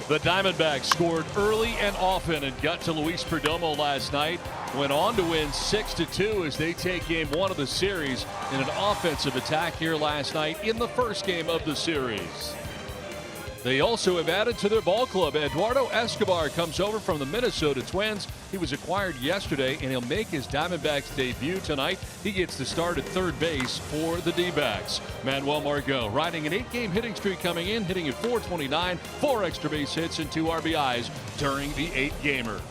The Diamondbacks scored early and often and got to Luis Perdomo last night. Went on to win 6-2 as they take game one of the series in an offensive attack here last night in the first game of the series. They also have added to their ball club. Eduardo Escobar comes over from the Minnesota Twins. He was acquired yesterday, and he'll make his Diamondbacks debut tonight. He gets to start at third base for the D-backs. Manuel Margot riding an 8-game hitting streak coming in, hitting at .429, 4 extra base hits and 2 RBIs during the 8-gamer.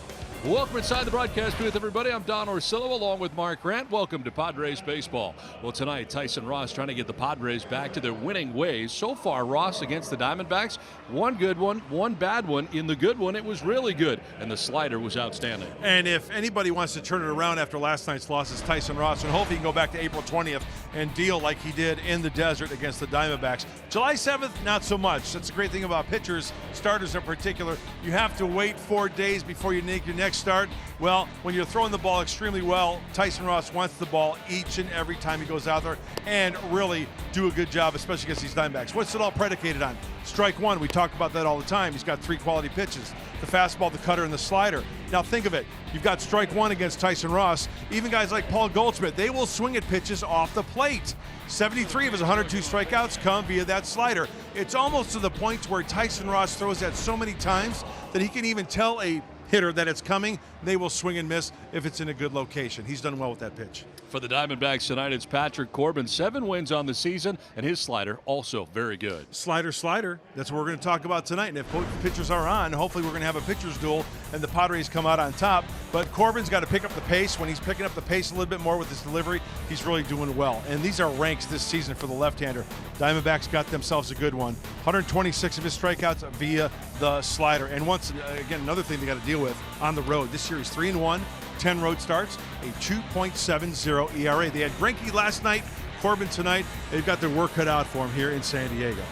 Welcome inside the broadcast booth, everybody. I'm Don Orsillo along with Mark Grant. Welcome to Padres Baseball. Well, tonight, Tyson Ross trying to get the Padres back to their winning ways. So far, Ross against the Diamondbacks, one good one, one bad one. In the good one, it was really good, and the slider was outstanding. And if anybody wants to turn it around after last night's loss, it's Tyson Ross, and hopefully he can go back to April 20th and deal like he did in the desert against the Diamondbacks. July 7th, not so much. That's the great thing about pitchers, starters in particular. You have to wait 4 days before you make your next start. Well, when you're throwing the ball extremely well, Tyson Ross wants the ball each and every time he goes out there and really do a good job, especially against these Diamondbacks. What's it all predicated on? Strike one, we talk about that all the time. He's got 3 quality pitches, the fastball, the cutter, and the slider. Now think of it, you've got strike one against Tyson Ross. Even guys like Paul Goldschmidt, they will swing at pitches off the plate. 73 of his 102 strikeouts come via that slider. It's almost to the point where Tyson Ross throws that so many times that he can even tell a hitter that it's coming. They will swing and miss if it's in a good location. He's done well with that pitch. For the Diamondbacks tonight, it's Patrick Corbin. 7 wins on the season, and his slider also very good. Slider. That's what we're going to talk about tonight. And if both pitchers are on, hopefully we're going to have a pitcher's duel and the Padres come out on top. But Corbin's got to pick up the pace. When he's picking up the pace a little bit more with his delivery, he's really doing well. And these are ranks this season for the left-hander. Diamondbacks got themselves a good one. 126 of his strikeouts via the slider. And once again, another thing they got to deal with on the road. This series 3-1, 10 road starts, a 2.70 ERA. They had Greinke last night, Corbin tonight. They've got their work cut out for him here in San Diego.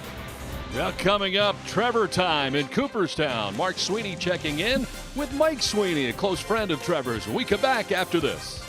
Well, coming up, Trevor time in Cooperstown. Mark Sweeney checking in with Mike Sweeney, a close friend of Trevor's. We come back after this.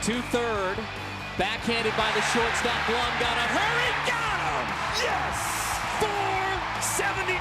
to third. Backhanded by the shortstop. Blum got a hurry. Got him! Yes! 479.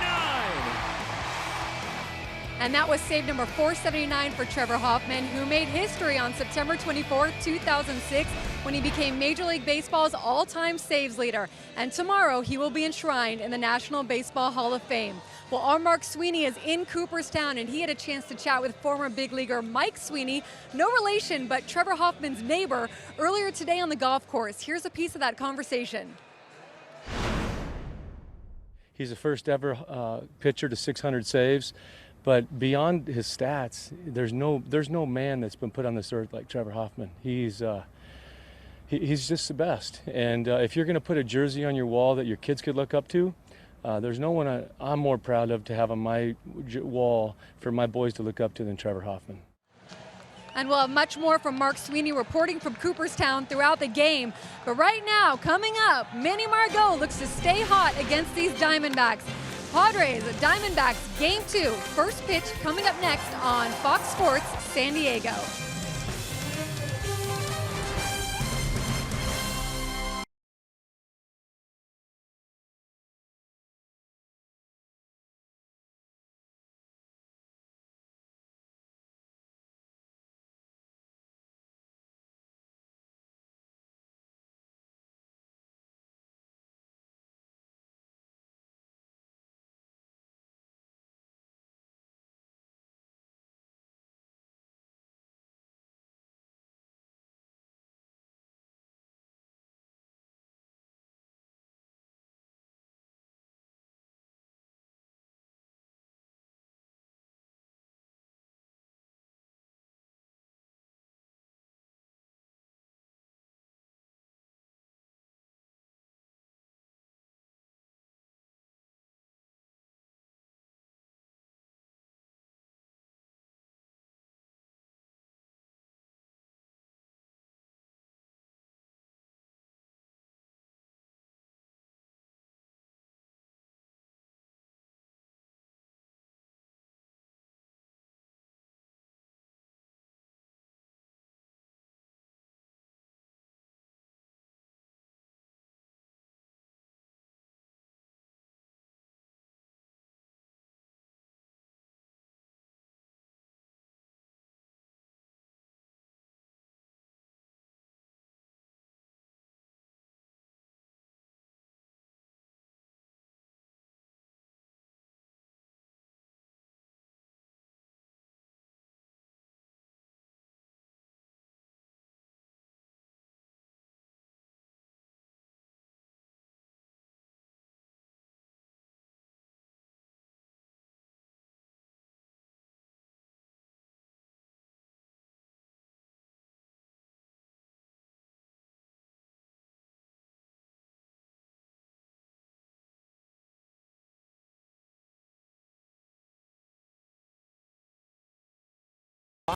And that was save number 479 for Trevor Hoffman, who made history on September 24, 2006, when he became Major League Baseball's all-time saves leader. And tomorrow, he will be enshrined in the National Baseball Hall of Fame. Well, our Mark Sweeney is in Cooperstown, and he had a chance to chat with former big leaguer Mike Sweeney, no relation, but Trevor Hoffman's neighbor, earlier today on the golf course. Here's a piece of that conversation. He's the first ever pitcher to 600 saves. But beyond his stats, there's no man that's been put on this earth like Trevor Hoffman. He's just the best. And if you're going to put a jersey on your wall that your kids could look up to, there's no one I'm more proud of to have on my wall for my boys to look up to than Trevor Hoffman. And we'll have much more from Mark Sweeney reporting from Cooperstown throughout the game. But right now, coming up, Manny Margot looks to stay hot against these Diamondbacks. Padres, Diamondbacks, Game 2, first pitch coming up next on Fox Sports San Diego.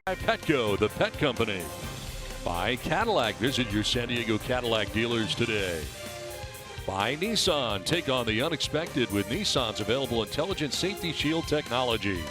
By Petco, the pet company. By Cadillac, visit your San Diego Cadillac dealers today. By Nissan, take on the unexpected with Nissan's available intelligent safety shield technologies.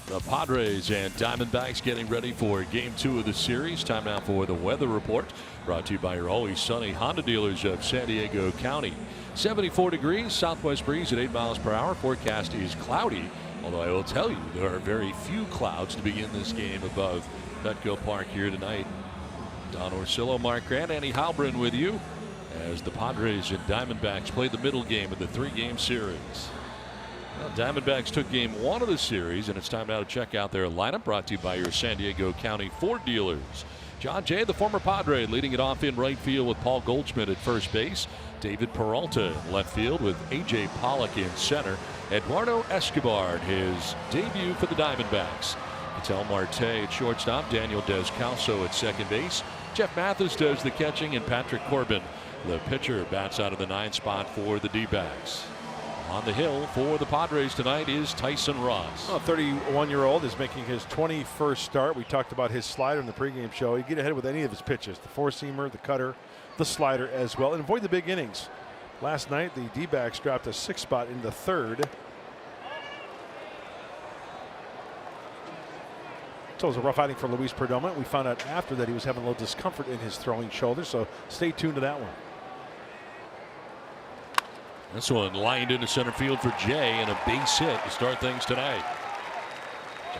The Padres and Diamondbacks getting ready for Game 2 of the series. Time now for the weather report, brought to you by your always sunny Honda dealers of San Diego County. 74 degrees, southwest breeze at 8 miles per hour. Forecast is cloudy, although I will tell you there are very few clouds to begin this game above Petco Park here tonight. Don Orsillo, Mark Grant, Andy Halbrin with you as the Padres and Diamondbacks play the middle game of the 3-game series. Well, Diamondbacks took Game 1 of the series, and it's time now to check out their lineup, brought to you by your San Diego County Ford dealers. John Jay, the former Padre, leading it off in right field with Paul Goldschmidt at first base. David Peralta in left field with A.J. Pollock in center. Eduardo Escobar, his debut for the Diamondbacks. Ketel Marte at shortstop. Daniel Descalso at second base. Jeff Mathis does the catching, and Patrick Corbin, the pitcher, bats out of the 9th spot for the D-backs. On the hill for the Padres tonight is Tyson Ross. A 31-year-old is making his 21st start. We talked about his slider in the pregame show. He'd get ahead with any of his pitches, the four-seamer, the cutter, the slider as well, and avoid the big innings. Last night, the D-backs dropped a 6th spot in the 3rd. So it was a rough outing for Luis Perdomo. We found out after that he was having a little discomfort in his throwing shoulder, so stay tuned to that one. This one lined into center field for Jay, and a base hit to start things tonight.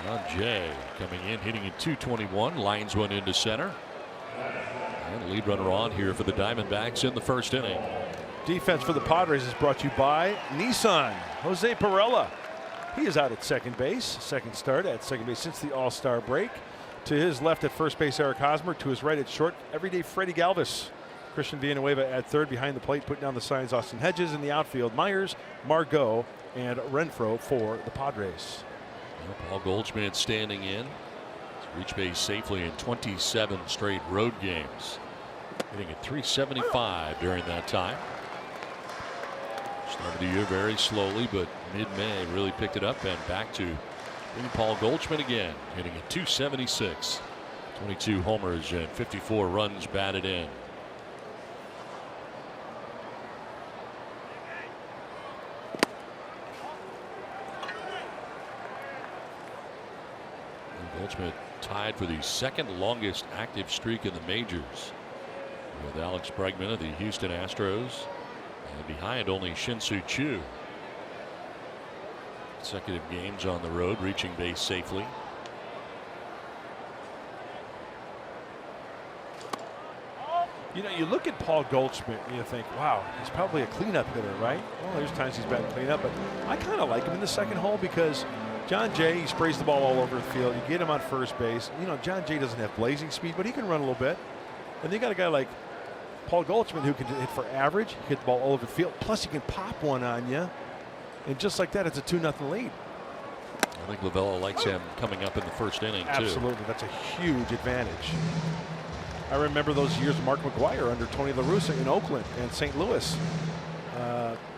John Jay coming in, hitting at 221, lines one into center. And lead runner on here for the Diamondbacks in the first inning. Defense for the Padres is brought to you by Nissan. Jose Pirela. He is out at second base. Second start at second base since the All-Star break. To his left at first base, Eric Hosmer. To his right at short, everyday Freddie Galvis. Christian Villanueva at third. Behind the plate, putting down the signs, Austin Hedges. In the outfield, Myers, Margot, and Renfroe for the Padres. Paul Goldschmidt standing in. He's reached base safely in 27 straight road games. Hitting at 375 during that time. Started the year very slowly, but mid-May really picked it up, and back to Paul Goldschmidt again, hitting at 276. 22 homers and 54 runs batted in. Goldschmidt tied for the second longest active streak in the majors with Alex Bregman of the Houston Astros, and behind only Shin-Soo Choo. Consecutive games on the road, reaching base safely. You know, you look at Paul Goldschmidt and you think, wow, he's probably a cleanup hitter, right? Well, there's times he's batting cleanup, but I kind of like him in the second hole because John Jay, he sprays the ball all over the field. You get him on first base. You know, John Jay doesn't have blazing speed, but he can run a little bit. And then you got a guy like Paul Goldschmidt who can hit for average, hit the ball all over the field. Plus, he can pop one on you. And just like that, it's a 2-0 lead. I think Lavella likes him coming up in the first inning, too. Absolutely. That's a huge advantage. I remember those years of Mark McGwire under Tony La Russa in Oakland and St. Louis.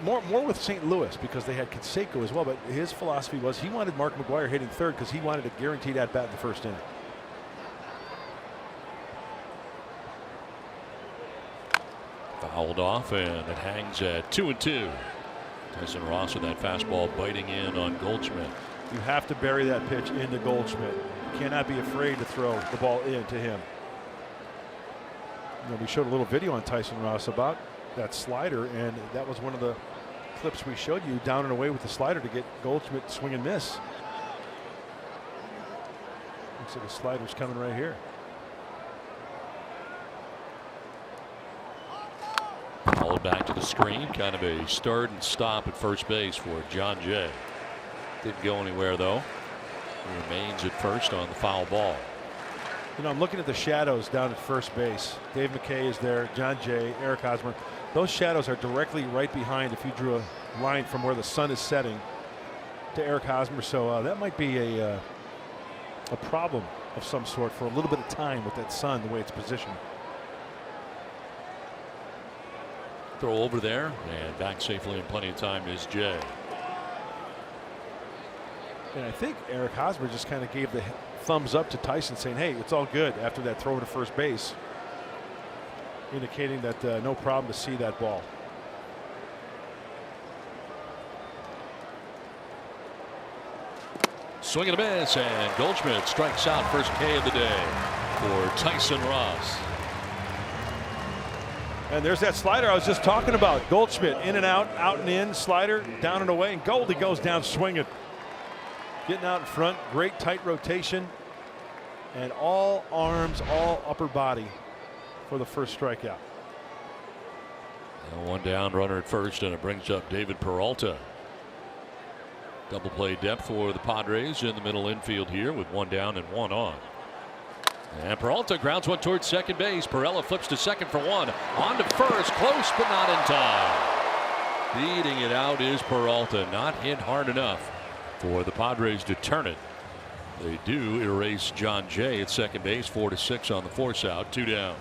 More with St. Louis because they had Canseco as well, but his philosophy was he wanted Mark McGwire hitting third because he wanted a guaranteed at-bat in the first inning. Fouled off, and it hangs at 2-2. Tyson Ross with that fastball biting in on Goldschmidt. You have to bury that pitch into Goldschmidt. You cannot be afraid to throw the ball into him. You know, we showed a little video on Tyson Ross about that slider, and that was one of the clips we showed you, down and away with the slider to get Goldschmidt swing and miss. Looks like the slider's coming right here. Followed back to the screen, kind of a start and stop at first base for John Jay. Didn't go anywhere though. He remains at first on the foul ball. You know, I'm looking at the shadows down at first base. Dave McKay is there, John Jay, Eric Hosmer. Those shadows are directly right behind if you drew a line from where the sun is setting to Eric Hosmer. So that might be a problem of some sort for a little bit of time with that sun, the way it's positioned. Throw over there, and back safely in plenty of time is Jay. And I think Eric Hosmer just kind of gave the thumbs up to Tyson, saying, hey, it's all good after that throw to first base, indicating that no problem to see that ball. Swing and a miss, and Goldschmidt strikes out first K of the day for Tyson Ross. And there's that slider I was just talking about. Goldschmidt in and out and in, slider down and away, and Goldie goes down swinging. Getting out in front, great tight rotation, and all arms, all upper body for the first strikeout. Now one down, runner at first, and it brings up David Peralta. Double play depth for the Padres in the middle infield here with one down and one on. And Peralta grounds one towards second base. Perella flips to second for one. On to first, close but not in time. Beating it out is Peralta, not hit hard enough for the Padres to turn it. They do erase John Jay at second base, 4-6 on the force out, 2 down.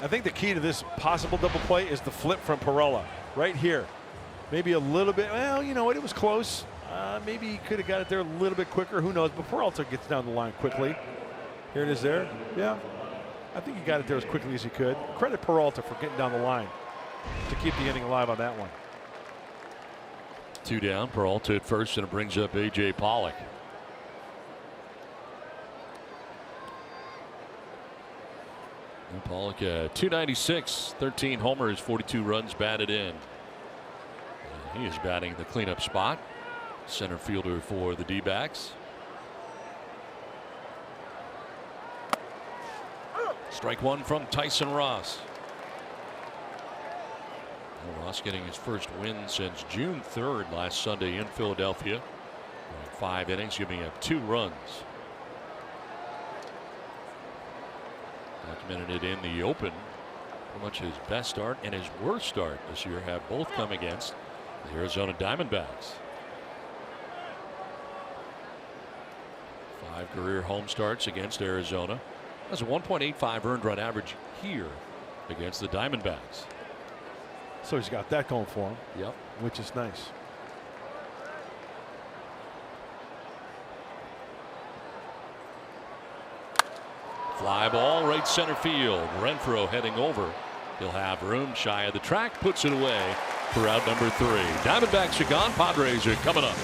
I think the key to this possible double play is the flip from Perella right here. Maybe a little bit, well, you know what, it was close. Maybe he could have got it there a little bit quicker, who knows, but Peralta gets down the line quickly. Here it is there. Yeah, I think he got it there as quickly as he could. Credit Peralta for getting down the line to keep the inning alive on that one. 2 down, Peralta at first, and it brings up A.J. Pollock. Pollock 296, 13 homers, 42 runs batted in. He is batting the cleanup spot. Center fielder for the D-backs. Strike one from Tyson Ross. Ross getting his first win since June 3rd last Sunday in Philadelphia. 5 innings, giving up 2 runs. Documented it in the open. Pretty much his best start and his worst start this year have both come against the Arizona Diamondbacks. 5 career home starts against Arizona. That's a 1.85 earned run average here against the Diamondbacks. So he's got that going for him. Yep. Which is nice. Fly ball right center field. Renfroe heading over. He'll have room shy of the track. Puts it away for out number 3. Diamondbacks are gone. Padres are coming up.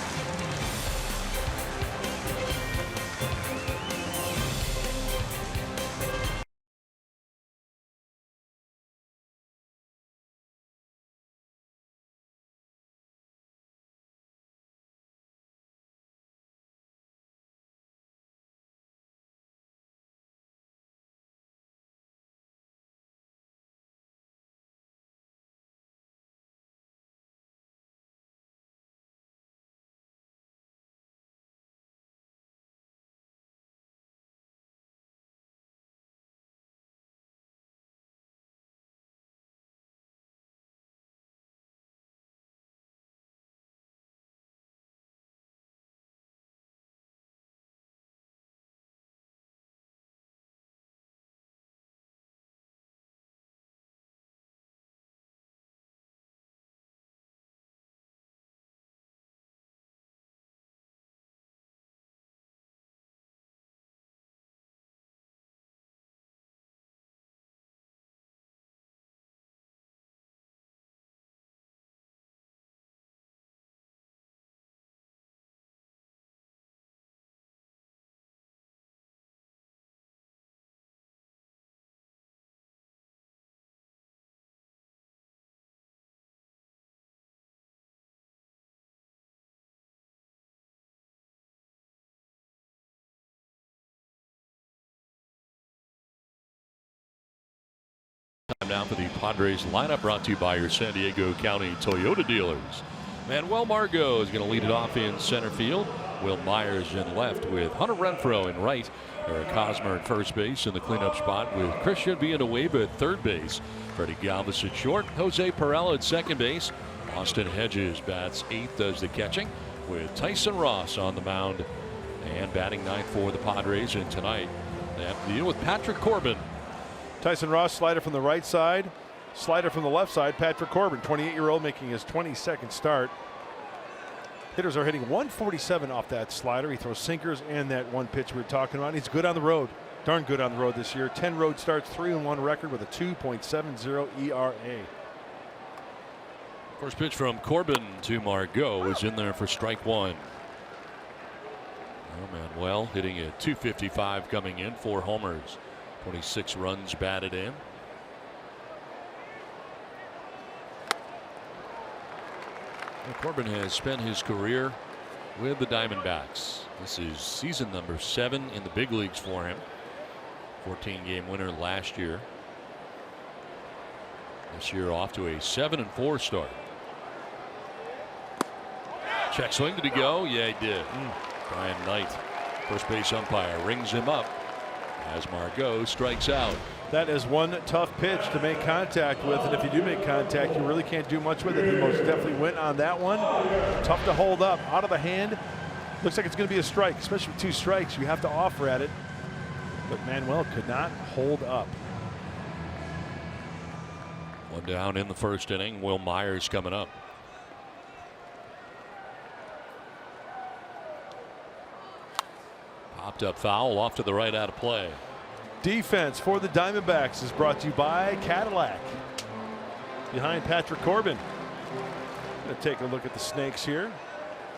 Time now for the Padres lineup, brought to you by your San Diego County Toyota dealers. Manuel Margot is going to lead it off in center field. Will Myers in left with Hunter Renfroe in right. Eric Hosmer at first base in the cleanup spot with Christian Villanueva at third base. Freddie Galvis at short. Jose Perella at second base. Austin Hedges bats 8th, does the catching with Tyson Ross on the mound. And batting 9th for the Padres. And tonight they have to deal with Patrick Corbin. Tyson Ross, slider from the right side, slider from the left side. Patrick Corbin, 28-year-old, making his 22nd start. Hitters are hitting 147 off that slider. He throws sinkers and that one pitch we were talking about. He's good on the road, darn good on the road this year. 10 road starts, 3-1 record with a 2.70 ERA. First pitch from Corbin to Margot is in there for strike one. Oh, Manuel hitting at 255 coming in, 4 homers. 26 runs batted in. Well, Corbin has spent his career with the Diamondbacks. This is season number 7 in the big leagues for him. 14-game winner last year. This year off to a 7-4 start. Check swing, did he go? Yeah, he did. Brian Knight, first base umpire, rings him up as Margot strikes out. That is one tough pitch to make contact with, and if you do make contact, you really can't do much with it. He most definitely went on that one. Tough to hold up, out of the hand. Looks like it's going to be a strike, especially with 2 strikes. You have to offer at it, but Manuel could not hold up. One down in the first inning. Will Myers coming up. Popped up foul off to the right, out of play. Defense for the Diamondbacks is brought to you by Cadillac. Behind Patrick Corbin. Going to take a look at the Snakes here.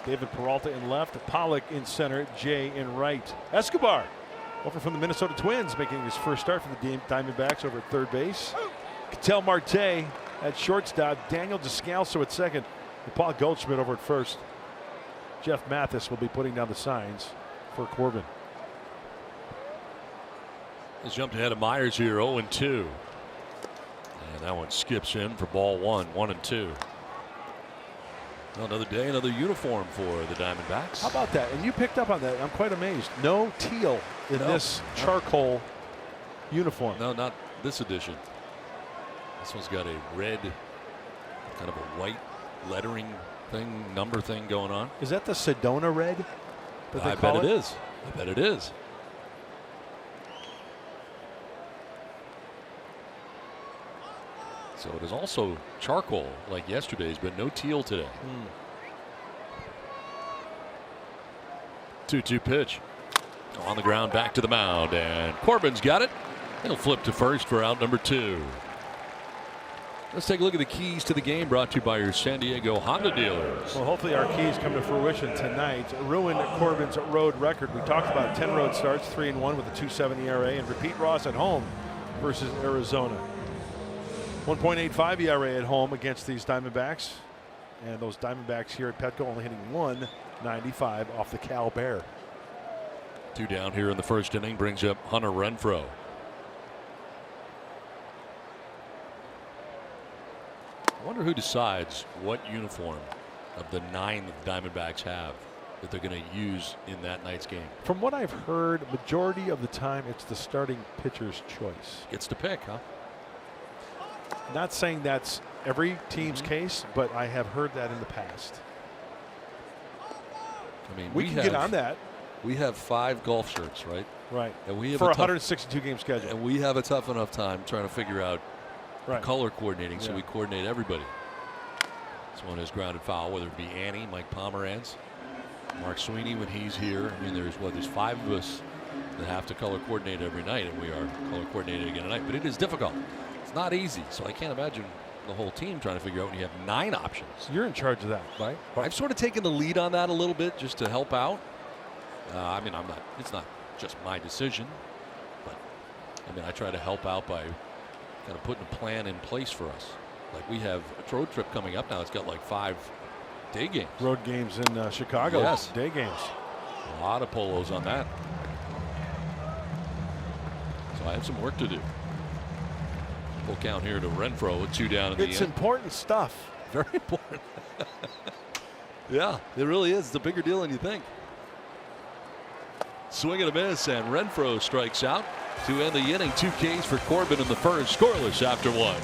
David Peralta in left, Pollock in center, Jay in right. Escobar over from the Minnesota Twins, making his first start for the Diamondbacks over at third base. Ketel Marte at shortstop, Daniel Descalso at second, and Paul Goldschmidt over at first. Jeff Mathis will be putting down the signs for Corbin. He's jumped ahead of Myers here, 0-2. And that one skips in for ball 1, 1-2. Well, another day, another uniform for the Diamondbacks. How about that? And you picked up on that. I'm quite amazed. No teal in this charcoal uniform. No, not this edition. This one's got a red, kind of a white lettering thing, number thing going on. Is that the Sedona red? I bet it is. I bet it is. So it is also charcoal like yesterday's, but no teal today. 2-2 pitch. On the ground, back to the mound, and Corbin's got it. He'll flip to first for out number 2. Let's take a look at the keys to the game, brought to you by your San Diego Honda dealers. Well, hopefully our keys come to fruition tonight. Ruin Corbin's road record. We talked about 10 road starts, 3-1 with a 2.7 ERA, and repeat Ross at home versus Arizona. 1.85 ERA at home against these Diamondbacks, and those Diamondbacks here at Petco only hitting 195 off the Cal Bear. 2 down here in the first inning brings up Hunter Renfroe. I wonder who decides what uniform of the 9 that the Diamondbacks have that they're going to use in that night's game. From what I've heard, majority of the time it's the starting pitcher's choice. Gets to pick, huh? Not saying that's every team's case, but I have heard that in the past. I mean, we can get on that. We have 5 golf shirts, right? Right. And we have for a tough, 162 game schedule. and we have a tough enough time trying to figure out Right. color coordinating, so we coordinate everybody. This one is grounded foul, whether it be Annie, Mike Pomeranz, Mark Sweeney when he's here. I mean, there's 5 of us that have to color coordinate every night, and we are color coordinated again tonight. But it is difficult. It's not easy, so I can't imagine the whole team trying to figure out when you have 9 options. You're in charge of that, right? I've sort of taken the lead on that a little bit just to help out. I mean, it's not just my decision, but I mean, I try to help out by kind of putting a plan in place for us. Like we have a road trip coming up now. It's got like 5 day games. Road games in Chicago. Yes. Day games. A lot of polos on that. So I have some work to do. Full count here to Renfroe with 2 down in the It's end. important stuff. Very important. Yeah, it really is. It's a bigger deal than you think. Swing and a miss, and Renfroe strikes out to end the inning. 2 Ks for Corbin in the first, scoreless after 1.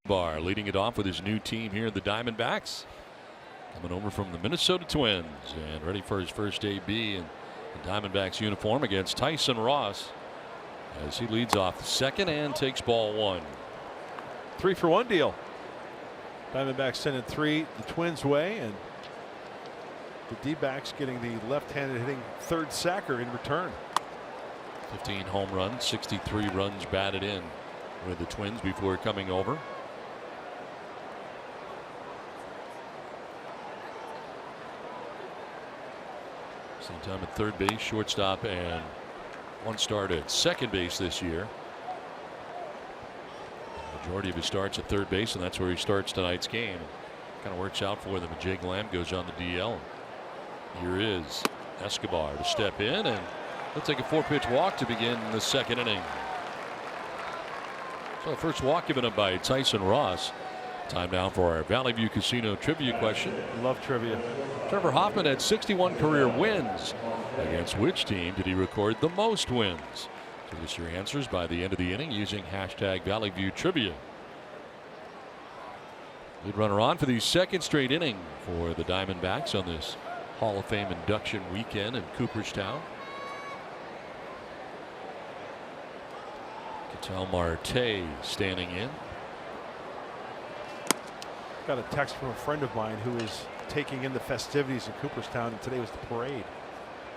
Bar leading it off with his new team here, the Diamondbacks. coming over from the Minnesota Twins and ready for his first AB in the Diamondbacks uniform against Tyson Ross as he leads off the second and takes ball one. 3-for-1 deal. Diamondbacks sending 3 the Twins' way, and the D-backs getting the left-handed hitting third sacker in return. 15 home runs, 63 runs batted in with the Twins before coming over. Same time at third base, shortstop, and one start at second base this year. Majority of his starts at third base, and that's where he starts tonight's game. Kind of works out for them. And Jake Lamb goes on the DL. Here is Escobar to step in, and he'll take a 4-pitch walk to begin the second inning. So the first walk given up by Tyson Ross. Time now for our Valley View Casino trivia question. Love trivia. Trevor Hoffman had 61 career wins. Against which team did he record the most wins? Give us your answers by the end of the inning using hashtag Valley View Trivia. Lead runner on for the second straight inning for the Diamondbacks on this Hall of Fame induction weekend in Cooperstown. Ketel Marte standing in. Got a text from a friend of mine who is taking in the festivities in Cooperstown, and today was the parade.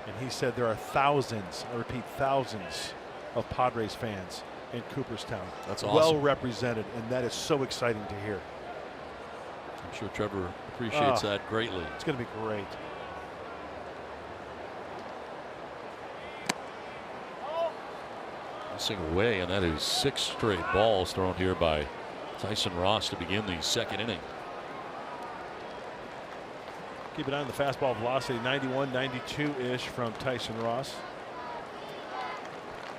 And he said there are thousands, I repeat, thousands of Padres fans in Cooperstown. That's awesome. Well represented, and that is so exciting to hear. I'm sure Trevor appreciates that greatly. It's going to be great. Missing away, and that is 6 straight balls thrown here by Tyson Ross to begin the second inning. Keep an eye on the fastball velocity, 91, 92-ish from Tyson Ross.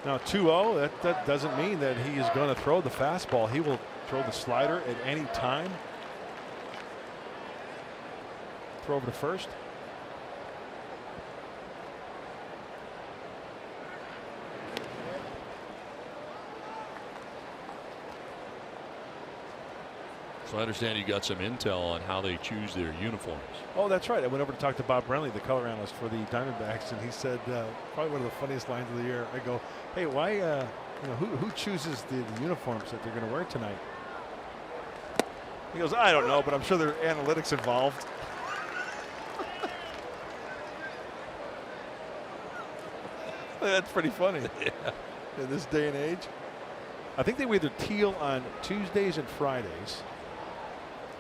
Now 2-0, that doesn't mean that he is going to throw the fastball. He will throw the slider at any time. Throw over to first. So I understand you got some intel on how they choose their uniforms. Oh, that's right. I went over to talk to Bob Brenly, the color analyst for the Diamondbacks, and he said probably one of the funniest lines of the year. I go, hey, why, who chooses the uniforms that they're going to wear tonight? He goes, I don't know, but I'm sure there are analytics involved. That's pretty funny. Yeah. In this day and age. I think they wear the teal on Tuesdays and Fridays,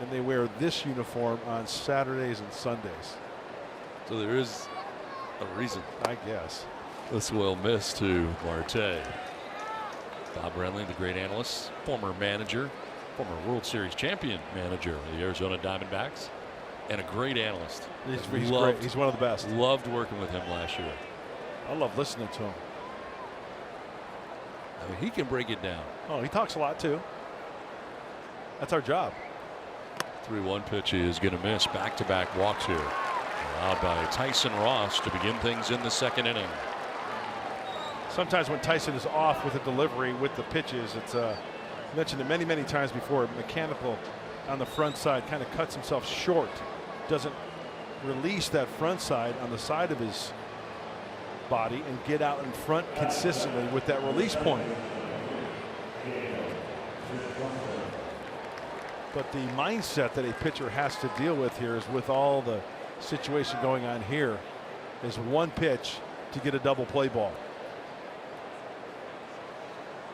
and they wear this uniform on Saturdays and Sundays. So there is a reason. I guess. This will miss to Marte. Bob Brenly, the great analyst, former manager, former World Series champion manager of the Arizona Diamondbacks, and a great analyst. He's great. He's one of the best. Loved working with him last year. I love listening to him. I mean, he can break it down. Oh, he talks a lot too. That's our job. 3-1 pitch is going to miss. Back-to-back walks here. Allowed by Tyson Ross to begin things in the second inning. Sometimes when Tyson is off with a delivery with the pitches, it's mentioned it many times before. Mechanical on the front side kind of cuts himself short. Doesn't release that front side on the side of his body and get out in front consistently with that release point. But the mindset that a pitcher has to deal with here is, with all the situation going on here, is one pitch to get a double play ball.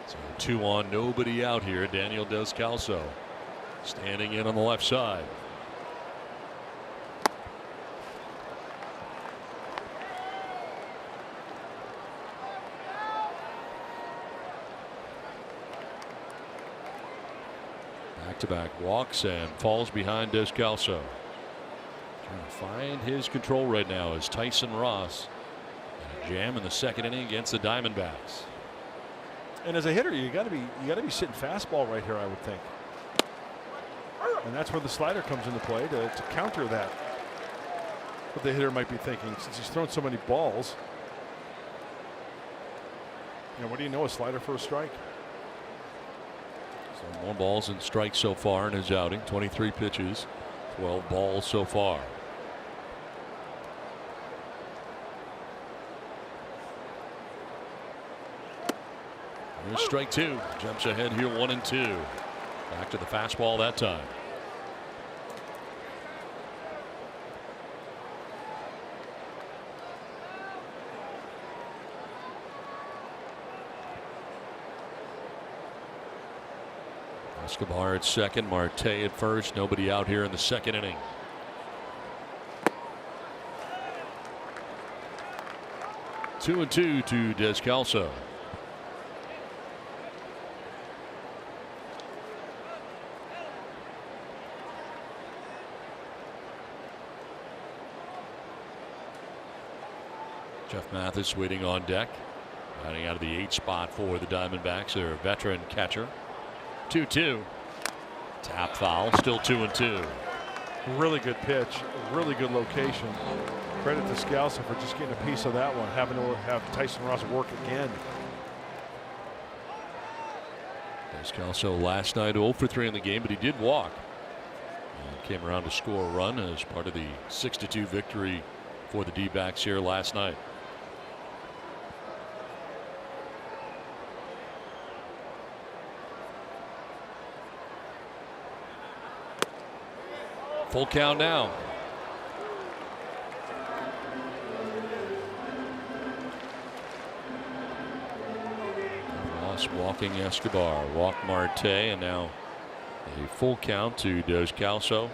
So 2 on, nobody out here. Daniel Descalso standing in on the left side. Back-to-back walks and falls behind Descalso. Trying to find his control right now is Tyson Ross. And a jam in the second inning against the Diamondbacks. And as a hitter, you got to be sitting fastball right here, I would think. And that's where the slider comes into play to counter that. What the hitter might be thinking, since he's thrown so many balls. What do you know, a slider for a strike? So more balls and strikes so far in his outing. 23 pitches, 12 balls so far. Here's strike two. Jumps ahead here 1-2. Back to the fastball that time. Escobar at second, Marte at first. Nobody out here in the second inning. Two and two to Descalso. Jeff Mathis waiting on deck. Batting out of the 8 spot for the Diamondbacks. Their veteran catcher. 2-2. Tap foul. Still 2-2. Really good pitch. Really good location. Credit to Scalzo for just getting a piece of that one. Having to have Tyson Ross work again. Descalso last night 0 for 3 in the game, but he did walk. And came around to score a run as part of the 6-2 victory for the D-backs here last night. Full count now. Ross walking Escobar, walk Marte, and now a full count to Descalso.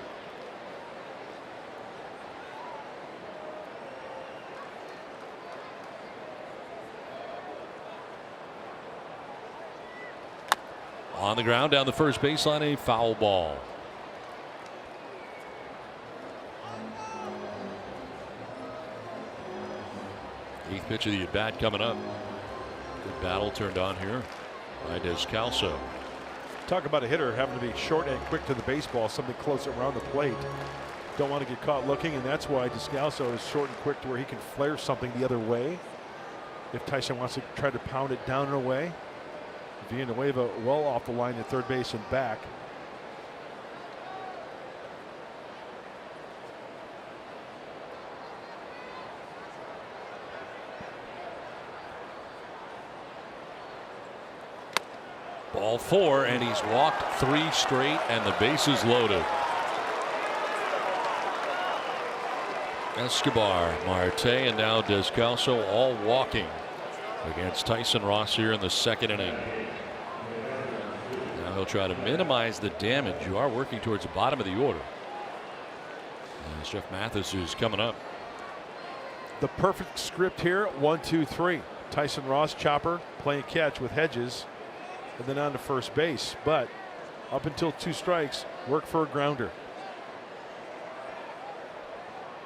On the ground down the first baseline, a foul ball. Eighth pitch of the at bat coming up. Good battle turned on here by Descalso. Talk about a hitter having to be short and quick to the baseball, something close around the plate. Don't want to get caught looking, and that's why Descalso is short and quick to where he can flare something the other way. If Tyson wants to try to pound it down and away, Villanueva well off the line at third base and back. Ball 4, and he's walked 3 straight, and the bases loaded. Escobar, Marte, and now Descalso all walking against Tyson Ross here in the second inning. Now he'll try to minimize the damage. You are working towards the bottom of the order. As Jeff Mathis is coming up. The perfect script here, 1-2-3. Tyson Ross, chopper, playing catch with Hedges, and then on to first base. But up until 2 strikes, work for a grounder.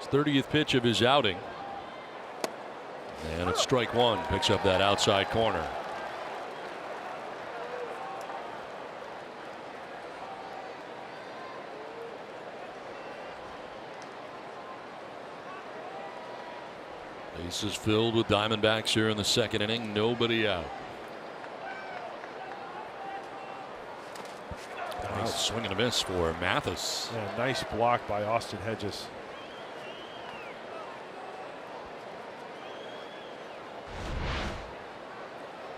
His 30th pitch of his outing. And it's strike 1. Picks up that outside corner. Bases filled with Diamondbacks here in the second inning. Nobody out. Nice swing and a miss for Mathis. Yeah, nice block by Austin Hedges.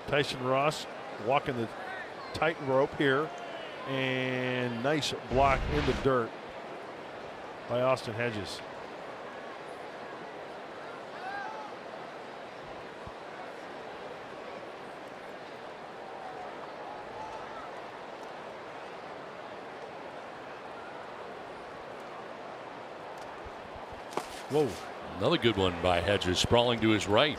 Tyson Ross walking the tightrope here, and nice block in the dirt by Austin Hedges. Whoa. Another good one by Hedges, sprawling to his right.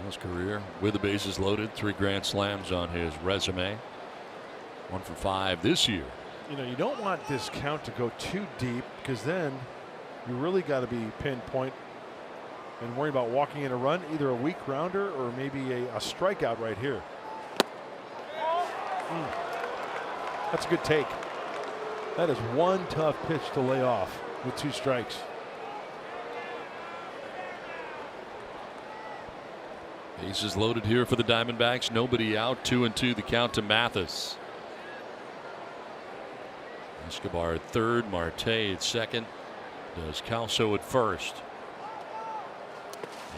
His career with the bases loaded, 3 grand slams on his resume. 1 for 5 this year. You know, you don't want this count to go too deep, because then you really got to be pinpoint and worry about walking in a run, either a weak grounder or maybe a strikeout right here. That's a good take. That is one tough pitch to lay off with 2 strikes. Bases loaded here for the Diamondbacks. Nobody out. 2-2 the count to Mathis. Escobar at third, Marte at second. does Calso at first.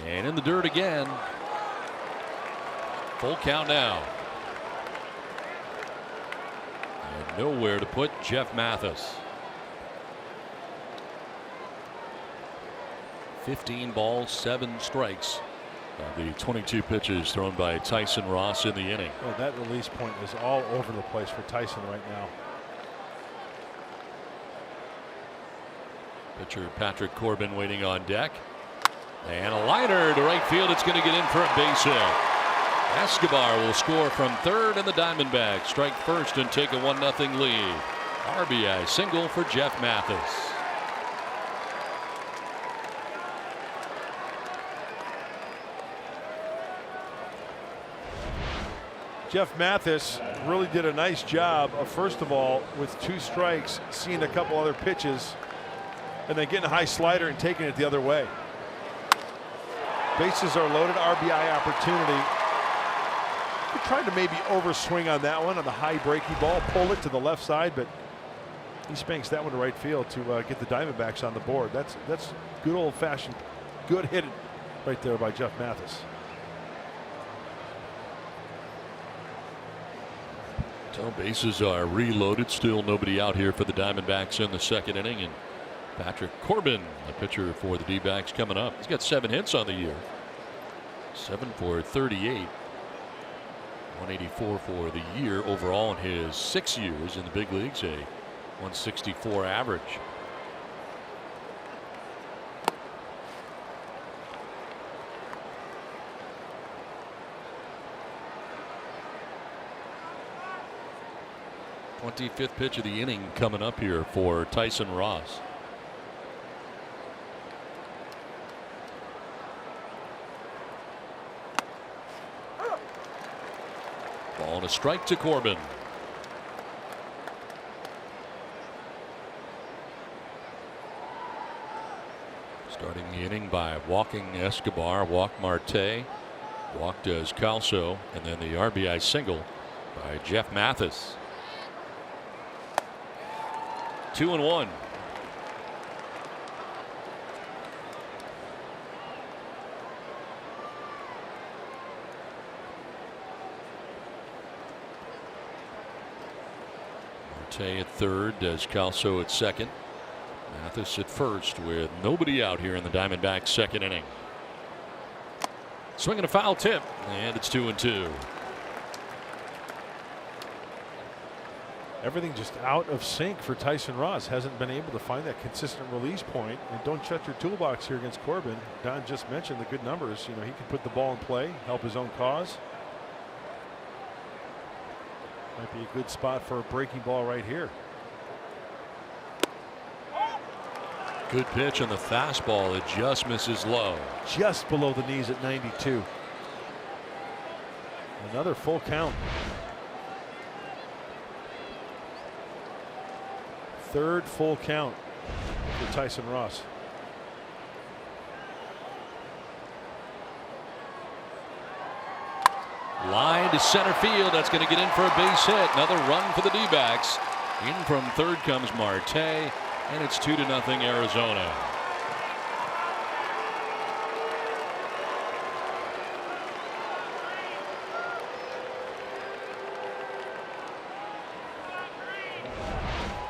And in the dirt again. Full count now. And nowhere to put Jeff Mathis. 15 balls, 7 strikes. The 22 pitches thrown by Tyson Ross in the inning. Well, that release point is all over the place for Tyson right now. Pitcher Patrick Corbin waiting on deck. And a liner to right field. It's going to get in for a base hit. Escobar will score from third, and the Diamondbacks strike first and take a 1-0 lead. RBI single for Jeff Mathis. Jeff Mathis really did a nice job of, first of all, with 2 strikes, seeing a couple other pitches, and then getting a high slider and taking it the other way. Bases are loaded, RBI opportunity. He tried to maybe overswing on that one on the high breaky ball, pull it to the left side, but he spanks that one to right field to get the Diamondbacks on the board. That's good old-fashioned, good hit right there by Jeff Mathis. So bases are reloaded. Still nobody out here for the Diamondbacks in the second inning. And Patrick Corbin, the pitcher for the D-backs, coming up. He's got 7 hits on the year. 7 for 38. 184 for the year overall in his 6 years in the big leagues. A 164 average. Fifth pitch of the inning coming up here for Tyson Ross. Ball and a strike to Corbin. Starting the inning by walking Escobar, walked Marte, walked Calso, and then the RBI single by Jeff Mathis. 2-1. Marte at third, does Calso at second. Mathis at first with nobody out here in the Diamondbacks' second inning. Swinging a foul tip, and it's 2-2. Everything just out of sync for Tyson Ross. Hasn't been able to find that consistent release point. And don't shut your toolbox here against Corbin. Don just mentioned the good numbers. You know, he can put the ball in play, help his own cause. Might be a good spot for a breaking ball right here. Good pitch on the fastball. It just misses low. Just below the knees at 92. Another full count. Third full count for Tyson Ross. Line to center field. That's going to get in for a base hit. Another run for the D-backs. In from third comes Marte, and it's 2-0 Arizona.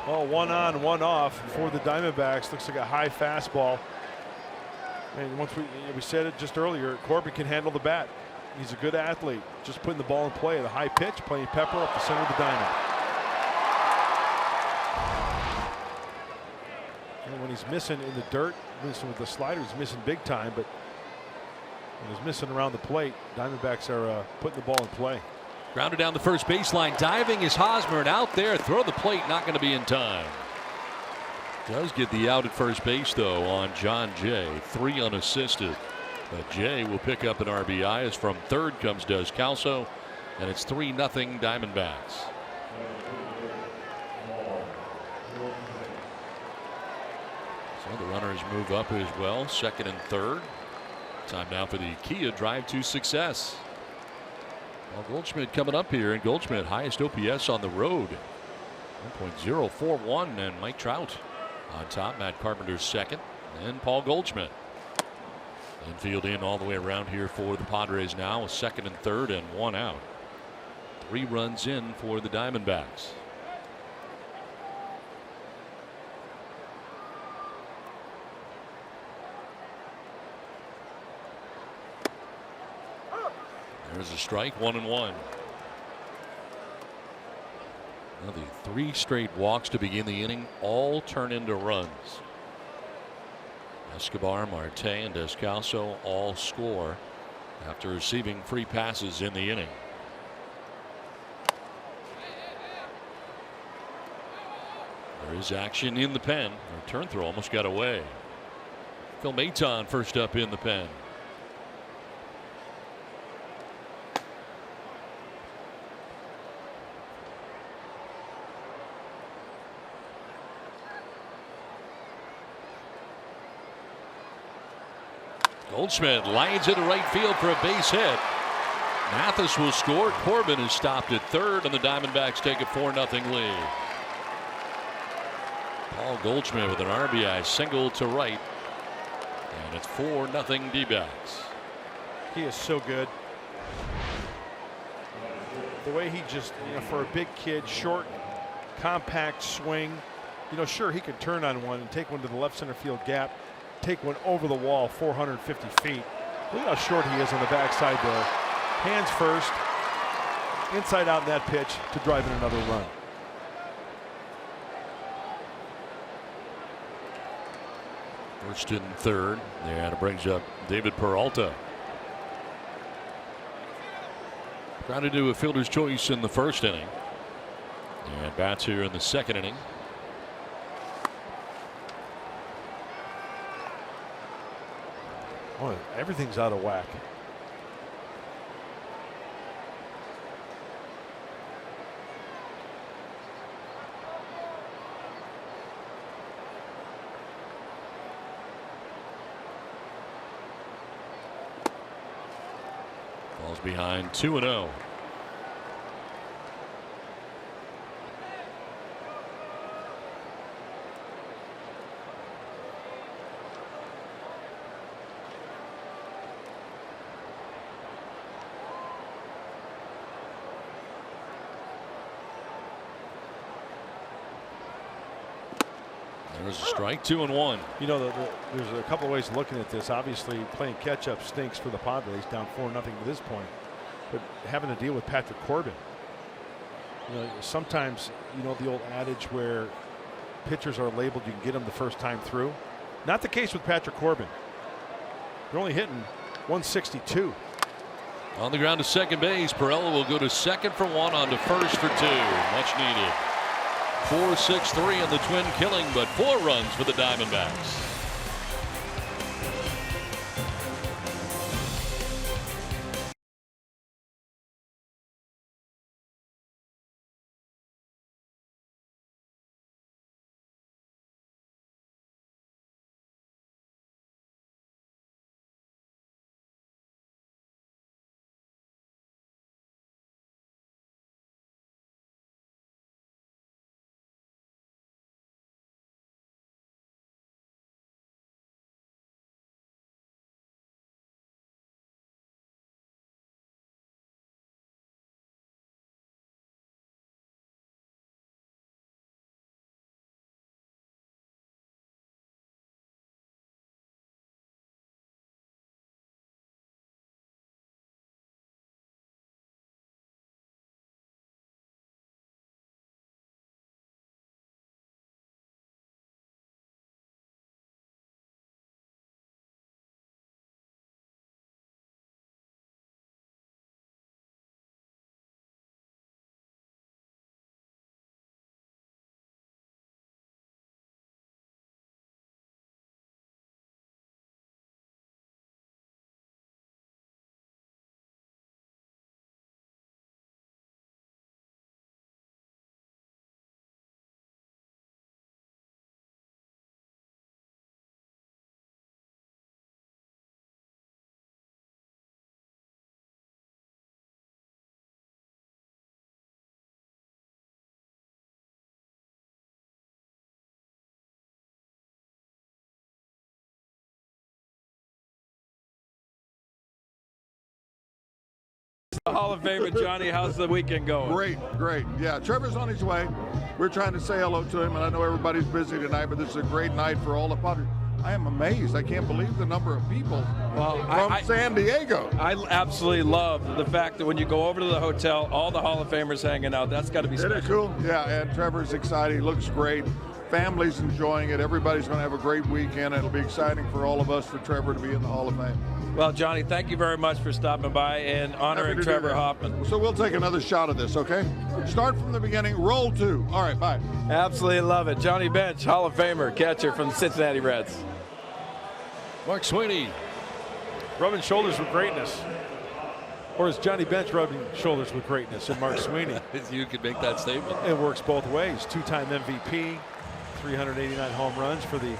Well, 1 on, 1 off for the Diamondbacks. Looks like a high fastball. And once we said it just earlier, Corbin can handle the bat. He's a good athlete. Just putting the ball in play at a high pitch, playing pepper up the center of the diamond. And when he's missing in the dirt, missing with the slider, he's missing big time. But when he's missing around the plate, Diamondbacks are putting the ball in play. Grounded down the first baseline. Diving is Hosmer, and out there. Throw the plate. Not going to be in time. Does get the out at first base, though, on John Jay. 3 unassisted. But Jay will pick up an RBI as from third comes Does Calso, and it's 3-0 Diamondbacks. So the runners move up as well. Second and third. Time now for the Kia drive to success. Well, Goldschmidt coming up here, and Goldschmidt highest OPS on the road. 1.041, and Mike Trout On top, Matt Carpenter's second, and Paul Goldschmidt. Infield in all the way around here for the Padres now, a second and third and one out. 3 runs in for the Diamondbacks. There's a strike, 1-1. Now the 3 straight walks to begin the inning all turn into runs. Escobar, Marte, and Descalso all score after receiving free passes in the inning. There is action in the pen. Our turn throw almost got away. Phil Maton first up in the pen. Goldschmidt lines into right field for a base hit. Mathis will score. Corbin is stopped at third, and the Diamondbacks take a 4-0 lead. Paul Goldschmidt with an RBI single to right, and it's 4-0 D-backs. He is so good. The way he just, for a big kid, short, compact swing. Sure, he could turn on one and take one to the left center field gap, take one over the wall 450 feet. Look how short he is on the backside there. Hands first, inside out in that pitch to drive in another run. First and third, and it brings up David Peralta. Grounded to a fielder's choice in the first inning, and bats here in the second inning. Oh, everything's out of whack. Falls behind 2-0. There's a strike, 2-1. There's a couple of ways of looking at this. Obviously, playing catch up stinks for the Padres, down 4-0 to this point. But having to deal with Patrick Corbin. Sometimes, the old adage where pitchers are labeled, you can get them the first time through. Not the case with Patrick Corbin. They're only hitting 162. On the ground to second base. Perella will go to second for one, on to first for two. Much needed. 4-6-3 in the Twin killing, but 4 runs for the Diamondbacks. Hall of Fame and Johnny, how's the weekend going? Great, great. Yeah, Trevor's on his way. We're trying to say hello to him, and I know everybody's busy tonight, but this is a great night for all the Padres. I am amazed. I can't believe the number of people from San Diego. I absolutely love the fact that when you go over to the hotel, all the Hall of Famers hanging out. That's got to be special. Isn't it cool? Yeah, and Trevor's excited. He looks great. Family's enjoying it. Everybody's going to have a great weekend. It'll be exciting for all of us for Trevor to be in the Hall of Fame. Well, Johnny, thank you very much for stopping by and honoring Trevor Hoffman. So we'll take another shot of this, okay? Start from the beginning, roll 2. All right, bye. Absolutely love it. Johnny Bench, Hall of Famer, catcher from the Cincinnati Reds. Mark Sweeney. Rubbing shoulders with greatness. Or is Johnny Bench rubbing shoulders with greatness and Mark Sweeney? You could make that statement. It works both ways. 2-time MVP, 389 home runs for the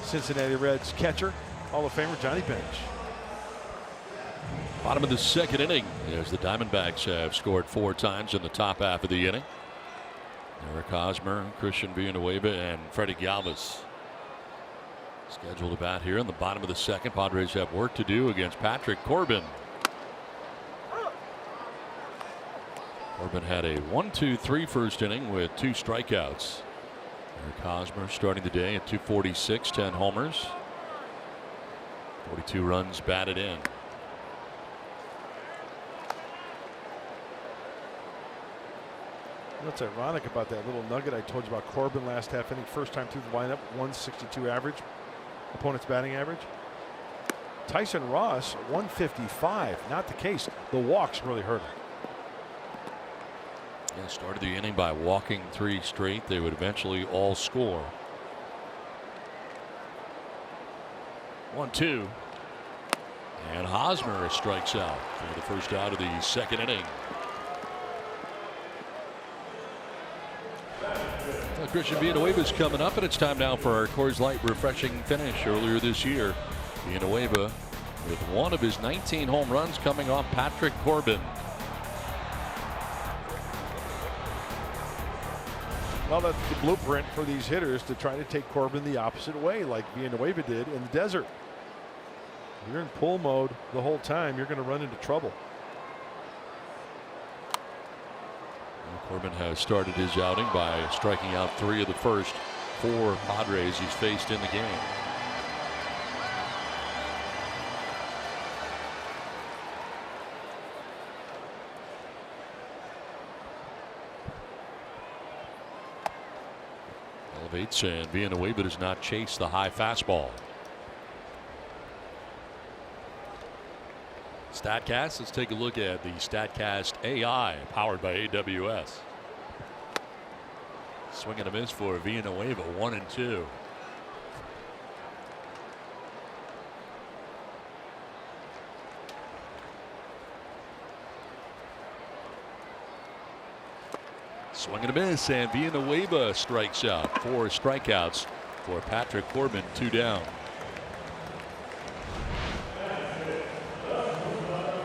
Cincinnati Reds catcher, Hall of Famer Johnny Bench. Bottom of the second inning, as the Diamondbacks have scored 4 times in the top half of the inning. Eric Hosmer, Christian Villanueva, and Freddie Galvis scheduled to bat here in the bottom of the second. Padres have work to do against Patrick Corbin. Corbin had a 1-2-3 first inning with 2 strikeouts. Eric Hosmer starting the day at 246, 10 homers, 42 runs batted in. What's ironic about that little nugget I told you about Corbin last half inning, first time through the lineup, 162 average, opponent's batting average. Tyson Ross, 155, not the case. The walks really hurt him. Yeah, started the inning by walking 3 straight. They would eventually all score. 1-2. And Hosmer strikes out for the first out of the second inning. Well, Christian Villanueva's coming up, and it's time now for our Coors Light refreshing finish. Earlier this year, Villanueva with one of his 19 home runs coming off Patrick Corbin. Well, that's the blueprint for these hitters to try to take Corbin the opposite way, like Villanueva did in the desert. If you're in pull mode the whole time, you're going to run into trouble. Corbin has started his outing by striking out 3 of the first 4 Padres he's faced in the game. Elevates, and Villanueva does not chase the high fastball. StatCast, let's take a look at the StatCast AI powered by AWS. Swing and a miss for Villanueva, 1-2. Swing and a miss, and Villanueva strikes out. 4 strikeouts for Patrick Corbin, 2 down.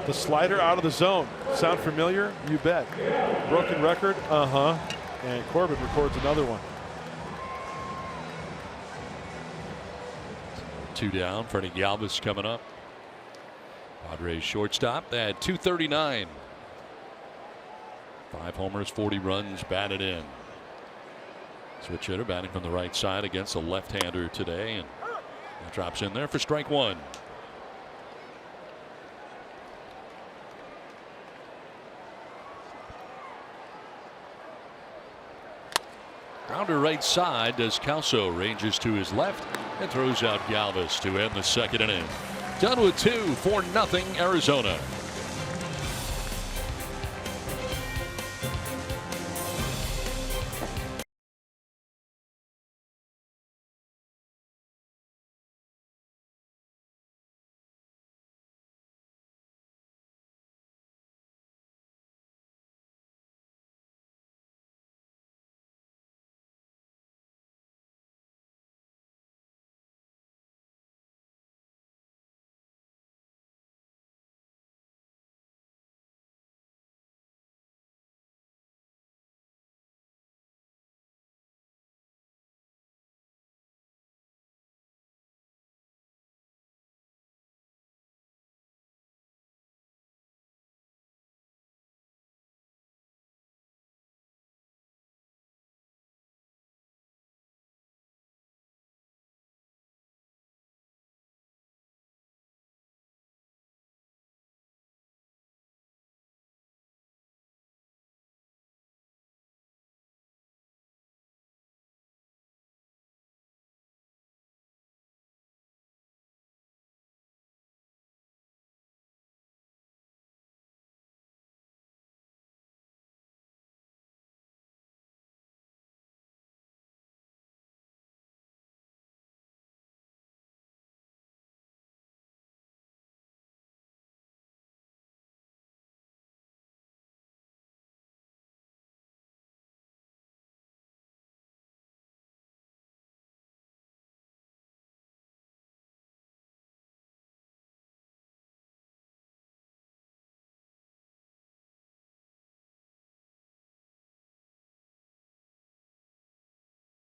The slider out of the zone. Sound familiar? You bet. Broken record? Uh-huh. And Corbin records another one. 2 down. Freddie Galvis coming up. Padres shortstop at 239. 5 homers, 40 runs batted in. Switch hitter batting from the right side against a left-hander today, and that drops in there for strike 1. Grounder right side as Calso ranges to his left and throws out Galvis to end the second inning. Done with 2, 4-0 Arizona.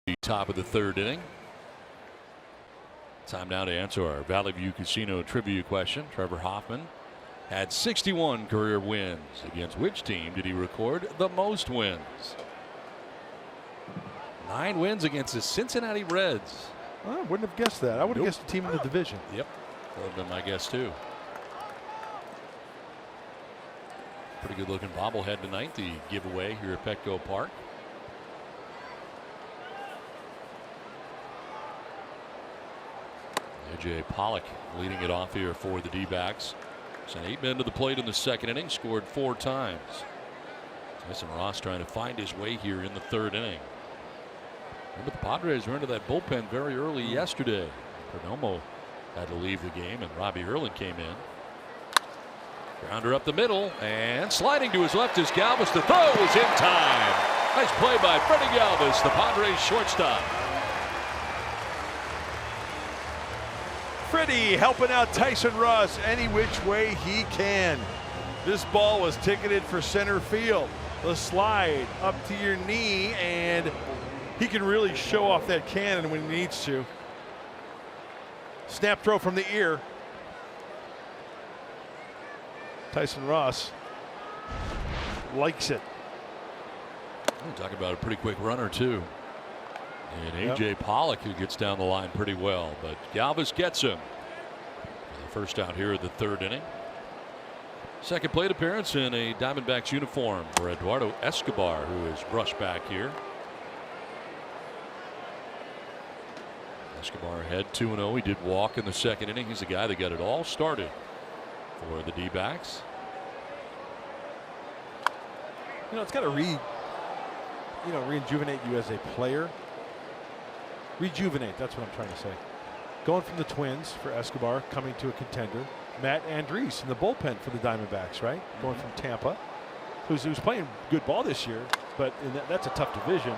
The top of the third inning. Time now to answer our Valley View Casino trivia question. Trevor Hoffman had 61 career wins. Against which team did he record the most wins? 9 wins against the Cincinnati Reds. I wouldn't have guessed that. I would have guessed a team in the division. Yep, that would have been my guess too. Pretty good looking bobblehead tonight, the giveaway here at Petco Park. AJ Pollock leading it off here for the D-backs. Sent 8 men to the plate in the second inning, scored 4 times. Tyson Ross trying to find his way here in the third inning. Remember, the Padres were into that bullpen very early yesterday. Perdomo had to leave the game, and Robbie Erlin came in. Grounder up the middle, and sliding to his left is Galvis. The throw is in time. Nice play by Freddie Galvis, the Padres shortstop. Freddie helping out Tyson Ross any which way he can. This ball was ticketed for center field. The slide up to your knee, and he can really show off that cannon when he needs to. Snap throw from the ear. Tyson Ross likes it. Talk about a pretty quick runner too. And AJ Pollock, who gets down the line pretty well, but Galvis gets him. The first out here of the third inning. Second plate appearance in a Diamondbacks uniform for Eduardo Escobar, who is brushed back here. Escobar had 2-0. He did walk in the second inning. He's the guy that got it all started for the D-backs. You know, it's got to rejuvenate you as a player. Rejuvenate, that's what I'm trying to say. Going from the Twins for Escobar, coming to a contender. Matt Andriese in the bullpen for the Diamondbacks, right? Going from Tampa, who's playing good ball this year, but that's a tough division.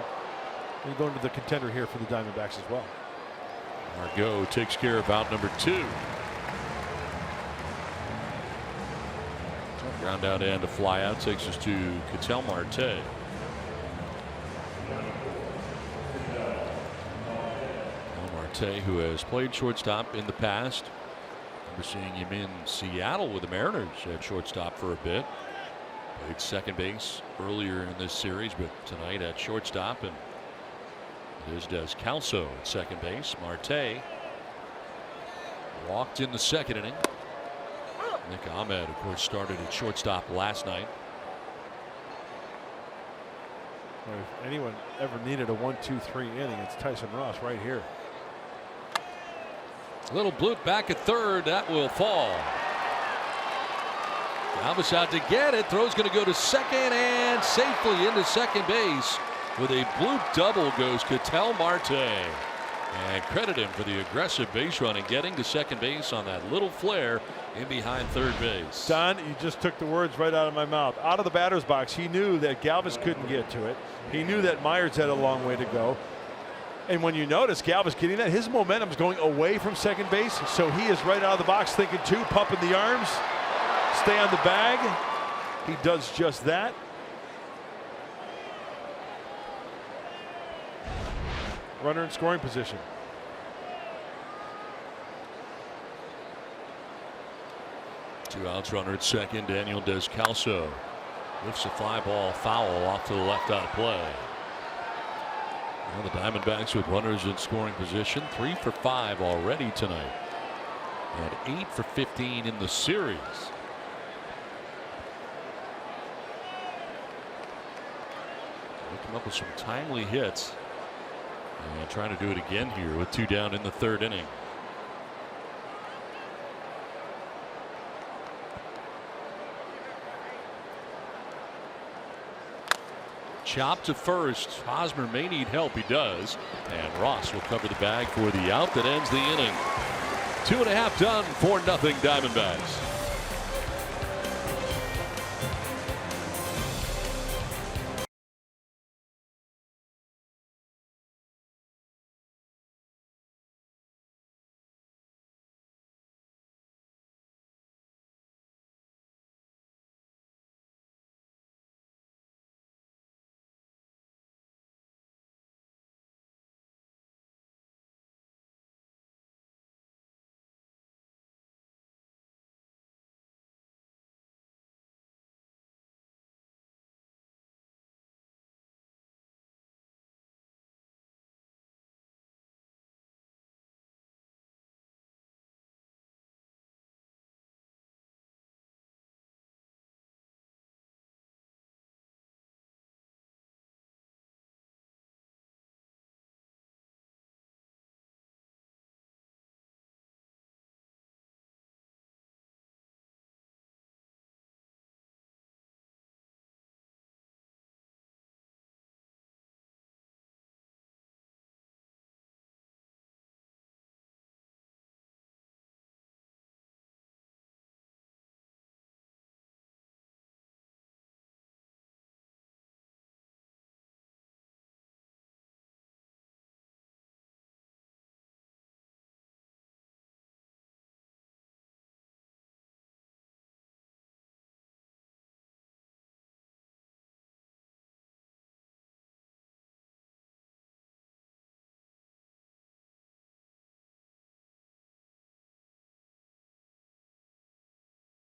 And going to the contender here for the Diamondbacks as well. Margot takes care of out number 2. Ground out and a fly out takes us to Ketel Marte. Marte, who has played shortstop in the past. We're seeing him in Seattle with the Mariners at shortstop for a bit. Played second base earlier in this series, but tonight at shortstop, and it is Des Calso at second base. Marte walked in the second inning. Nick Ahmed, of course, started at shortstop last night. If anyone ever needed a 1-2-3 inning, it's Tyson Ross right here. Little bloop back at third. That will fall. Galvis out to get it. Throw's going to go to second, and safely into second base. With a bloop double goes Ketel Marte. And credit him for the aggressive base running, getting to second base on that little flare in behind third base. Don, you just took the words right out of my mouth. Out of the batter's box, he knew that Galvis couldn't get to it. He knew that Myers had a long way to go. And when you notice Galvis getting that, his momentum is going away from second base. So he is right out of the box thinking too, pumping the arms, stay on the bag. He does just that. Runner in scoring position. Two outs, runner at second. Daniel Descalso lifts a fly ball foul off to the left out of play. Well, the Diamondbacks with runners in scoring position, 3 for 5 already tonight, and 8 for 15 in the series. They come up with some timely hits, and trying to do it again here with 2 down in the third inning. Chop to first. Hosmer may need help. He does. And Ross will cover the bag for the out that ends the inning. 2.5 done, 4-0 Diamondbacks.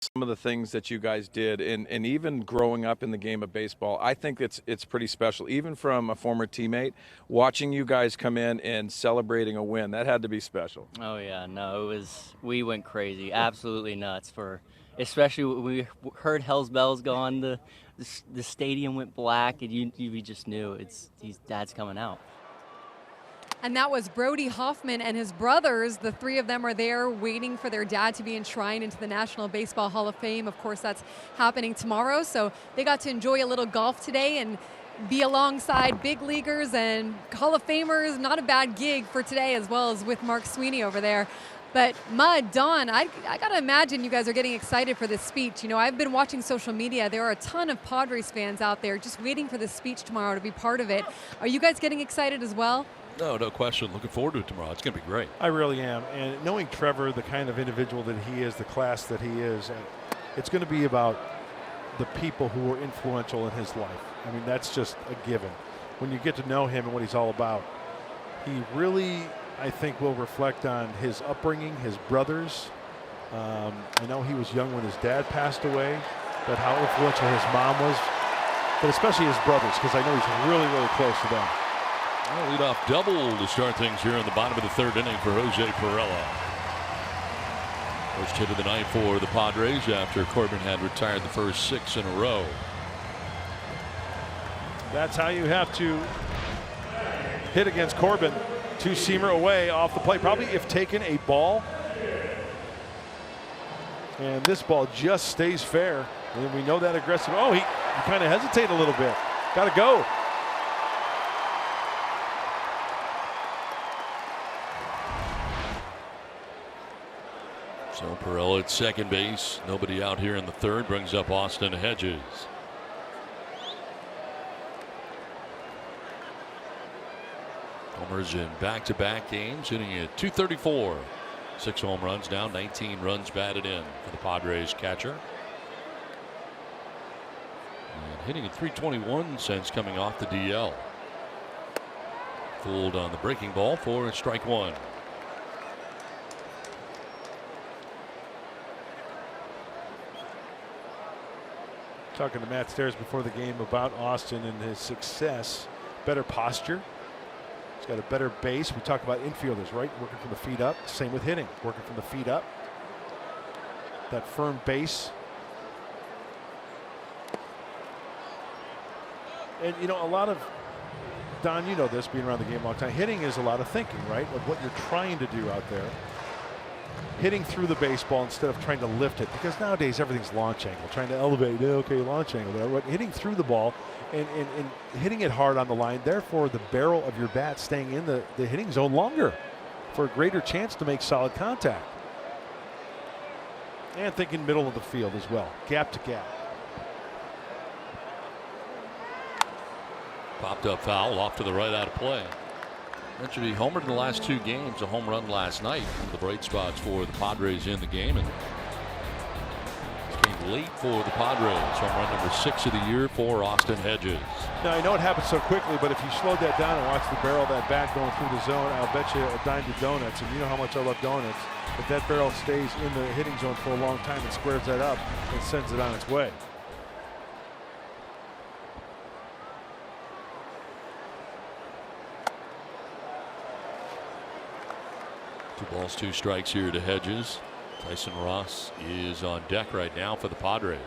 Some of the things that you guys did, and even growing up in the game of baseball, I think it's pretty special. Even from a former teammate, watching you guys come in and celebrating a win, that had to be special. Oh yeah, no, we went crazy, absolutely nuts. Especially when we heard Hell's Bells go on, the stadium went black, and you just knew Dad's coming out. And that was Brody Hoffman and his brothers. The three of them are there waiting for their dad to be enshrined into the National Baseball Hall of Fame. Of course, that's happening tomorrow. So they got to enjoy a little golf today and be alongside big leaguers and Hall of Famers. Not a bad gig for today, as well as with Mark Sweeney over there. But Mud, Don, I got to imagine you guys are getting excited for this speech. You know, I've been watching social media. There are a ton of Padres fans out there just waiting for this speech tomorrow to be part of it. Are you guys getting excited as well? No question. Looking forward to it tomorrow. It's going to be great. I really am. And knowing Trevor, the kind of individual that he is, the class that he is, it's going to be about the people who were influential in his life. I mean, that's just a given. When you get to know him and what he's all about, he really, I think, will reflect on his upbringing, his brothers. I know he was young when his dad passed away, but how influential his mom was, but especially his brothers, because I know he's really, really close to them. Leadoff double to start things here in the bottom of the third inning for Jose Pirela. First hit of the night for the Padres after Corbin had retired the first 6 in a row. That's how you have to hit against Corbin. Two-seamer away off the plate. Probably if taken a ball. And this ball just stays fair. And we know that aggressive. Oh, he kind of hesitated a little bit. Got to go. So Pirela at second base. Nobody out here in the third. Brings up Austin Hedges. Homers in back-to-back games, hitting at .234. 6 home runs now, 19 runs batted in for the Padres catcher. And hitting at .321 since coming off the DL. Fooled on the breaking ball for strike one. Talking to Matt Stairs before the game about Austin and his success. Better posture. He's got a better base. We talk about infielders, right? Working from the feet up. Same with hitting. Working from the feet up. That firm base. And, you know, a lot of, Don, you know this, being around the game a long time, hitting is a lot of thinking, right? Of what you're trying to do out there. Hitting through the baseball instead of trying to lift it, because nowadays everything's launch angle, trying to elevate, okay, launch angle there, but hitting through the ball and hitting it hard on the line, therefore the barrel of your bat staying in the hitting zone longer for a greater chance to make solid contact. And thinking middle of the field as well, gap to gap. Popped up foul off to the right, out of play. Mentioned he homered in the last 2 games, a home run last night. One of the bright spots for the Padres in the game, and it came late for the Padres. Home run number 6 of the year for Austin Hedges. Now, I know it happened so quickly, but if you slowed that down and watched the barrel of that bat going through the zone, I'll bet you a dime to donuts, and you know how much I love donuts. If that barrel stays in the hitting zone for a long time and squares that up and sends it on its way. 2 balls, 2 strikes here to Hedges. Tyson Ross is on deck right now for the Padres.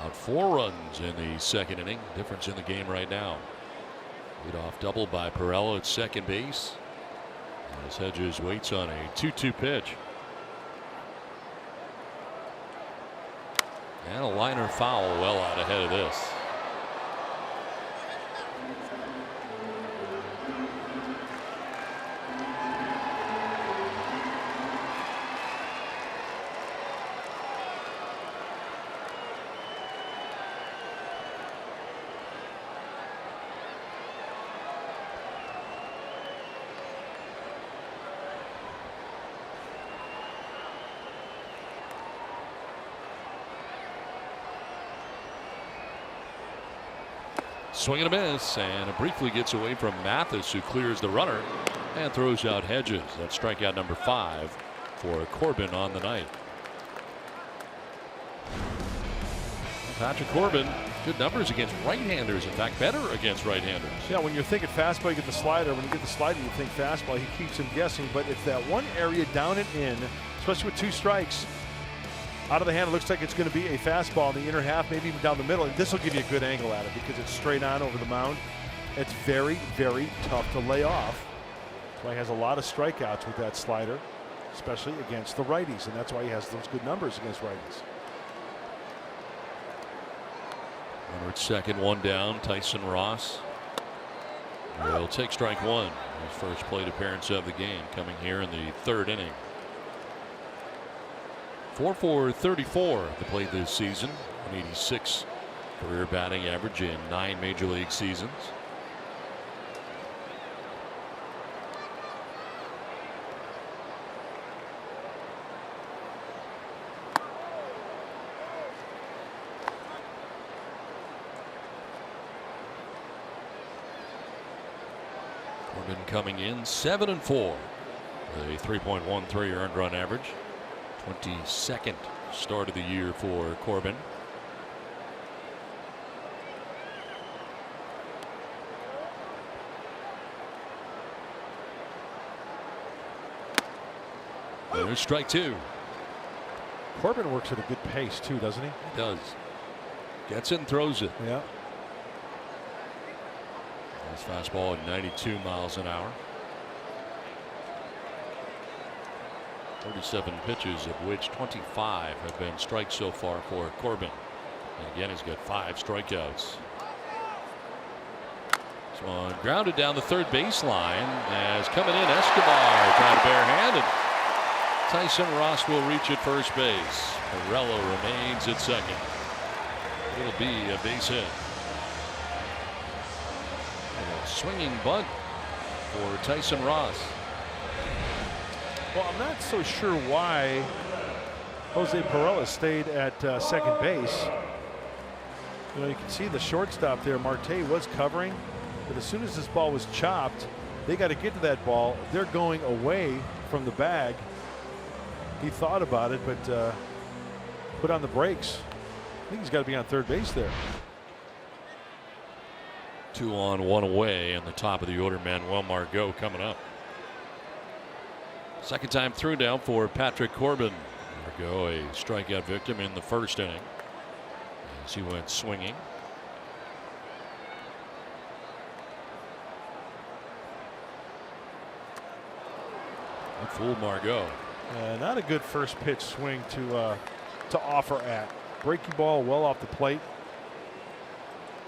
Out 4 runs in the second inning. Difference in the game right now. Leadoff double by Pirela at second base, as Hedges waits on a 2-2 pitch. And a liner foul well out ahead of this. Swing and a miss, and it briefly gets away from Mathis, who clears the runner. And throws out Hedges. That's strikeout number 5 for Corbin on the night. Patrick Corbin, good numbers against right-handers. In fact, better against right-handers. Yeah, when you're thinking fastball, you get the slider. When you get the slider, you think fastball. He keeps him guessing, but it's that one area down and in, especially with 2 strikes. Out of the hand, it looks like it's going to be a fastball in the inner half, maybe even down the middle. And this will give you a good angle at it because it's straight on over the mound. It's very, very tough to lay off. That's why he has a lot of strikeouts with that slider, especially against the righties, and that's why he has those good numbers against righties. Runner at second, 1 down. Tyson Ross will take strike 1. His first plate appearance of the game coming here in the 3rd inning. 4 for 34 at the plate this season. 186 career batting average in 9 major league seasons. Corbin coming in 7-4 with a 3.13 earned run average. 22nd start of the year for Corbin. There's strike 2. Corbin works at a good pace too, doesn't he? He does. Gets it and throws it. Yeah. His fastball at 92 miles an hour. 37 pitches, of which 25 have been strikes so far for Corbin. And again, he's got 5 strikeouts. This one grounded down the 3rd baseline as coming in Escobar trying to barehanded. Tyson Ross will reach at first base. Pirello remains at second. It'll be a base hit. And a swinging bunt for Tyson Ross. Well, I'm not so sure why Jose Pirela stayed at second base. You know, you can see the shortstop there. Marte was covering, but as soon as this ball was chopped, they got to get to that ball. They're going away from the bag. He thought about it, but put on the brakes. I think he's got to be on third base there. 2 on, 1 away, and the top of the order, Manuel Margot coming up. Second time through now for Patrick Corbin. Margot, a strikeout victim in the 1st inning as he went swinging. That fooled Margot. Not a good first pitch swing to offer at. Breaky ball well off the plate.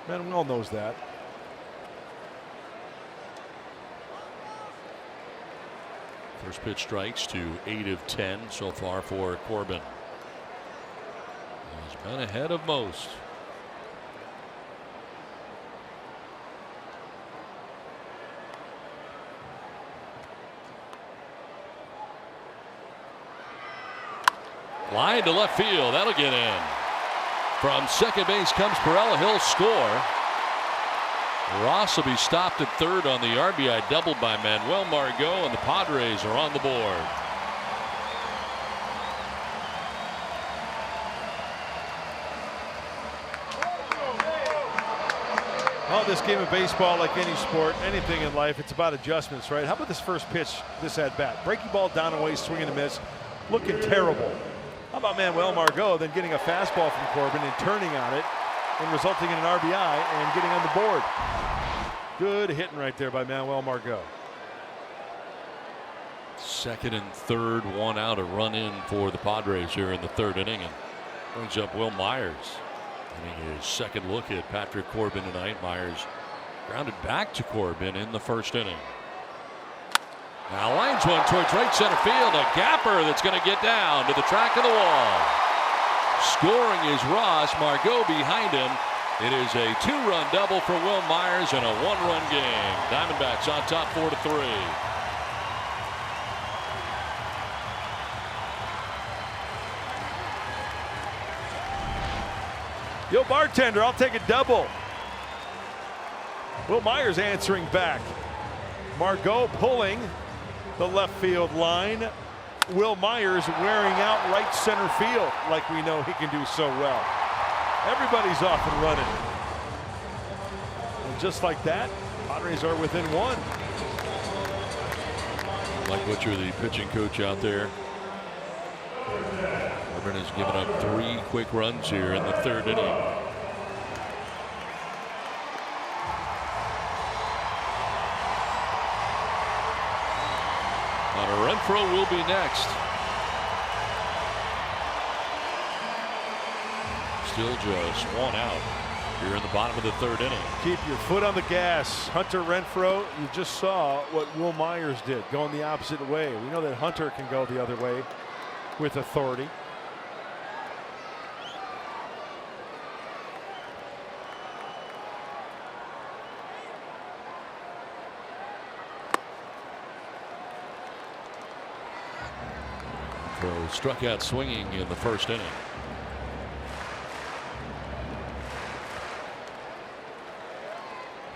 Manuel knows that. First pitch strikes to 8 of 10 so far for Corbin. He's been ahead of most. Line to left field. That'll get in. From second base comes Pirela. He'll score. Ross will be stopped at third on the RBI double by Manuel Margot, and the Padres are on the board. Well, this game of baseball, like any sport, anything in life, it's about adjustments, right? How about this first pitch, this at bat? Breaking ball down and away, swing and a miss, looking terrible. How about Manuel Margot then getting a fastball from Corbin and turning on it and resulting in an RBI and getting on the board? Good hitting right there by Manuel Margot. Second and third, 1 out, a run in for the Padres here in the 3rd inning, and brings up Will Myers. Getting his second look at Patrick Corbin tonight. Myers grounded back to Corbin in the 1st inning. Now lines one towards right center field. A gapper that's going to get down to the track of the wall. Scoring is Ross. Margot behind him. It is a 2-run double for Will Myers and a 1-run game. Diamondbacks on top 4-3. Yo, bartender, I'll take a double. Will Myers answering back. Margot pulling the left field line. Will Myers wearing out right center field like we know he can do so well. Everybody's off and running. And just like that, Padres are within one. Mike Butcher, the pitching coach out there. Urban has given up 3 quick runs here in the 3rd inning. Renfroe will be next. Still just 1 out here in the bottom of the 3rd inning. Keep your foot on the gas. Hunter Renfroe, you just saw what Will Myers did, going the opposite way. We know that Hunter can go the other way with authority. Struck out swinging in the 1st inning.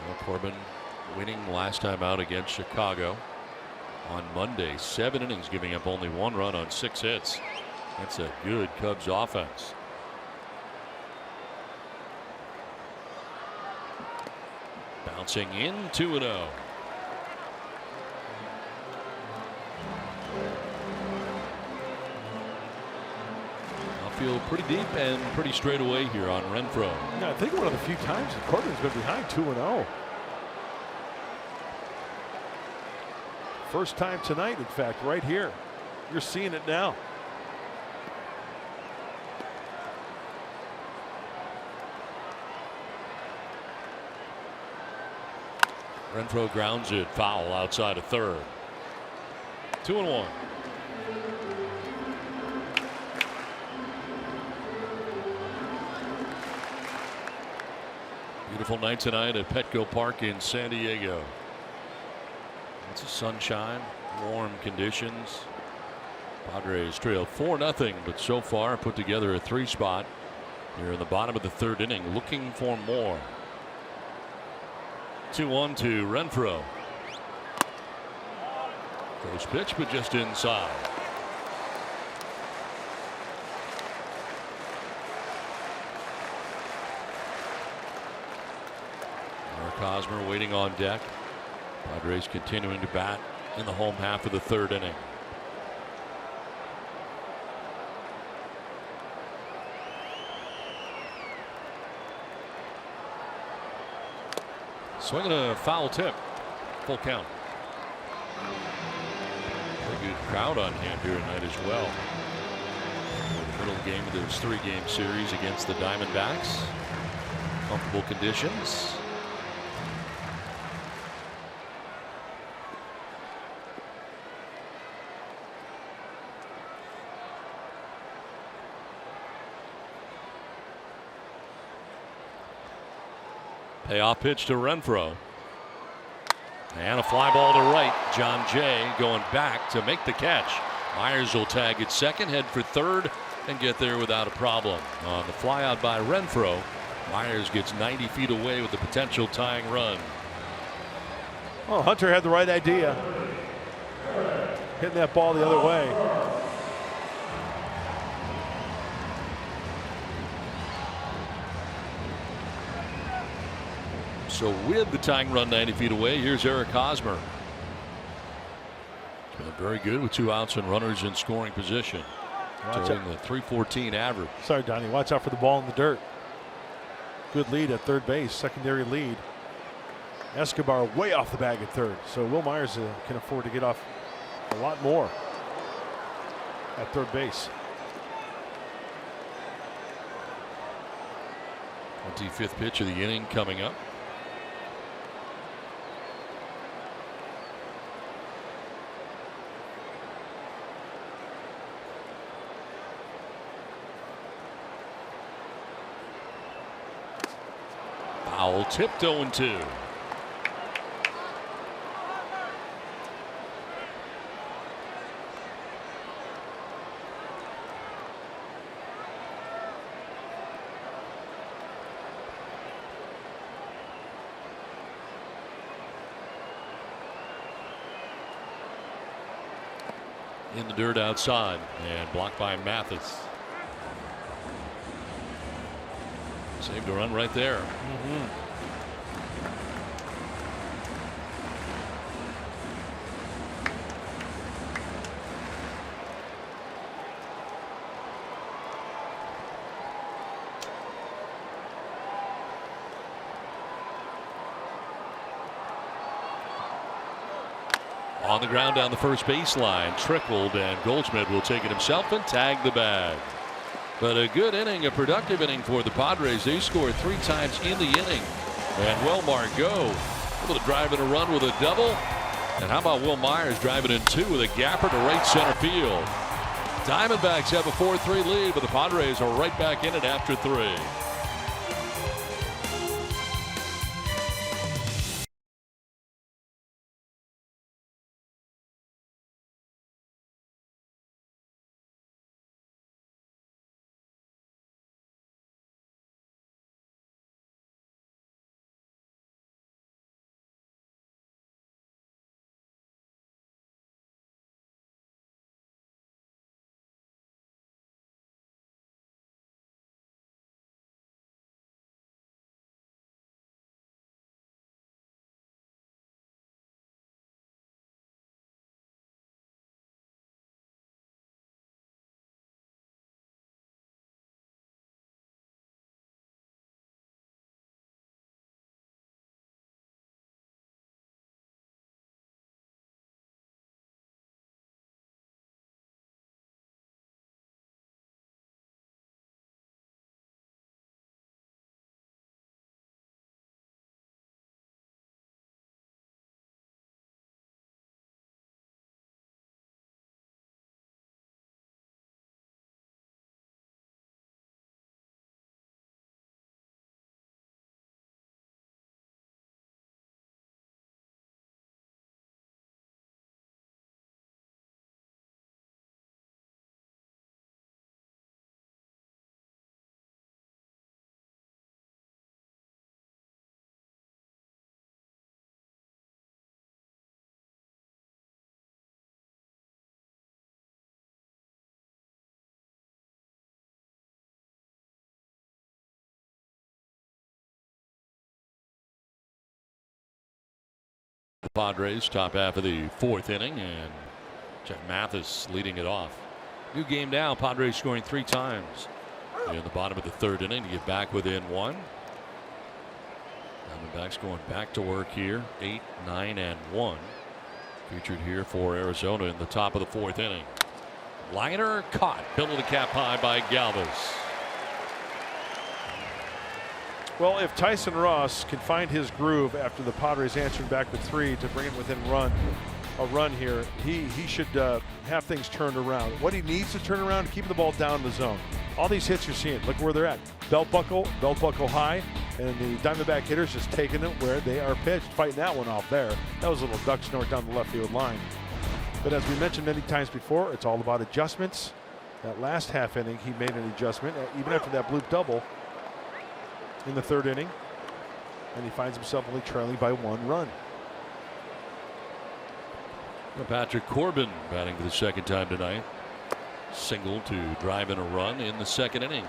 Well, Corbin winning last time out against Chicago on Monday. 7 innings, giving up only 1 run on 6 hits. That's a good Cubs offense. Bouncing in 2-0. Feel pretty deep and pretty straight away here on Renfroe. Yeah, I think one of the few times that Corbin's been behind 2-0. First time tonight, in fact, right here. You're seeing it now. Renfroe grounds it foul outside of 3rd. 2-1. Beautiful night tonight at Petco Park in San Diego. It's a sunshine, warm conditions. Padres trail 4-0, but so far put together a 3-spot here in the bottom of the 3rd inning, looking for more. 2-1 to Renfroe. Close pitch, but just inside. Cosmer waiting on deck. Padres continuing to bat in the home half of the 3rd inning. Swinging a foul tip. Full count. Very good crowd on hand here tonight as well. Middle game of this 3-game series against the Diamondbacks. Comfortable conditions. Payoff pitch to Renfroe. And a fly ball to right. John Jay going back to make the catch. Myers will tag at second, head for 3rd, and get there without a problem. On the fly out by Renfroe, Myers gets 90 feet away with the potential tying run. Well, Hunter had the right idea. Hitting that ball the other way. So with the tying run 90 feet away, here's Eric Hosmer. He's been very good with 2 outs and runners in scoring position. Totaling the .314 average. Sorry, Donnie. Watch out for the ball in the dirt. Good lead at 3rd base. Secondary lead. Escobar way off the bag at 3rd. So Will Myers can afford to get off a lot more at 3rd base. 25th pitch of the inning coming up. Foul tipped 0-2. in the dirt outside and blocked by Mathis. Saved a run right there. On the ground down the first baseline, trickled, and Goldschmidt will take it himself and tag the bag. But a good inning, a productive inning for the Padres. They scored 3 times in the inning. And Will Margot able to drive in a run with a double. And how about Will Myers driving in 2 with a gapper to right center field. Diamondbacks have a 4-3 lead, but the Padres are right back in it after 3. The Padres top half of the 4th inning, and Jeff Mathis leading it off. New game now. Padres scoring 3 times in the bottom of the 3rd inning to get back within 1. Diamondbacks going back to work here. 8, 9, and 1 featured here for Arizona in the top of the 4th inning. Liner caught, middle of the cap high by Galvis. Well, if Tyson Ross can find his groove after the Padres answered back with 3 to bring it within a run here, he should have things turned around. What he needs to turn around, keep the ball down in the zone. All these hits you're seeing, look where they're at. Belt buckle high, and the Diamondback hitters just taking it where they are pitched, fighting that one off there. That was a little duck snort down the left field line. But as we mentioned many times before, it's all about adjustments. That last half inning, he made an adjustment, even after that bloop double in the 3rd inning, and he finds himself only trailing by 1 run. Patrick Corbin batting for the 2nd time tonight. Single to drive in a run in the 2nd inning.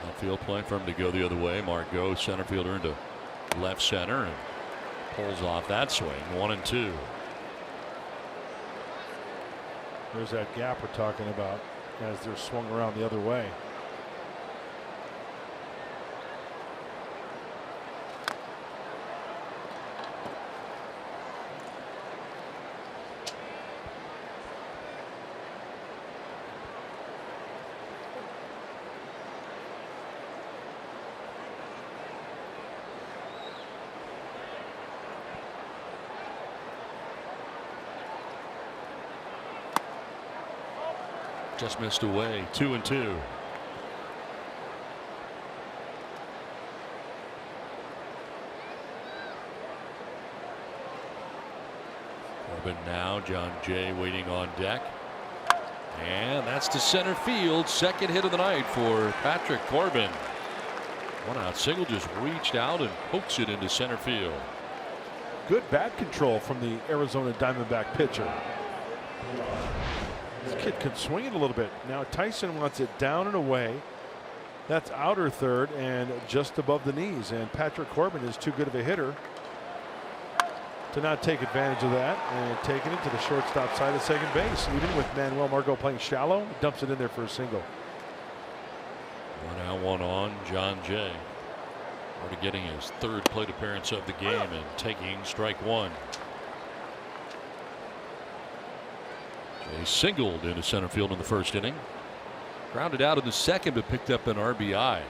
Outfield play for him to go the other way. Margot, center fielder, into left center, and pulls off that swing. 1-2. There's that gap we're talking about as they're swung around the other way. Just missed away. 2-2. Corbin now. John Jay waiting on deck. And that's to center field. 2nd hit of the night for Patrick Corbin. One out single, just reached out and pokes it into center field. Good bat control from the Arizona Diamondback pitcher. This kid can swing it a little bit. Now Tyson wants it down and away. That's outer third and just above the knees. And Patrick Corbin is too good of a hitter to not take advantage of that, and taking it to the shortstop side of second base. Even with Manuel Margot playing shallow, dumps it in there for a single. 1 out, 1 on. John Jay already getting his 3rd plate appearance of the game and taking strike 1. Jay singled into center field in the 1st inning. Grounded out in the 2nd, but picked up an RBI.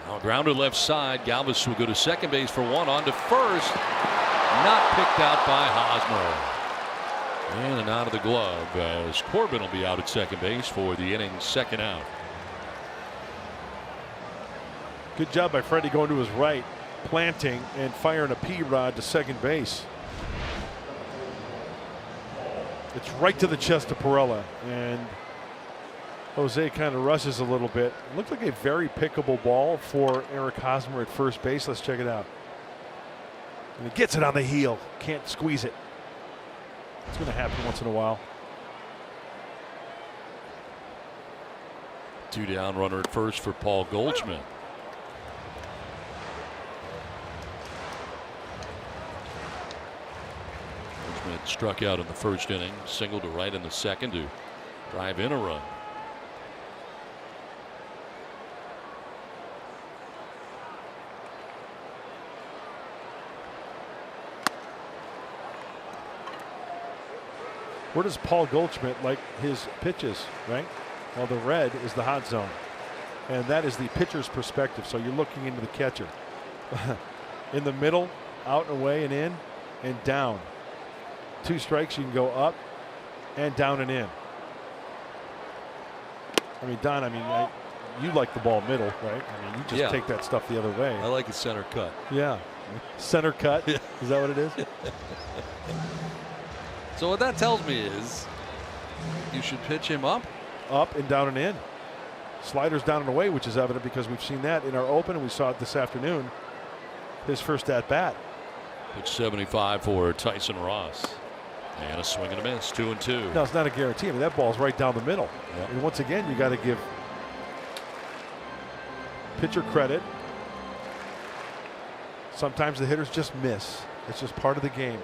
Now grounded left side. Galvis will go to second base for 1. On to first. Not picked out by Hosmer. In and out of the glove as Corbin will be out at second base for the inning's 2nd out. Good job by Freddie going to his right, planting and firing a P-rod to second base. It's right to the chest of Perella, and Jose kind of rushes a little bit. It looked like a very pickable ball for Eric Hosmer at first base. Let's check it out. And he gets it on the heel. Can't squeeze it. It's going to happen once in a while. 2 down, runner at first for Paul Goldschmidt. Goldschmidt struck out in the 1st inning, singled to right in the 2nd to drive in a run. Where does Paul Goldschmidt like his pitches, right? Well, the red is the hot zone, and that is the pitcher's perspective. So you're looking into the catcher. In the middle, out and away and in and down. 2 strikes, you can go up and down and in. I mean, Don, you like the ball middle, right? I mean, you just take that stuff the other way. I like a center cut. Yeah. Center cut. Is that what it is? So what that tells me is you should pitch him up. Up and down and in. Sliders down and away, which is evident because we've seen that in our open, and we saw it this afternoon. His first at bat. Pitch 75 for Tyson Ross. And a swing and a miss, 2-2. No, it's not a guarantee. I mean, that ball's right down the middle. Yep. And once again, you got to give pitcher credit. Sometimes the hitters just miss. It's just part of the game.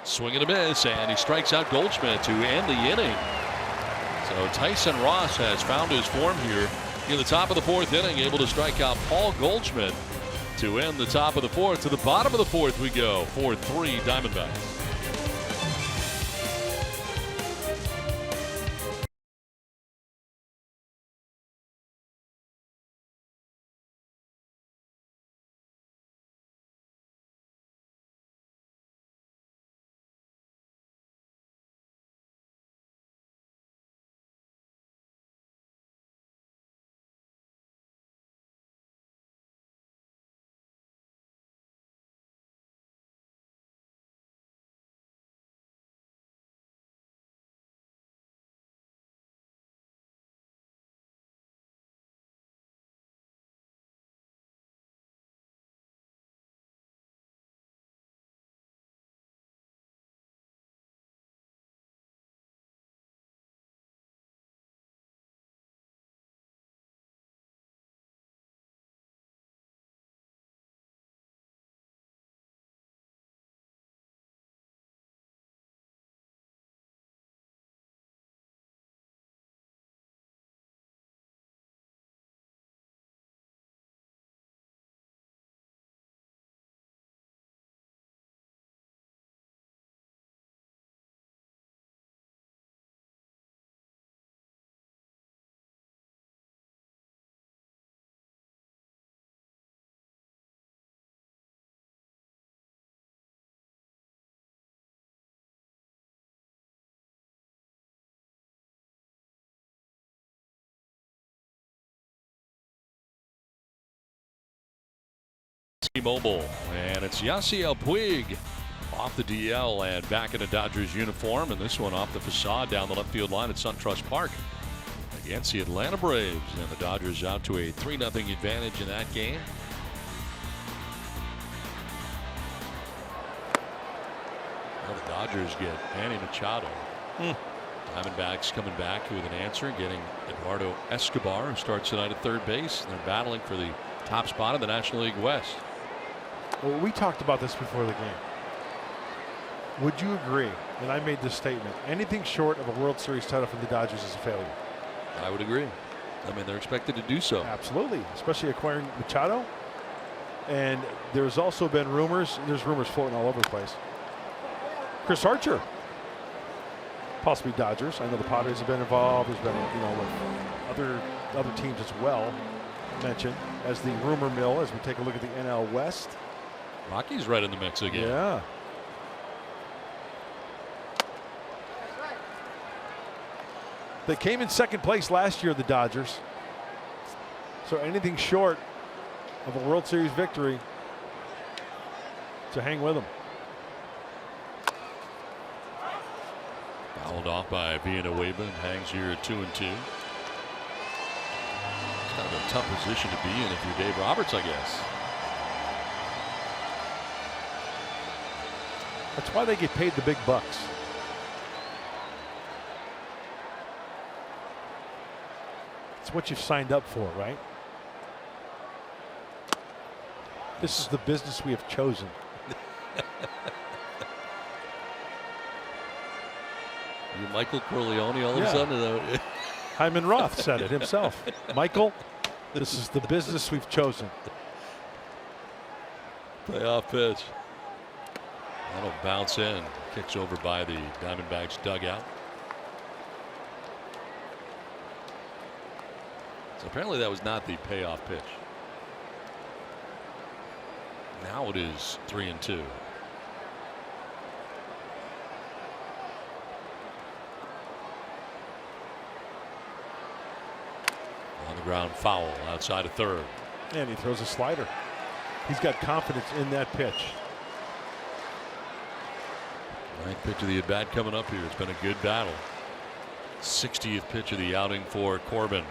Swing and a miss, and he strikes out Goldschmidt to end the inning. So Tyson Ross has found his form here in the top of the 4th inning, able to strike out Paul Goldschmidt to end the top of the 4th. To the bottom of the 4th we go, 4-3 Diamondbacks. T-Mobile, and it's Yasiel Puig off the DL and back in a Dodgers uniform, and this one off the facade down the left field line at SunTrust Park against the Atlanta Braves, and the Dodgers out to a 3-0 advantage in that game. Well, the Dodgers get Manny Machado. Diamondbacks coming back with an answer, getting Eduardo Escobar, who starts tonight at third base. And they're battling for the top spot in the National League West. Well, we talked about this before the game. Would you agree, and I made this statement, anything short of a World Series title for the Dodgers is a failure? I would agree. I mean, they're expected to do so. Absolutely, especially acquiring Machado. And there's also been rumors, there's rumors floating all over the place. Chris Archer, possibly Dodgers. I know the Padres have been involved. There's been, with other teams as well mentioned as the rumor mill as we take a look at the NL West. Rockies right in the mix again. Yeah. They came in second place last year, the Dodgers. So anything short of a World Series victory to hang with them. Fouled off by Villanueva and hangs here at 2-2. It's kind of a tough position to be in if you're Dave Roberts, I guess. That's why they get paid the big bucks. It's what you've signed up for, right? This is the business we have chosen. You Michael Corleone all of a sudden. Hyman Roth said it himself. Michael, this is the business we've chosen. Playoff pitch. That'll bounce in. Kicks over by the Diamondbacks dugout. So apparently that was not the payoff pitch. Now it is 3-2. On the ground foul outside of third. And he throws a slider. He's got confidence in that pitch. Ninth pitch of the at bat coming up here. It's been a good battle. 60th pitch of the outing for Corbin.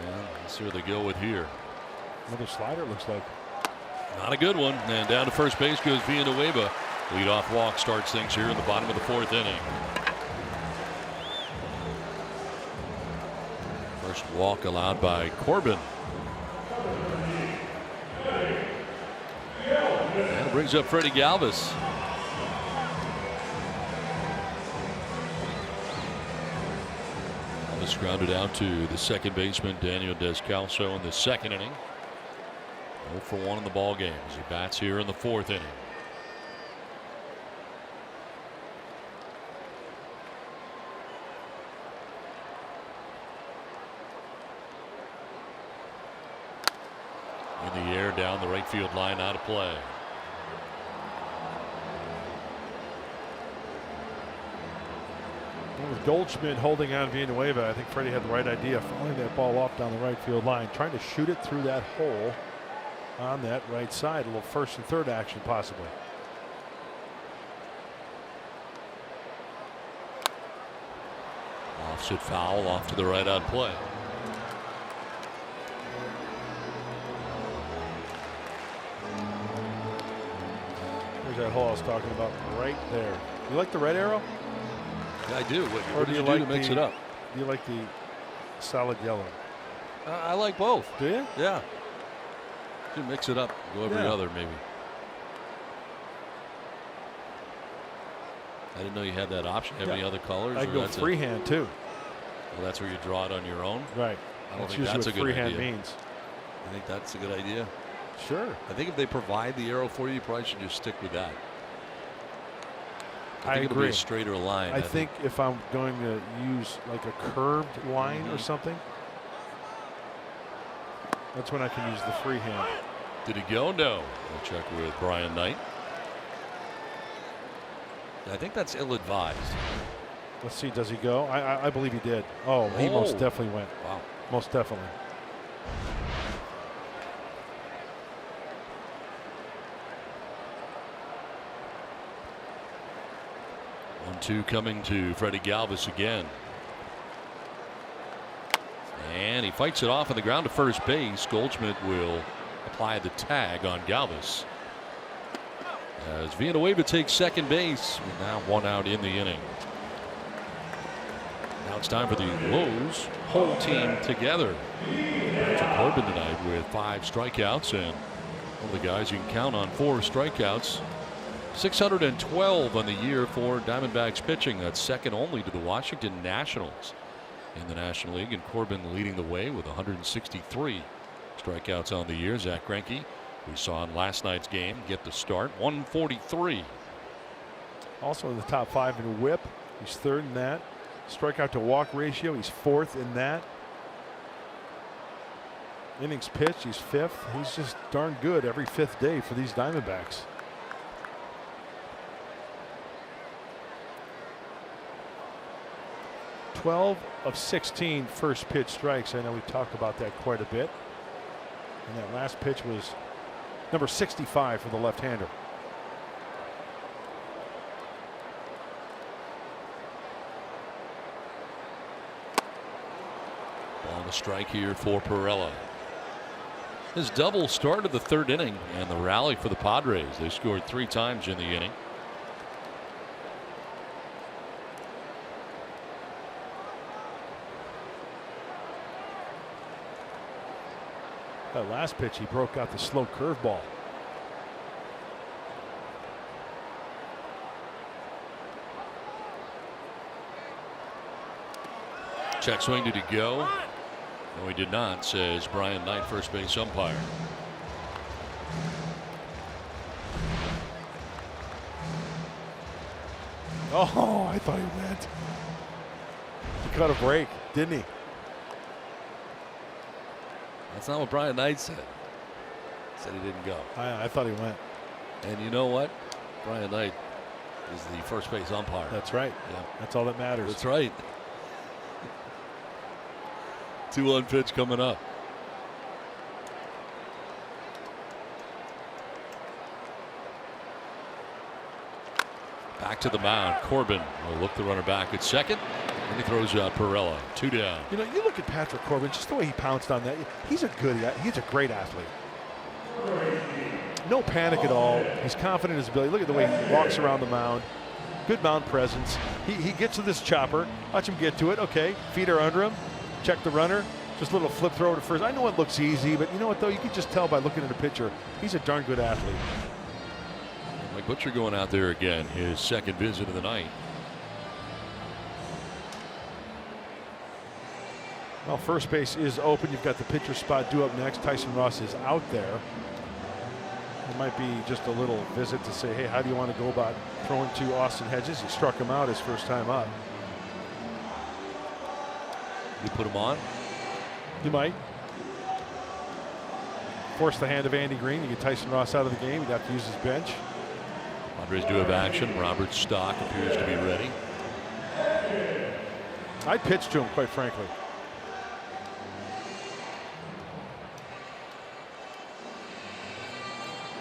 And let's see where they go with here. Another slider, looks like. Not a good one. And down to first base goes Villanueva. Leadoff walk starts things here in the bottom of the fourth inning. First walk allowed by Corbin. And it brings up Freddie Galvis. Galvis grounded out to the second baseman Daniel Descalso in the second inning. 0 for 1 in the ball game as he bats here in the fourth inning. In the air down the right field line, out of play. With Goldschmidt holding on Villanueva, I think Freddie had the right idea, fouling that ball off down the right field line, trying to shoot it through that hole on that right side. A little first and third action possibly. Offset foul off to the right on play. There's that hole I was talking about right there. You like the red arrow? Yeah, I do. What do you like do to mix it up? Do you like the solid yellow? I like both. Do you? Yeah. You mix it up. Go every other maybe. I didn't know you had that option. Have any other colors? I go freehand too. Well, that's where you draw it on your own. Right. I don't think that's a good idea. Means. I think that's a good idea. Sure. I think if they provide the arrow for you, you probably should just stick with that. I think agree. It'll be a straighter line. I think if I'm going to use like a curved line or something, that's when I can use the freehand. Did he go? No. We'll check with Brian Knight. I think that's ill-advised. Let's see. Does he go? I believe he did. Oh, he most definitely went. Wow. Most definitely. 0-2 coming to Freddie Galvis again. And he fights it off on the ground to first base. Goldschmidt will apply the tag on Galvis. As Villanueva takes second base, with now 1 out in the inning. Now it's time for the Lowe's whole team together. Patrick Corbin tonight with 5 strikeouts, and one of the guys you can count on 4 strikeouts. 612 on the year for Diamondbacks pitching. That's second only to the Washington Nationals in the National League, and Corbin leading the way with 163 strikeouts on the year. Zach Greinke, we saw in last night's game, get the start, 143. Also in the top 5 in whip. He's 3rd in that. Strikeout to walk ratio, he's 4th in that. Innings pitched, he's 5th. He's just darn good every 5th day for these Diamondbacks. "12 of 16 first pitch strikes." I know we talked about that quite a bit. And that last pitch was number 65 for the left-hander. On the strike here for Perella. His double started the 3rd inning, and the rally for the Padres. They scored 3 times in the inning. That last pitch, he broke out the slow curveball. Check swing, did he go? No, he did not, says Brian Knight, first base umpire. Oh, I thought he went. He caught a break, didn't he? That's not what Brian Knight said. He said he didn't go. I thought he went. And you know what? Brian Knight is the first base umpire. That's right. Yeah. That's all that matters. That's right. 2-1 pitch coming up. Back to the mound. Corbin will look the runner back at second. And he throws out Perella. 2 down. You know, you look at Patrick Corbin, just the way he pounced on that. He's a great athlete. No panic at all. He's confident in his ability. Look at the way he walks around the mound. Good mound presence. He gets to this chopper. Watch him get to it. Okay, feet are under him. Check the runner. Just a little flip throw to first. I know it looks easy, but you know what though? You can just tell by looking at the picture. He's a darn good athlete. Mike Butcher going out there again. His second visit of the night. Well, first base is open. You've got the pitcher spot due up next. Tyson Ross is out there. It might be just a little visit to say, hey, how do you want to go about throwing to Austin Hedges? He struck him out his first time up. You put him on? You might. Force the hand of Andy Green. You get Tyson Ross out of the game. He'd have to use his bench. Padres do have action. Robert Stock appears to be ready. I'd pitch to him, quite frankly.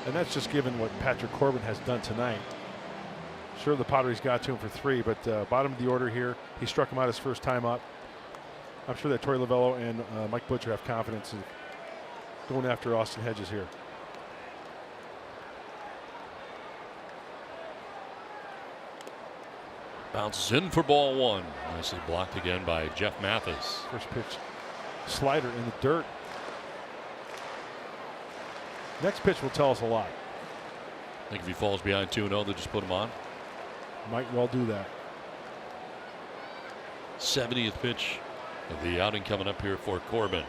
And that's just given what Patrick Corbin has done tonight. Sure, the Padres got to him for 3, but bottom of the order here. He struck him out his first time up. I'm sure that Torey Lovello and Mike Butcher have confidence in going after Austin Hedges here. Bounces in for ball 1. Nicely blocked again by Jeff Mathis. First pitch, slider in the dirt. Next pitch will tell us a lot. I think if he falls behind 2-0, they'll just put him on. Might well do that. 70th pitch of the outing coming up here for Corbin.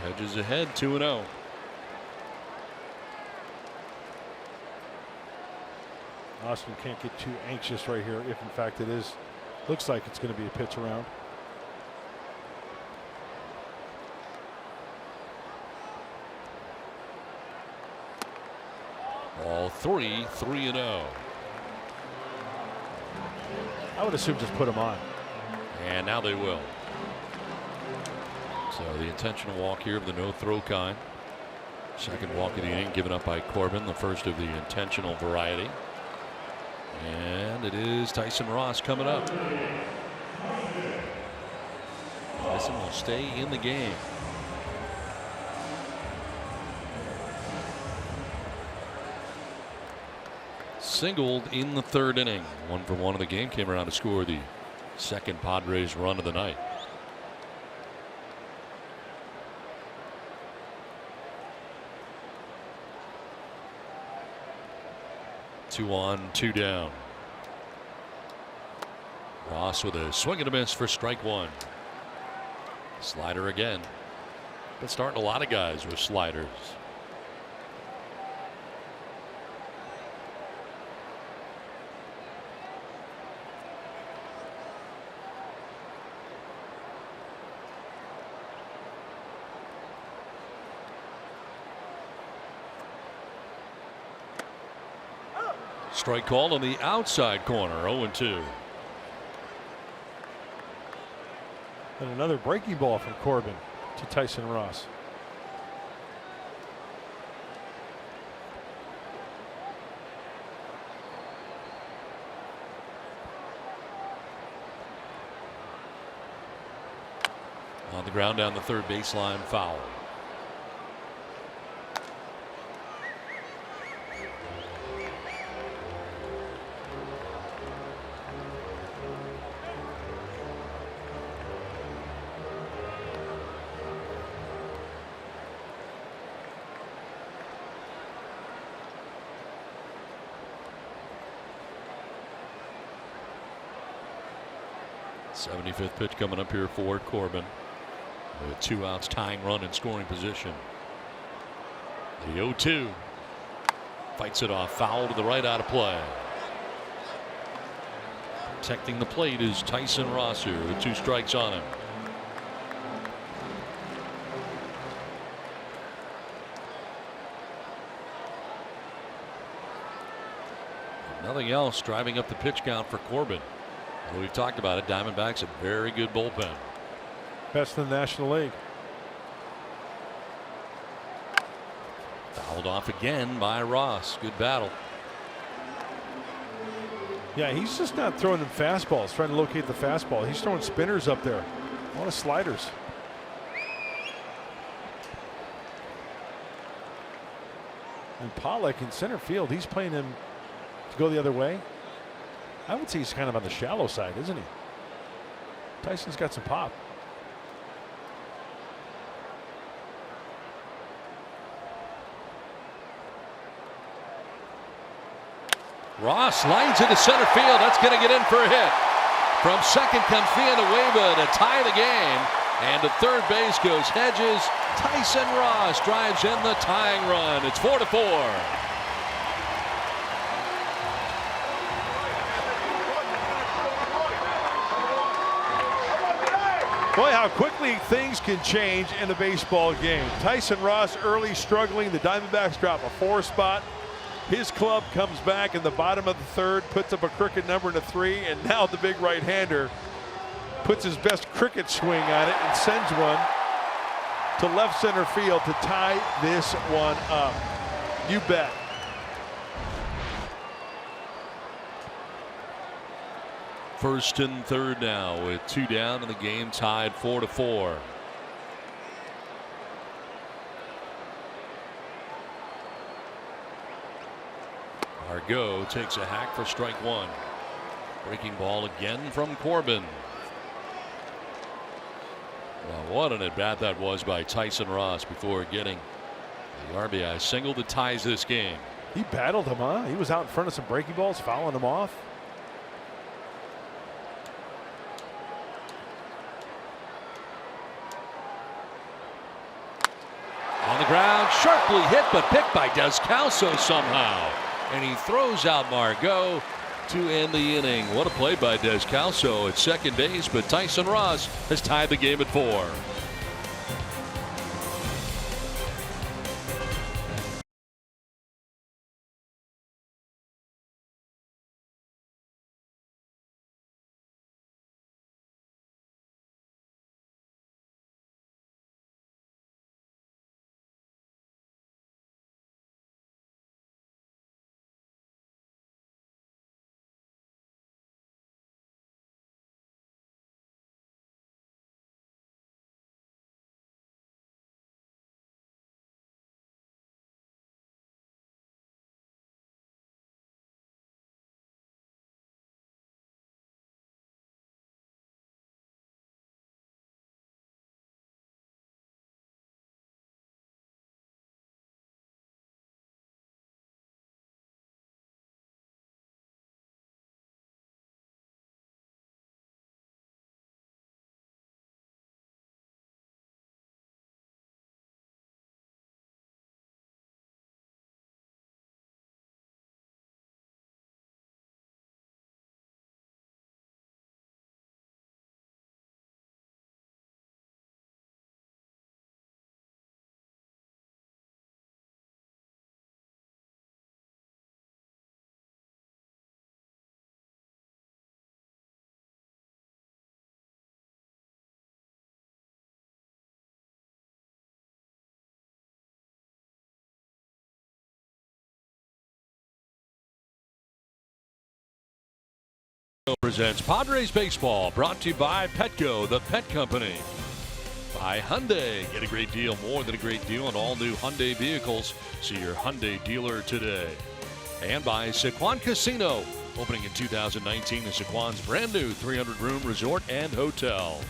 Hedges ahead, 2-0. Austin can't get too anxious right here, if in fact it is. Looks like it's going to be a pitch around. Ball 3, 3-0. I would assume just put him on. And now they will. So the intentional walk here of the no-throw kind. Second walk of the inning given up by Corbin, the first of the intentional variety. And it is Tyson Ross coming up. Tyson will stay in the game. Singled in the third inning. 1 for 1 of the game. Came around to score the second Padres run of the night. 2 on, 2 down. Ross with a swing and a miss for strike 1. Slider again. Been starting a lot of guys with sliders. Strike call on the outside corner, 0-2. And another breaking ball from Corbin to Tyson Ross. On the ground down the third baseline, foul. '75th pitch coming up here for Corbin. With 2 outs, tying run in scoring position. The 0-2. Fights it off. Foul to the right, out of play. Protecting the plate is Tyson Ross here with 2 strikes on him. Nothing else driving up the pitch count for Corbin. We've talked about it. Diamondbacks a very good bullpen. Best in the National League. Fouled off again by Ross. Good battle. Yeah, he's just not throwing them fastballs, trying to locate the fastball. He's throwing spinners up there. A lot of sliders. And Pollock in center field, he's playing him to go the other way. I would say he's kind of on the shallow side, isn't he? Tyson's got some pop. Ross lines into center field. That's going to get in for a hit. From second comes Villanueva to tie the game. And to third base goes Hedges. Tyson Ross drives in the tying run. It's 4-4. Boy, how quickly things can change in a baseball game. Tyson Ross early struggling. The Diamondbacks drop a 4 spot. His club comes back in the bottom of the third, puts up a crooked number in a 3, and now the big right-hander puts his best cricket swing on it and sends one to left center field to tie this one up. You bet. First and third now with 2 down and the game tied 4-4. Margot takes a hack for strike 1. Breaking ball again from Corbin. Well, what an at bat that was by Tyson Ross before getting the RBI single that ties this game. He battled him, huh? He was out in front of some breaking balls, fouling him off. On the ground, sharply hit, but picked by Descalso somehow. And he throws out Margot to end the inning. What a play by Descalso at second base, but Tyson Ross has tied the game at 4. Presents Padres Baseball, brought to you by Petco, the pet company. By Hyundai, get a great deal, more than a great deal on all new Hyundai vehicles. See your Hyundai dealer today. And by Sequan Casino, opening in 2019 is Sequan's brand new 300-room resort and hotel.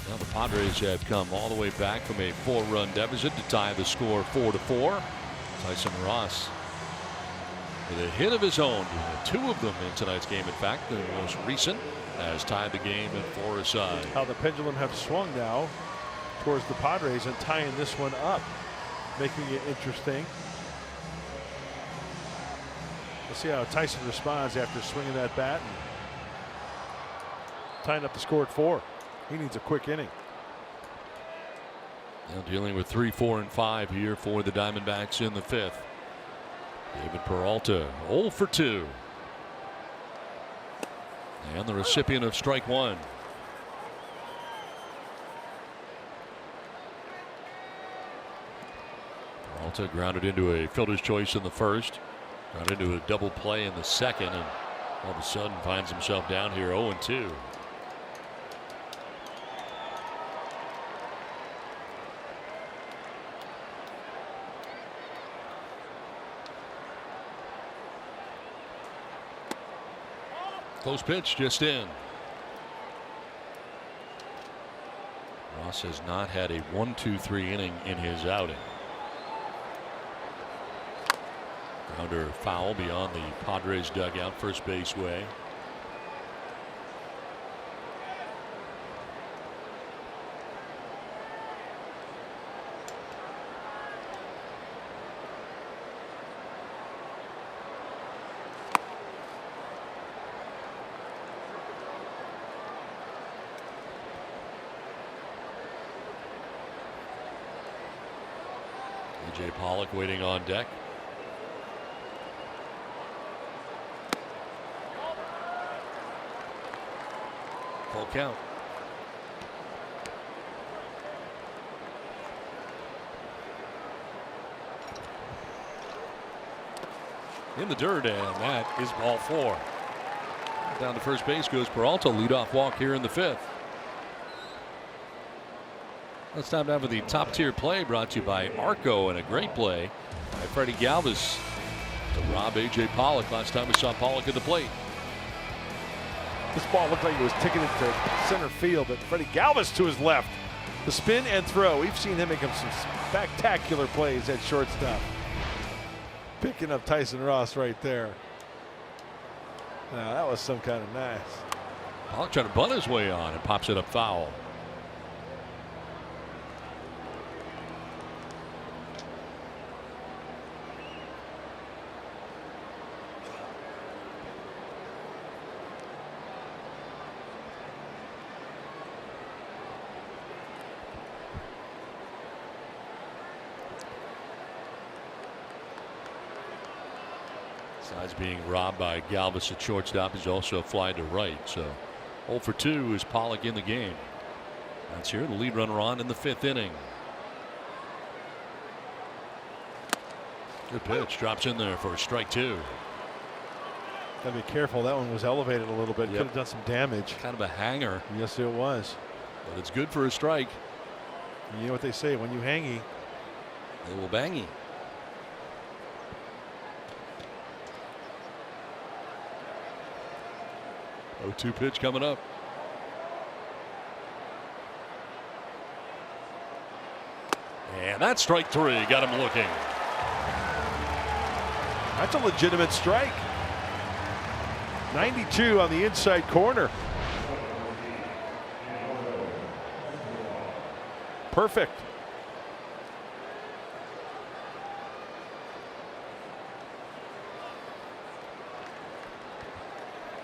Now the Padres have come all the way back from a 4-run deficit to tie the score 4-4. Tyson Ross with a hit of his own, 2 of them in tonight's game. In fact, the most recent has tied the game at 4 aside. How the pendulum have swung now towards the Padres and tying this one up, making it interesting. We'll see how Tyson responds after swinging that bat and tying up the score at 4. He needs a quick inning. Now dealing with 3, 4, and 5 here for the Diamondbacks in the 5th. David Peralta 0 for 2. And the recipient of strike 1. Peralta grounded into a fielder's choice in the first. Grounded into a double play in the second. And all of a sudden finds himself down here 0-2. Close pitch just in. Ross has not had a 1-2-3 inning in his outing. Grounder foul beyond the Padres dugout, first base way. A.J. Pollock waiting on deck. Full count. In the dirt, and that is ball 4. Down to first base goes Peralta. Leadoff walk here in the 5th. It's time now for the top tier play, brought to you by Arco, and a great play by Freddie Galvis to rob A.J. Pollock. Last time we saw Pollock at the plate. This ball looked like it was ticketed to center field, but Freddie Galvis to his left. The spin and throw. We've seen him make some spectacular plays at shortstop. Picking up Tyson Ross right there. Now that was some kind of nice. Pollock trying to bunt his way on and pops it up foul. Besides being robbed by Galvis at shortstop, he's also fly to right. So 0 for 2 is Pollock in the game. That's here, the lead runner on in the 5th inning. Good pitch, drops in there for strike 2. Gotta be careful. That one was elevated a little bit. Yep. Could have done some damage. Kind of a hanger. Yes, it was. But it's good for a strike. You know what they say, when you hangy, they will bangy. 0-2 pitch coming up. And that's strike 3. Got him looking. That's a legitimate strike. 92 on the inside corner. Perfect.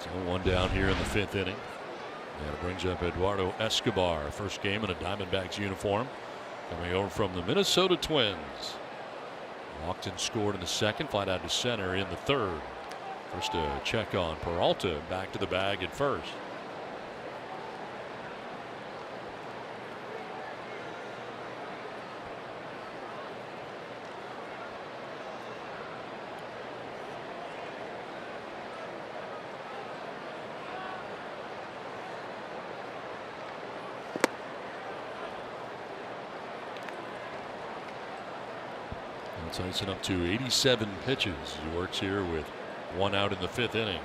So 1 down here in the 5th inning. And it brings up Eduardo Escobar, first game in a Diamondbacks uniform, coming over from the Minnesota Twins. Walked and scored in the 2nd, fly out to center in the 3rd. First a check on Peralta, back to the bag at first. Tyson up to 87 pitches. He works here with 1 out in the 5th inning.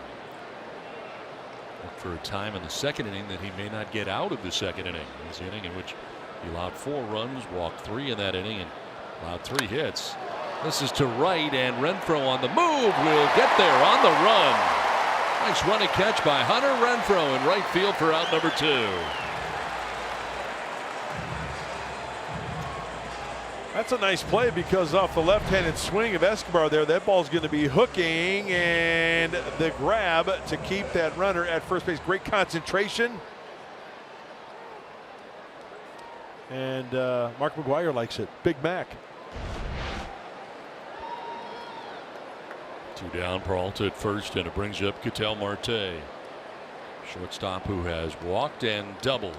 Look for a time in the 2nd inning that he may not get out of the 2nd inning. This inning in which he allowed 4 runs, walked 3 in that inning, and allowed 3 hits. This is to right, and Renfroe on the move will get there on the run. Nice running catch by Hunter Renfroe in right field for out number 2. That's a nice play because off the left-handed swing of Escobar there, that ball's going to be hooking, and the grab to keep that runner at first base. Great concentration. And Mark McGuire likes it. Big Mac. 2 down, Peralta at first, and it brings up Ketel Marte. Shortstop who has walked and doubled.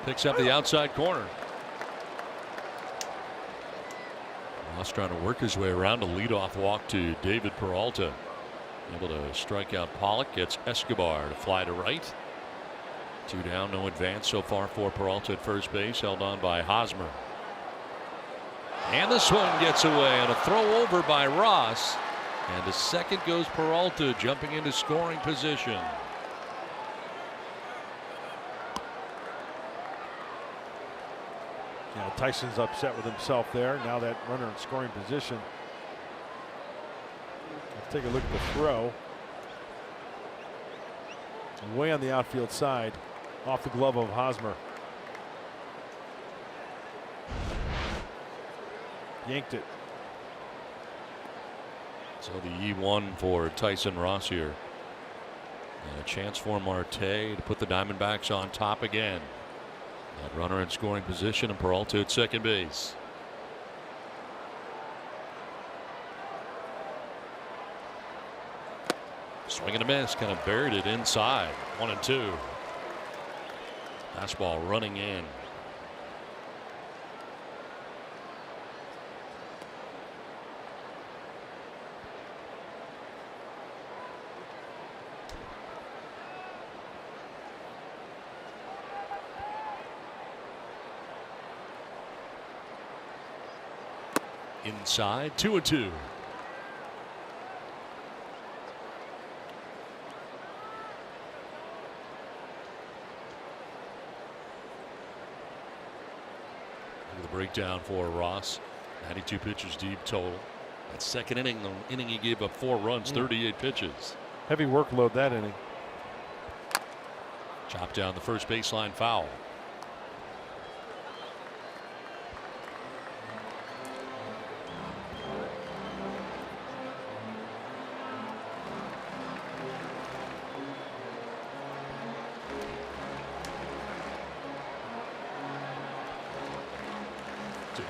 Picks up the outside corner. Ross trying to work his way around a leadoff walk to David Peralta. Able to strike out Pollock. Gets Escobar to fly to right. 2 down, no advance so far for Peralta at first base. Held on by Hosmer. And the swing gets away, and a throw over by Ross. And to second goes Peralta, jumping into scoring position. Now Tyson's upset with himself there. Now that runner in scoring position. Let's take a look at the throw. Way on the outfield side, off the glove of Hosmer. Yanked it. So the E1 for Tyson Ross here. And a chance for Marte to put the Diamondbacks on top again. That runner in scoring position, and Peralta at second base. Swing and a miss, kind of buried it inside. 1-2. Fastball running in. Inside, 2-2. The breakdown for Ross. 92 pitches deep total. That 2nd inning, the inning he gave up 4 runs, 38 pitches. Heavy workload that inning. Chopped down the first baseline foul.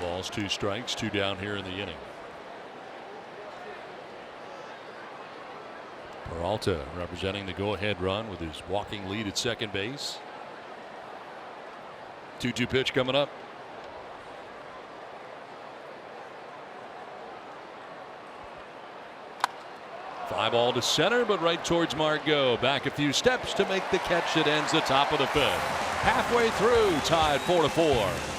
Balls, 2 strikes, 2 down here in the inning. Peralta representing the go-ahead run with his walking lead at second base. 2-2 pitch coming up. Fly ball to center, but right towards Margot. Back a few steps to make the catch that ends the top of the 5th. Halfway through, tied 4-4.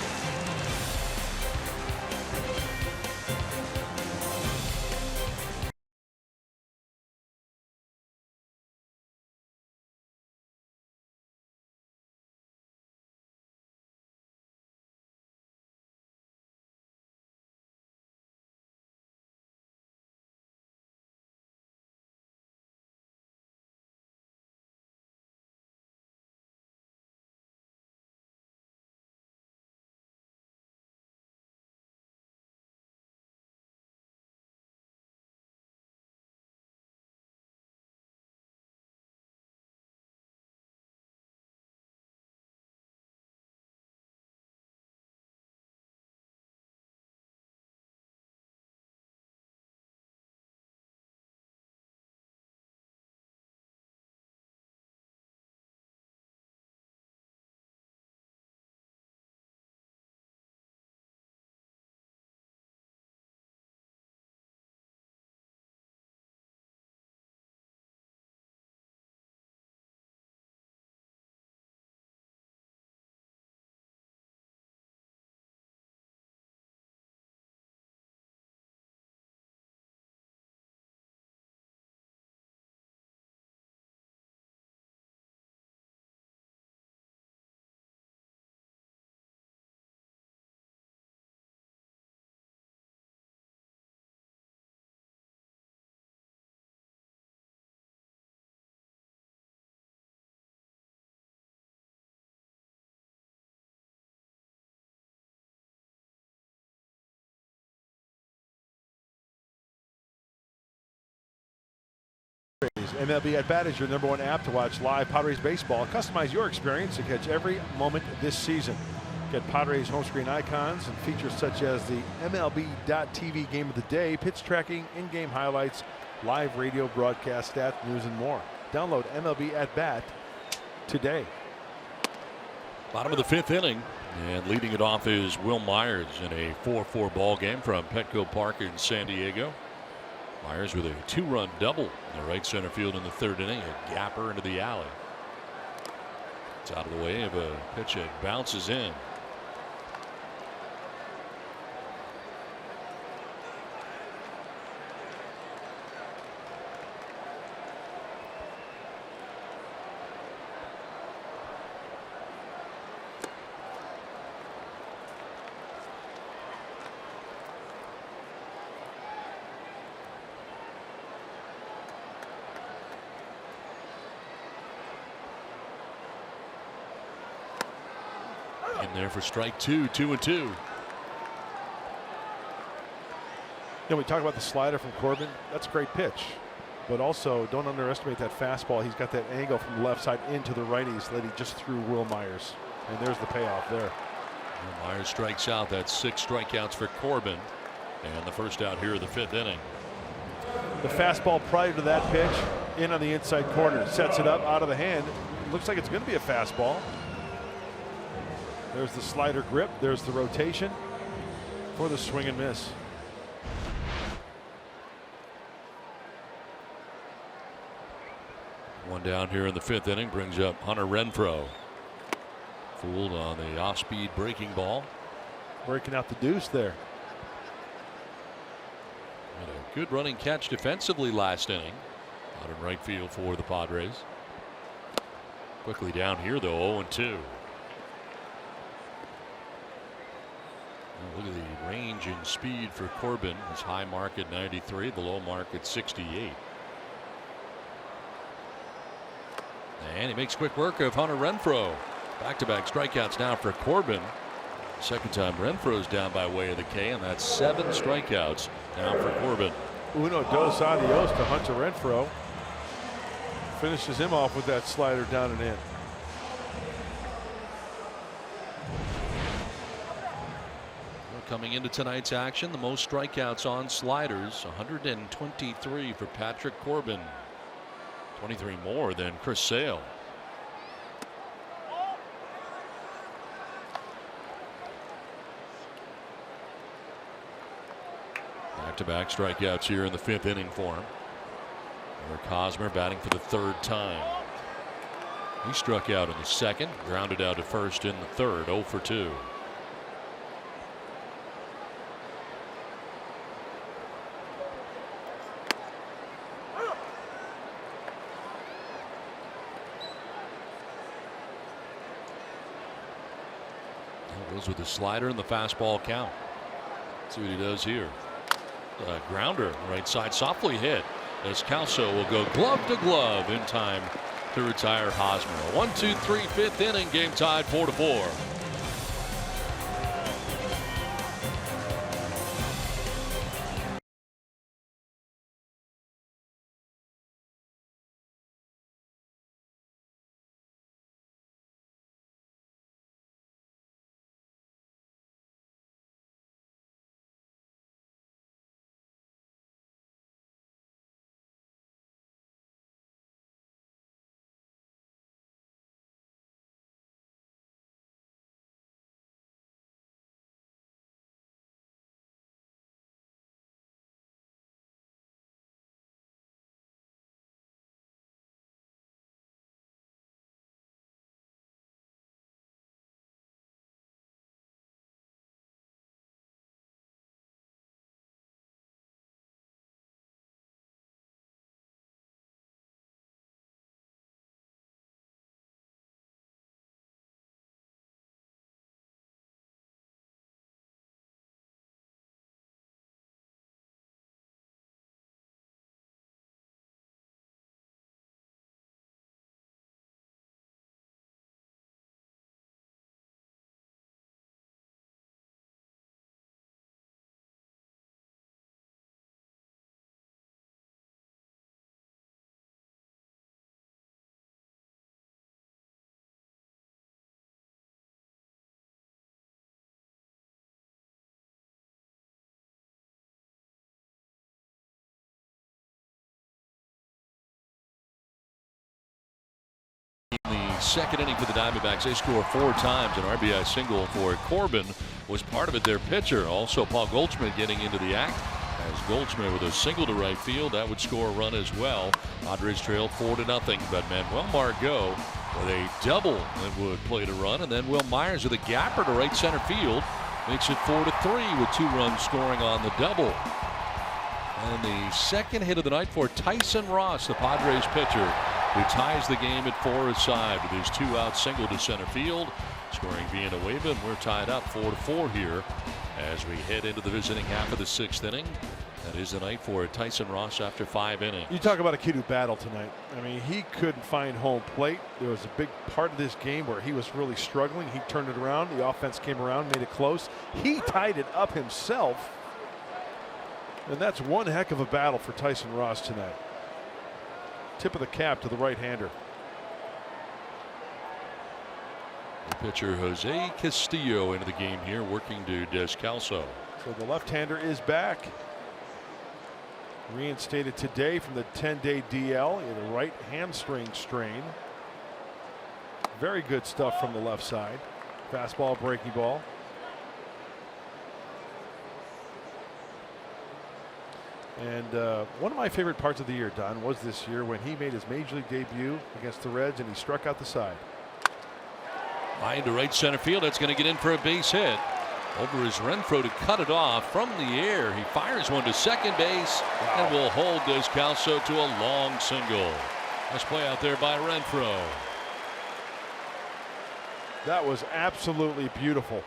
MLB At Bat is your #1 app to watch live Padres baseball. Customize your experience to catch every moment this season. Get Padres home screen icons and features such as the MLB.TV Game of the Day, pitch tracking, in-game highlights, live radio broadcast, stats, news, and more. Download MLB At Bat today. Bottom of the 5th inning, and leading it off is Will Myers in a 4-4 ball game from Petco Park in San Diego. Myers with a 2-run double in the right center field in the 3rd inning, a gapper into the alley. It's out of the way of a pitch that bounces in. In there for strike 2, 2-2. We talk about the slider from Corbin. That's a great pitch. But also, don't underestimate that fastball. He's got that angle from the left side into the righties that he just threw Will Myers. And there's the payoff there. Will Myers strikes out. That's 6 strikeouts for Corbin. And the first out here of the 5th inning. The fastball prior to that pitch, in on the inside corner. Sets it up, out of the hand. Looks like it's going to be a fastball. There's the slider grip. There's the rotation for the swing and miss. One down here in the 5th inning brings up Hunter Renfroe. Fooled on the off-speed breaking ball. Breaking out the deuce there. And a good running catch defensively last inning. Out in right field for the Padres. Quickly down here though, 0-2. Look at the range and speed for Corbin. His high mark at 93, the low mark at 68. And he makes quick work of Hunter Renfroe. Back-to-back strikeouts now for Corbin. Second time Renfroe's down by way of the K, and that's 7 strikeouts now for Corbin. Uno dos adios to Hunter Renfroe. Finishes him off with that slider down and in. Coming into tonight's action, the most strikeouts on sliders, 123 for Patrick Corbin. 23 more than Chris Sale. Back-to-back strikeouts here in the 5th inning for him. Eric Hosmer batting for the 3rd time. He struck out in the 2nd, grounded out to first in the 3rd, 0 for 2. Goes with the slider and the fastball count. See what he does here. Grounder right side, softly hit as Calso will go glove to glove in time to retire Hosmer. 1-2-3 5th inning, game tied 4-4. In the second inning for the Diamondbacks, they score 4 times. An RBI single for Corbin was part of it, their pitcher. Also, Paul Goldschmidt getting into the act. As Goldschmidt with a single to right field, that would score a run as well. Padres trail 4-0, but Manuel Margot with a double that would play to run, and then Will Myers with a gapper to right center field makes it 4-3 with 2 runs scoring on the double. And the second hit of the night for Tyson Ross, the Padres pitcher, who ties the game at 4 aside with his 2-out single to center field, scoring Villanueva, and we're tied up 4-4 here as we head into the visiting half of the 6th inning. That is the night for Tyson Ross after 5 innings. You talk about a kid who battled tonight. I mean, he couldn't find home plate. There was a big part of this game where he was really struggling. He turned it around. The offense came around, made it close. He tied it up himself. And that's one heck of a battle for Tyson Ross tonight. Tip of the cap to the right-hander. The pitcher Jose Castillo into the game here, working to Descalso. So the left-hander is back. Reinstated today from the 10-day DL in a right hamstring strain. Very good stuff from the left side. Fastball, breaking ball. And one of my favorite parts of the year, Don, was this year when he made his major league debut against the Reds and he struck out the side. Line to right center field. That's going to get in for a base hit. Over is Renfroe to cut it off from the air. He fires one to second base and will hold Descalso to a long single. Nice play out there by Renfroe. That was absolutely beautiful.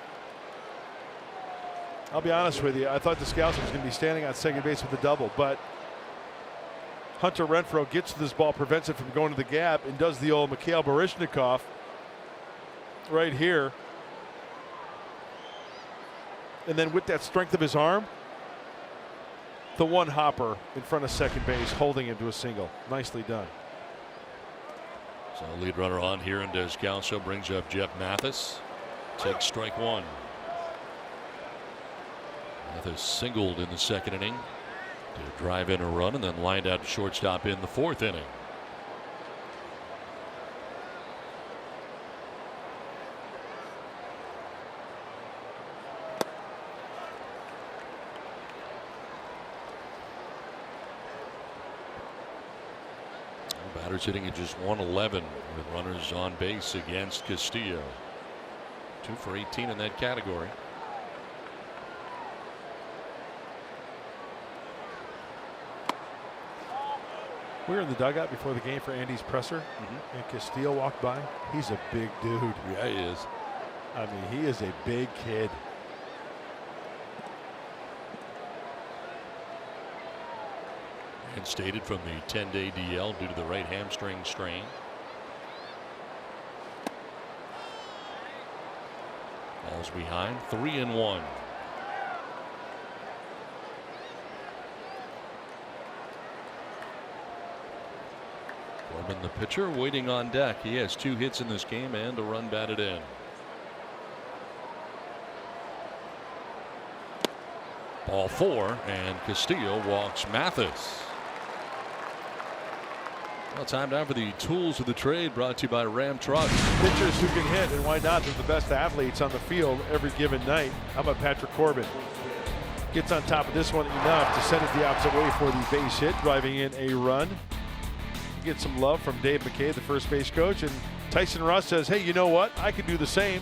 I'll be honest with you, I thought Descalso was going to be standing on second base with a double, but Hunter Renfroe gets to this ball, prevents it from going to the gap, and does the old Mikhail Baryshnikov right here. And then with that strength of his arm, the one hopper in front of second base, holding him to a single. Nicely done. So lead runner on here, and Descalso brings up Jeff Mathis. Takes strike 1. Mathis singled in the second inning to drive in a run, and then lined out to shortstop in the 4th inning. Batters hitting at just 111 with runners on base against Castillo. 2 for 18 in that category. We were in the dugout before the game for Andy's presser, and Castillo walked by. He's a big dude. Yeah, he is. I mean, he is a big kid. Reinstated from the 10-day DL due to the right hamstring strain. Ball's behind, 3-1. Corbin, the pitcher, waiting on deck. He has 2 hits in this game and a run batted in. Ball 4, and Castillo walks Mathis. Well, time now for the tools of the trade, brought to you by Ram Trucks. Pitchers who can hit, and why not? They're the best athletes on the field every given night. How about Patrick Corbin? Gets on top of this one enough to send it the opposite way for the base hit, driving in a run. Get some love from Dave McKay, the first base coach, and Tyson Ross says, hey, you know what? I could do the same.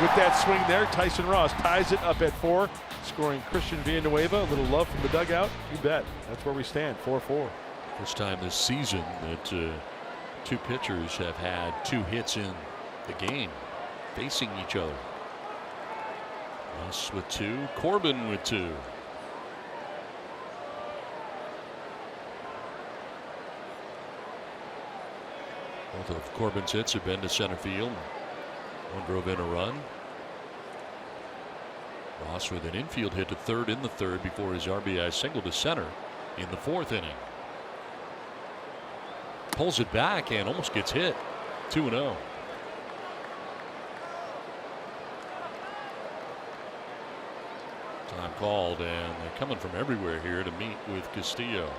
With that swing there, Tyson Ross ties it up at 4, scoring Christian Villanueva. A little love from the dugout. You bet. That's where we stand, 4-4. First time this season that 2 pitchers have had 2 hits in the game facing each other. Ross with 2, Corbin with 2. Both of Corbin's hits have been to center field. One drove in a run. Ross with an infield hit to third in the 3rd before his RBI single to center in the 4th inning. Pulls it back and almost gets hit. 2-0. Time called, and they're coming from everywhere here to meet with Castillo.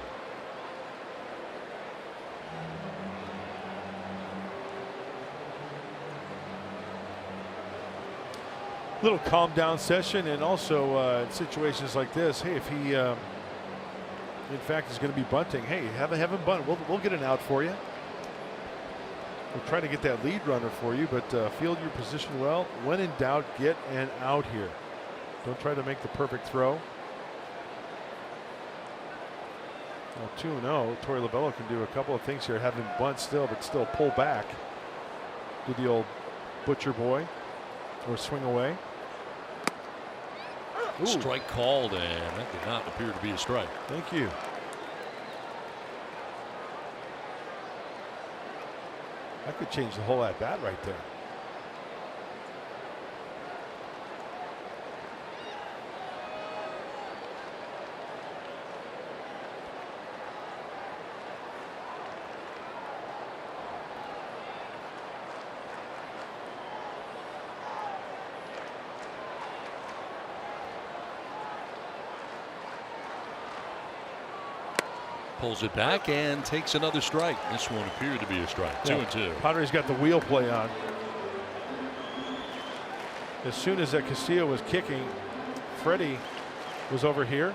Little calm down session, and also in situations like this, hey, if he in fact is going to be bunting, hey, have him bunt. We'll get an out for you. We'll try to get that lead runner for you, but field your position well. When in doubt, get an out here. Don't try to make the perfect throw. Well, 2-0. Torey Labello can do a couple of things here. Have him bunt still, but still pull back. Do the old butcher boy or swing away. Ooh. Strike called, and that did not appear to be a strike. Thank you. That could change the whole at bat right there. Pulls it back and takes another strike. This one appeared to be a strike. 2-2. Padres got the wheel play on. As soon as that Castillo was kicking, Freddie was over here.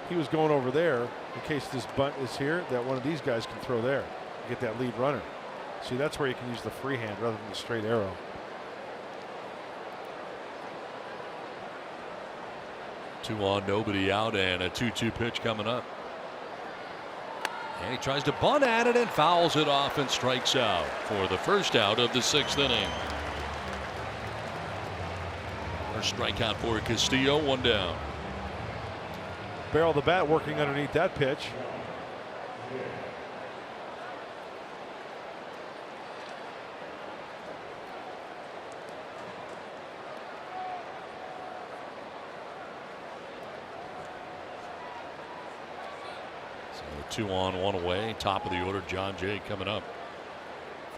He was going over there in case this bunt is here, that one of these guys can throw there. Get that lead runner. See, that's where you can use the free hand rather than the straight arrow. Two on, nobody out, and a 2-2 pitch coming up. And he tries to bunt at it and fouls it off and strikes out for the first out of the 6th inning. First strikeout for Castillo, 1 down. Barrel the bat working underneath that pitch. So 2 on, 1 away. Top of the order, John Jay coming up.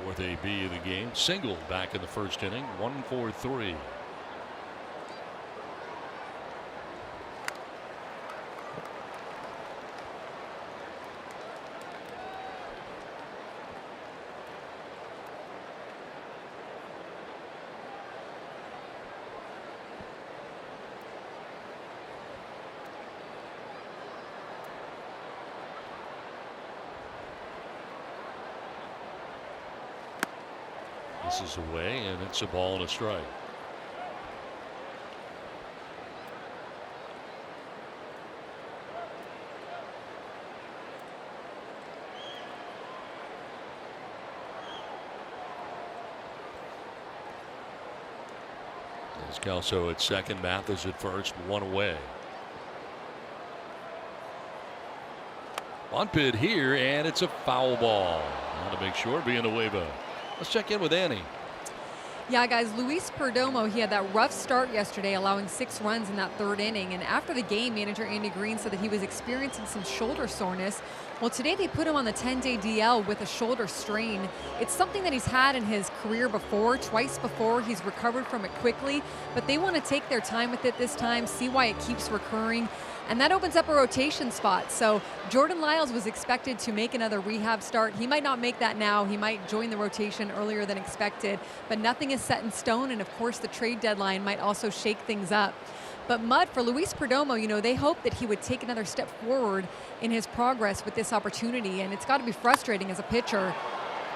4th AB of the game. Single back in the 1st inning. 1-4-3. This is away, and it's a ball and a strike. There's Kelso at second, Mathis at first, 1 away. Bunt bid here, and it's a foul ball. Want to make sure, being a waiver. Let's check in with Annie. Yeah, guys, Luis Perdomo, he had that rough start yesterday, allowing 6 runs in that 3rd inning. And after the game, manager Andy Green said that he was experiencing some shoulder soreness. Well, today they put him on the 10-day DL with a shoulder strain. It's something that he's had in his career before, twice before. He's recovered from it quickly, but they want to take their time with it this time, see why it keeps recurring. And that opens up a rotation spot. So Jordan Lyles was expected to make another rehab start. He might not make that now. He might join the rotation earlier than expected, but nothing is set in stone. And of course, the trade deadline might also shake things up. But Mud, for Luis Perdomo, you know, they hope that he would take another step forward in his progress with this opportunity. And it's got to be frustrating as a pitcher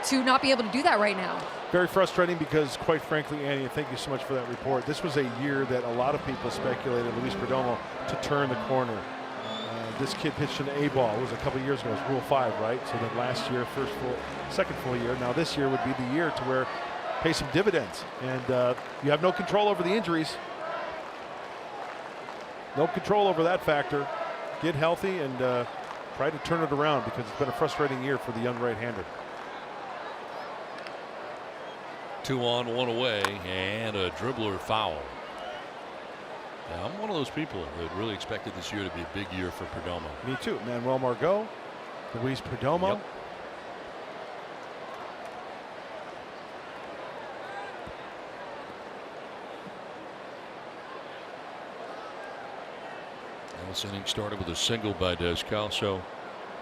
to not be able to do that right now. Very frustrating because, quite frankly, Annie, thank you so much for that report. This was a year that a lot of people speculated Luis Perdomo to turn the corner. This kid pitched an A ball. It was a couple years ago. It was Rule 5, right? So then last year, second full year. Now this year would be the year to where pay some dividends. And you have no control over the injuries. No control over that factor. Get healthy and try to turn it around because it's been a frustrating year for the young right-hander. 2 on, 1 away, and a dribbler foul. Now, I'm one of those people that really expected this year to be a big year for Perdomo. Me too. Manuel Margot, Luis Perdomo. Yep. This inning started with a single by Descalso.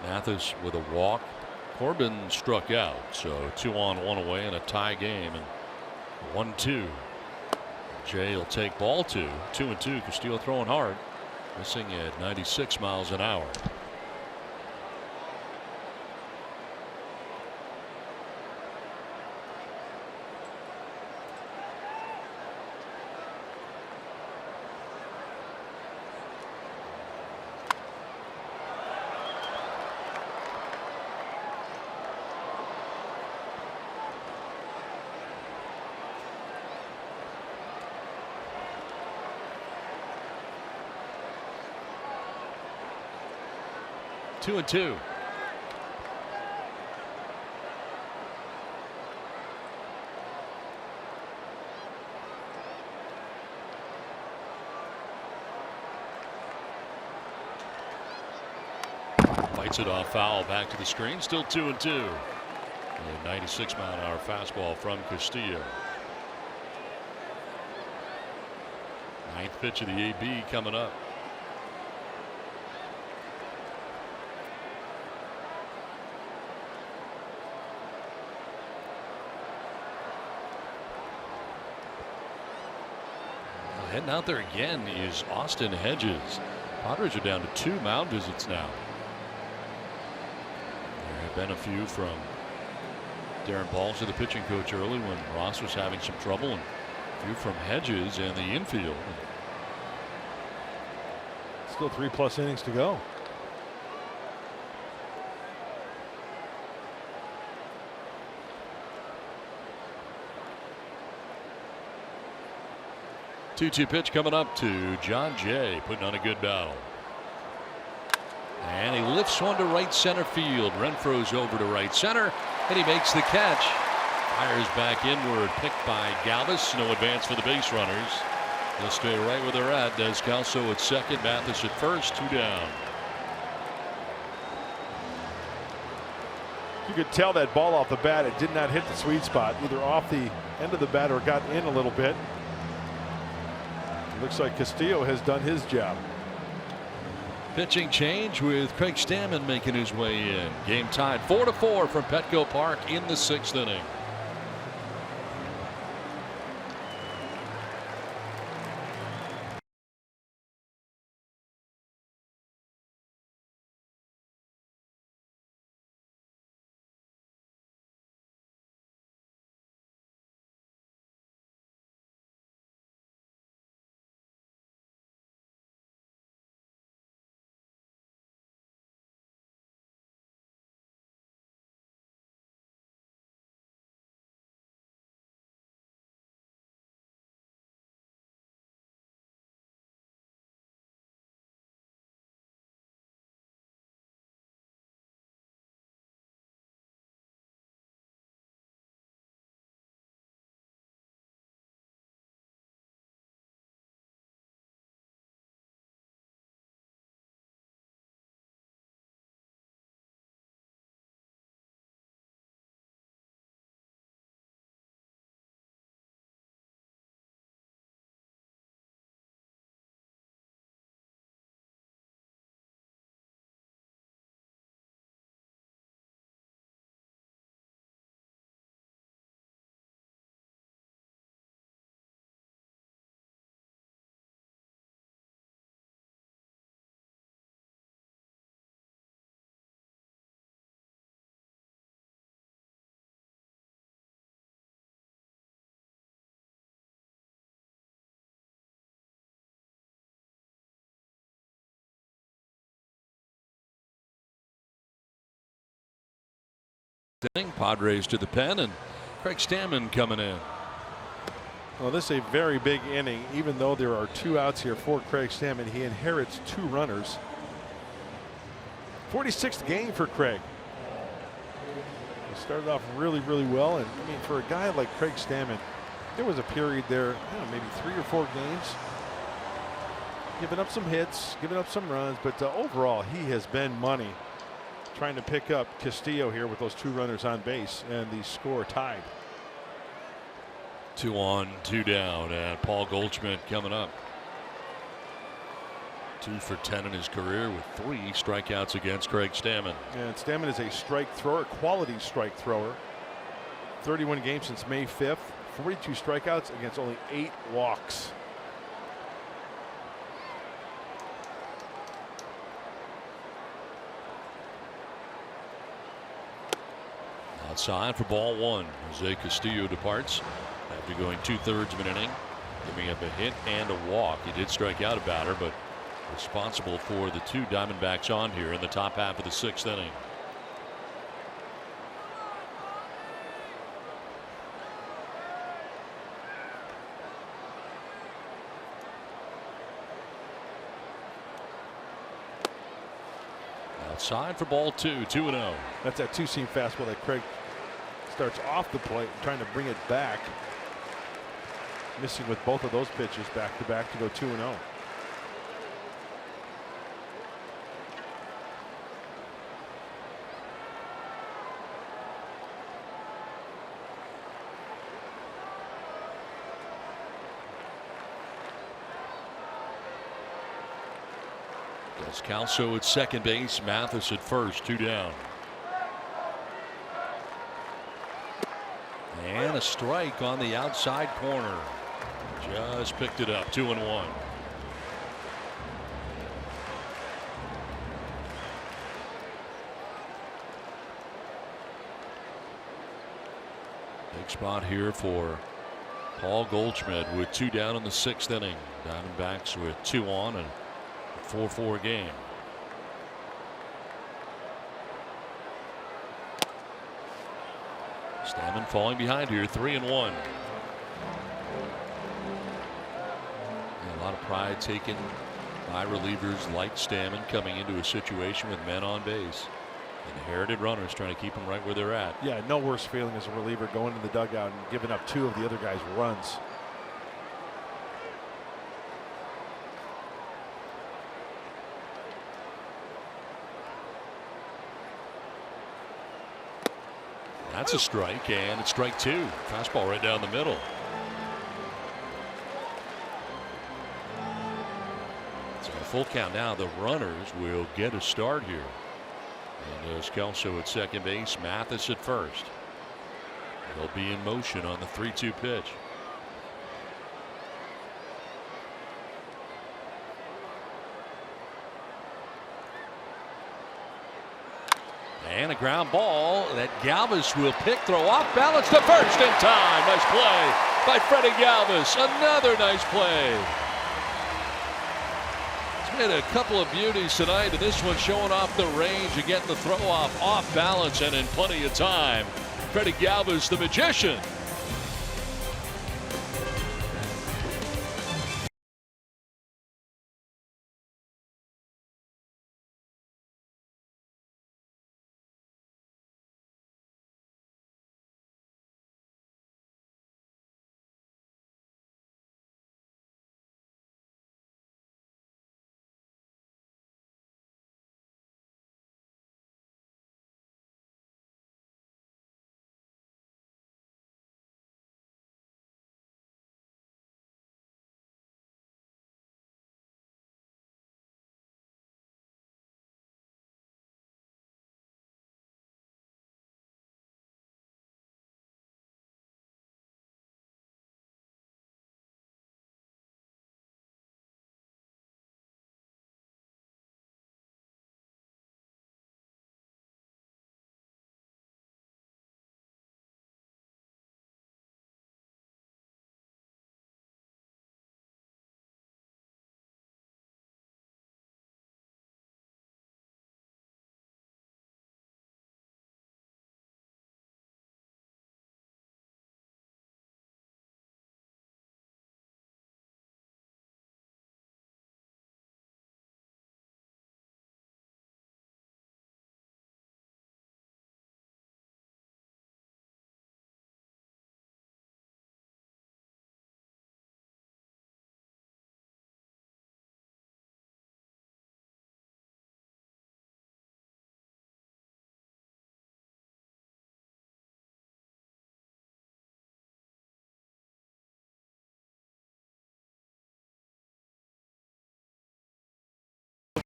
Mathis with a walk. Corbin struck out, so 2 on, 1 away in a tie game, and 1-2. Jay will take ball 2. 2-2. Castillo throwing hard. Missing at 96 miles an hour. Two and two. Fights it off foul back to the screen. Still 2-2. A 96 mile an hour fastball from Castillo. Ninth pitch of the AB coming up. Heading out there again is Austin Hedges. Padres are down to 2 mound visits now. There have been a few from Darren Balzer, the pitching coach, early when Ross was having some trouble, and a few from Hedges and the infield. Still 3+ innings to go. Two pitch coming up to John Jay, putting on a good battle. And he lifts one to right center field. Renfro's over to right center, and he makes the catch. Fires back inward, picked by Galvis. No advance for the base runners. They'll stay right where they're at. Descalso at second, Mathis at first, 2 down. You could tell that ball off the bat, it did not hit the sweet spot, either off the end of the bat or got in a little bit. Looks like Castillo has done his job. Pitching change with Craig Stammen making his way in. Game tied 4-4 from Petco Park in the 6th inning. Padres to the pen, and Craig Stammen coming in. Well, this is a very big inning. Even though there are 2 outs here for Craig Stammen, he inherits 2 runners. 46th game for Craig. He started off really well, and I mean, for a guy like Craig Stammen, there was a period there, I don't know, maybe 3 or 4 games, giving up some hits, giving up some runs, but overall he has been money. Trying to pick up Castillo here with those 2 runners on base, and the score tied. 2 on, 2 down, and Paul Goldschmidt coming up. 2 for 10 in his career with 3 strikeouts against Craig Stammen. And Stammen is a strike thrower, quality strike thrower. 31 games since May 5th, 42 strikeouts against only 8 walks. Outside for ball one. Jose Castillo departs after going 2/3 of an inning, giving up a hit and a walk. He did strike out a batter, but responsible for the 2 Diamondbacks on here in the top half of the 6th inning. Outside for ball 2, 2-0. That's that 2-seam fastball that Craig starts off the plate, trying to bring it back. Missing with both of those pitches back to back to go 2-0. Calso at second base, Mathis at first, 2 down. And a strike on the outside corner. Just picked it up, 2-1. Big spot here for Paul Goldschmidt with 2 down in the 6th inning. Diamondbacks with 2 on and 4-4 game. Stammen falling behind here, 3-1. And a lot of pride taken by relievers like Stammen coming into a situation with men on base. Inherited runners trying to keep them right where they're at. Yeah, no worse feeling as a reliever going to the dugout and giving up 2 of the other guys' runs. That's a strike, and it's strike 2. Fastball right down the middle. So a full count now. The runners will get a start here. And there's Kelso at second base, Mathis at first. They'll be in motion on the 3-2 pitch. And a ground ball that Galvis will pick, throw off balance to first in time. Nice play by Freddie Galvis. Another nice play. He's made a couple of beauties tonight, and this one showing off the range and getting the throw off balance and in plenty of time. Freddie Galvis, the magician.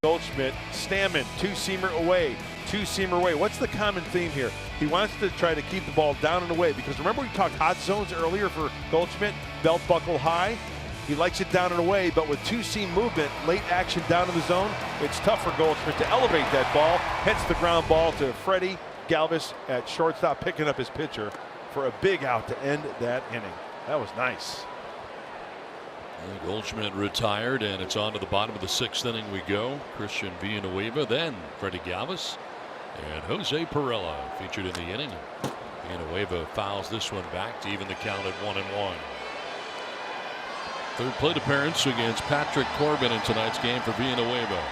Goldschmidt, Stammen, 2-seamer away. two-seamer away. What's the common theme here? He wants to try to keep the ball down and away, because remember we talked hot zones earlier for Goldschmidt, belt buckle high. He likes it down and away, but with two-seam movement, late action down in the zone, it's tough for Goldschmidt to elevate that ball. Hits the ground ball to Freddie Galvis at shortstop, picking up his pitcher for a big out to end that inning. That was nice. Goldschmidt retired, and it's on to the bottom of the 6th inning we go. Christian Villanueva, then Freddie Galvis, and Jose Perella featured in the inning. Villanueva fouls this one back to even the count at 1-1. Third plate appearance against Patrick Corbin in tonight's game for Villanueva.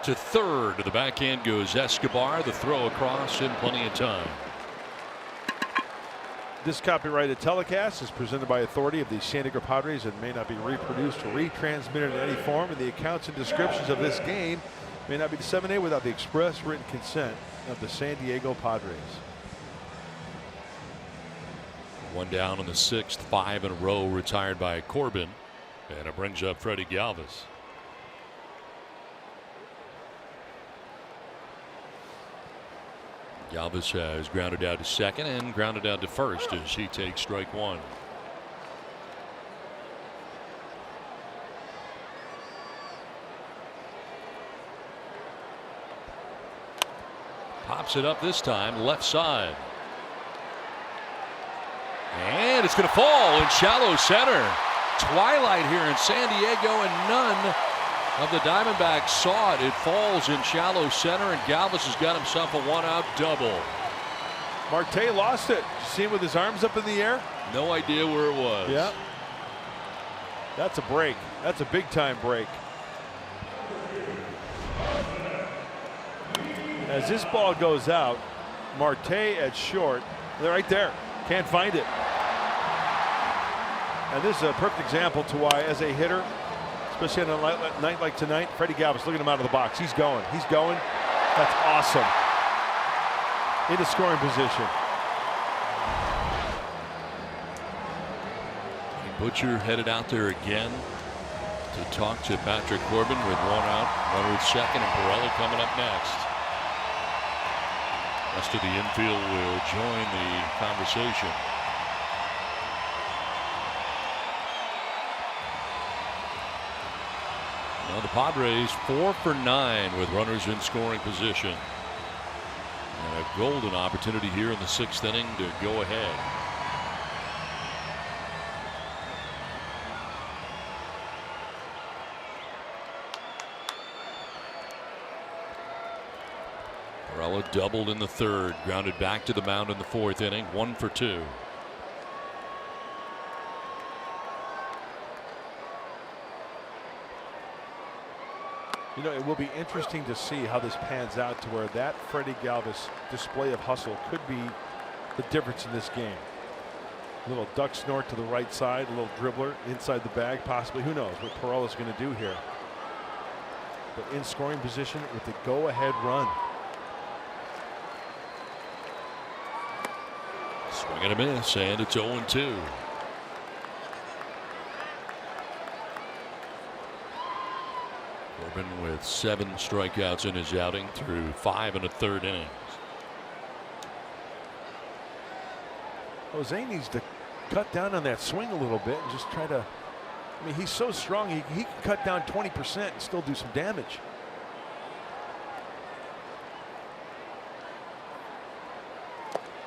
To third, to the backhand goes Escobar. The throw across in plenty of time. This copyrighted telecast is presented by authority of the San Diego Padres and may not be reproduced or retransmitted in any form, and the accounts and descriptions of this game may not be disseminated without the express written consent of the San Diego Padres. One down in the 6th, 5 in a row retired by Corbin, and it brings up Freddie Galvis. Galvis has grounded out to second and grounded out to first as he takes strike one. Pops it up this time, left side. And it's going to fall in shallow center. Twilight here in San Diego, and none of the Diamondbacks saw it. It falls in shallow center, and Galvis has got himself a one-out double. Marte lost it. You see him with his arms up in the air? No idea where it was. Yeah. That's a break. That's a big-time break. As this ball goes out, Marte at short. They're right there. Can't find it. And this is a perfect example to why, as a hitter, especially on a night like tonight, Freddie Galvis, look at him out of the box. He's going. He's going. That's awesome. Into scoring position. Butcher headed out there again to talk to Patrick Corbin with one out, runner at second, and Perella coming up next. Rest of the infield will join the conversation. Now the Padres 4 for 9 with runners in scoring position. And a golden opportunity here in the 6th inning to go ahead. Perella doubled in the 3rd, grounded back to the mound in the 4th inning, 1 for 2. You know, it will be interesting to see how this pans out, to where that Freddie Galvis display of hustle could be the difference in this game. A little duck snort to the right side, a little dribbler inside the bag, possibly. Who knows what Perella's going to do here. But in scoring position with the go-ahead run. Swing and a miss, and it's 0-2. Corbin with 7 strikeouts in his outing through 5 1/3 innings. Jose needs to cut down on that swing a little bit and just try to, I mean, he's so strong, he can cut down 20% and still do some damage.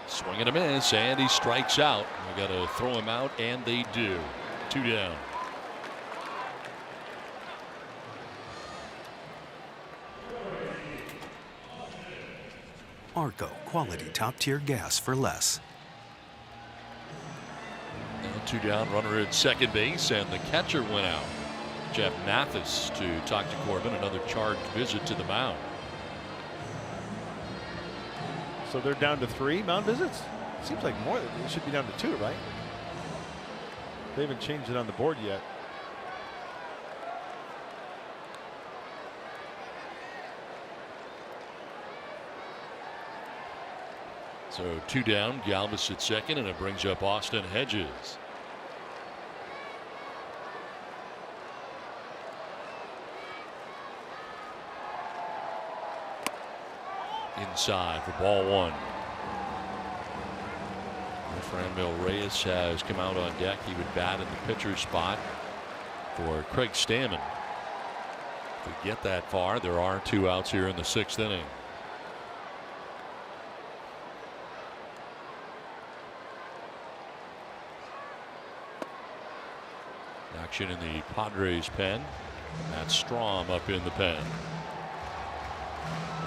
Swing and a miss, and he strikes out. They got to throw him out, and they do. 2 down. Arco, quality top-tier gas for less. Now 2 down, runner at second base, and the catcher went out. Jeff Mathis to talk to Corbin, another charged visit to the mound. So they're down to 3 mound visits? Seems like more. It should be down to 2, right? They haven't changed it on the board yet. So 2 down, Galvis at second, and it brings up Austin Hedges. inside for ball one. Franmil Reyes has come out on deck. He would bat in the pitcher's spot for Craig Stammen. If we get that far, there are 2 outs here in the 6th inning. Action in the Padres pen. That's Strom up in the pen.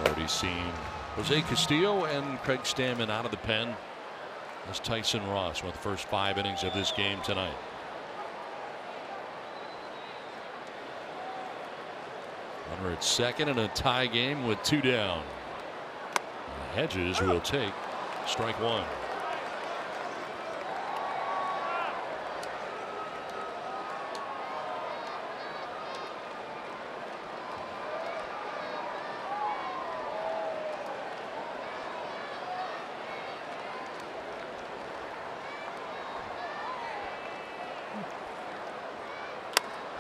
Already seen Jose Castillo and Craig Stammen out of the pen. That's Tyson Ross with the first 5 innings of this game tonight. Runner at second in a tie game with 2 down. Hedges will take strike 1.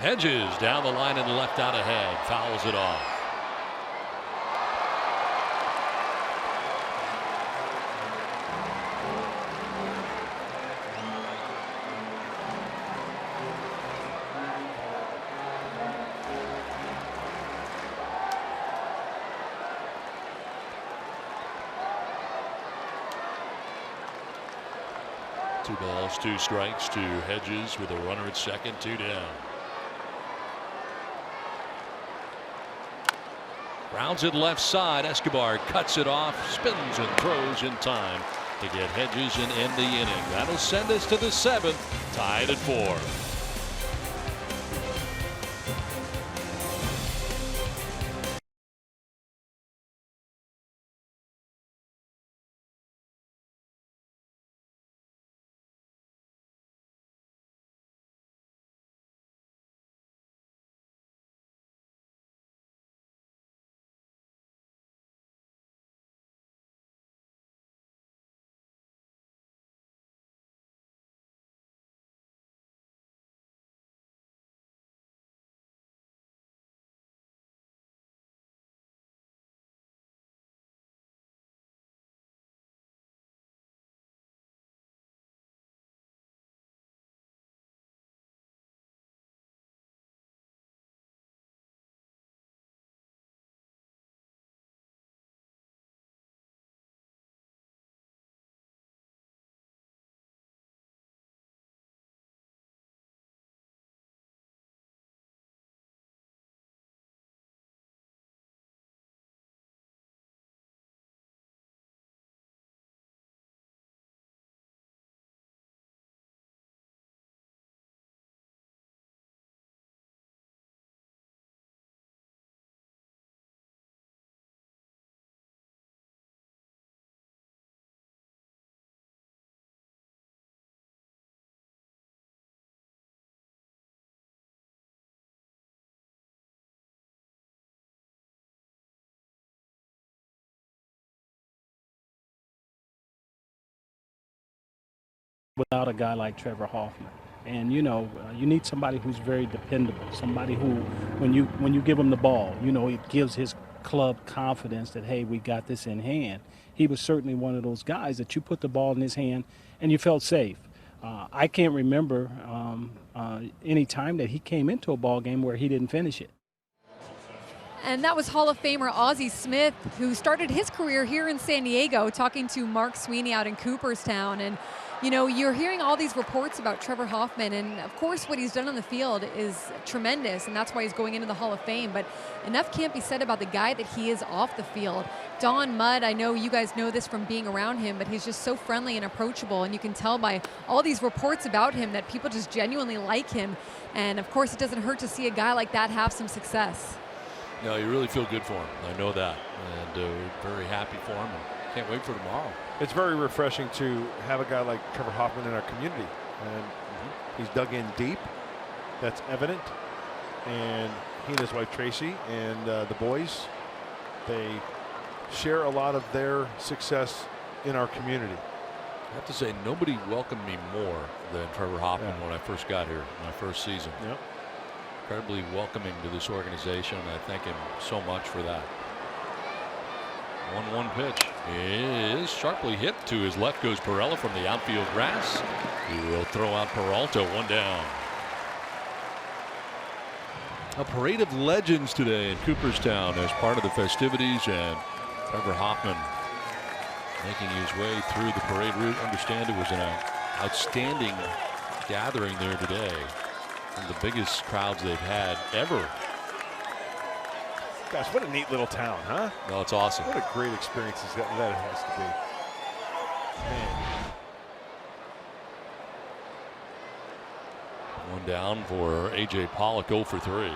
Hedges down the line and left out ahead, fouls it off. Two balls, 2 strikes to Hedges with a runner at second, 2 down. Rounds it left side. Escobar cuts it off, spins and throws in time to get Hedges and end the inning. That'll send us to the 7th, tied at 4. Without a guy like Trevor Hoffman. And you need somebody who's very dependable, somebody who, when you give him the ball, it gives his club confidence that, hey, we got this in hand. He was certainly one of those guys that you put the ball in his hand and you felt safe. I can't remember any time that he came into a ball game where he didn't finish it. And that was Hall of Famer Ozzie Smith, who started his career here in San Diego, talking to Mark Sweeney out in Cooperstown. And you're hearing all these reports about Trevor Hoffman, and of course what he's done on the field is tremendous, and that's why he's going into the Hall of Fame. But enough can't be said about the guy that he is off the field. Don Mudd, I know you guys know this from being around him, but he's just so friendly and approachable, and you can tell by all these reports about him that people just genuinely like him. And of course it doesn't hurt to see a guy like that have some success. No, you really feel good for him. I know that, and we're very happy for him, and can't wait for tomorrow. It's very refreshing to have a guy like Trevor Hoffman in our community, and he's dug in deep. That's evident. And he and his wife Tracy and the boys, they share a lot of their success in our community. I have to say, nobody welcomed me more than Trevor Hoffman when I first got here, my first season. Yep. Incredibly welcoming to this organization, and I thank him so much for that. 1-1 pitch is sharply hit to his left. Goes Perella from the outfield grass. He will throw out Peralta. 1 down. A parade of legends today in Cooperstown as part of the festivities, and Trevor Hoffman making his way through the parade route. Understand it was an outstanding gathering there today. One of the biggest crowds they've had ever. Gosh, what a neat little town, huh? No, it's awesome. What a great experience that has to be. Man. 1 down for A.J. Pollock, 0 for 3.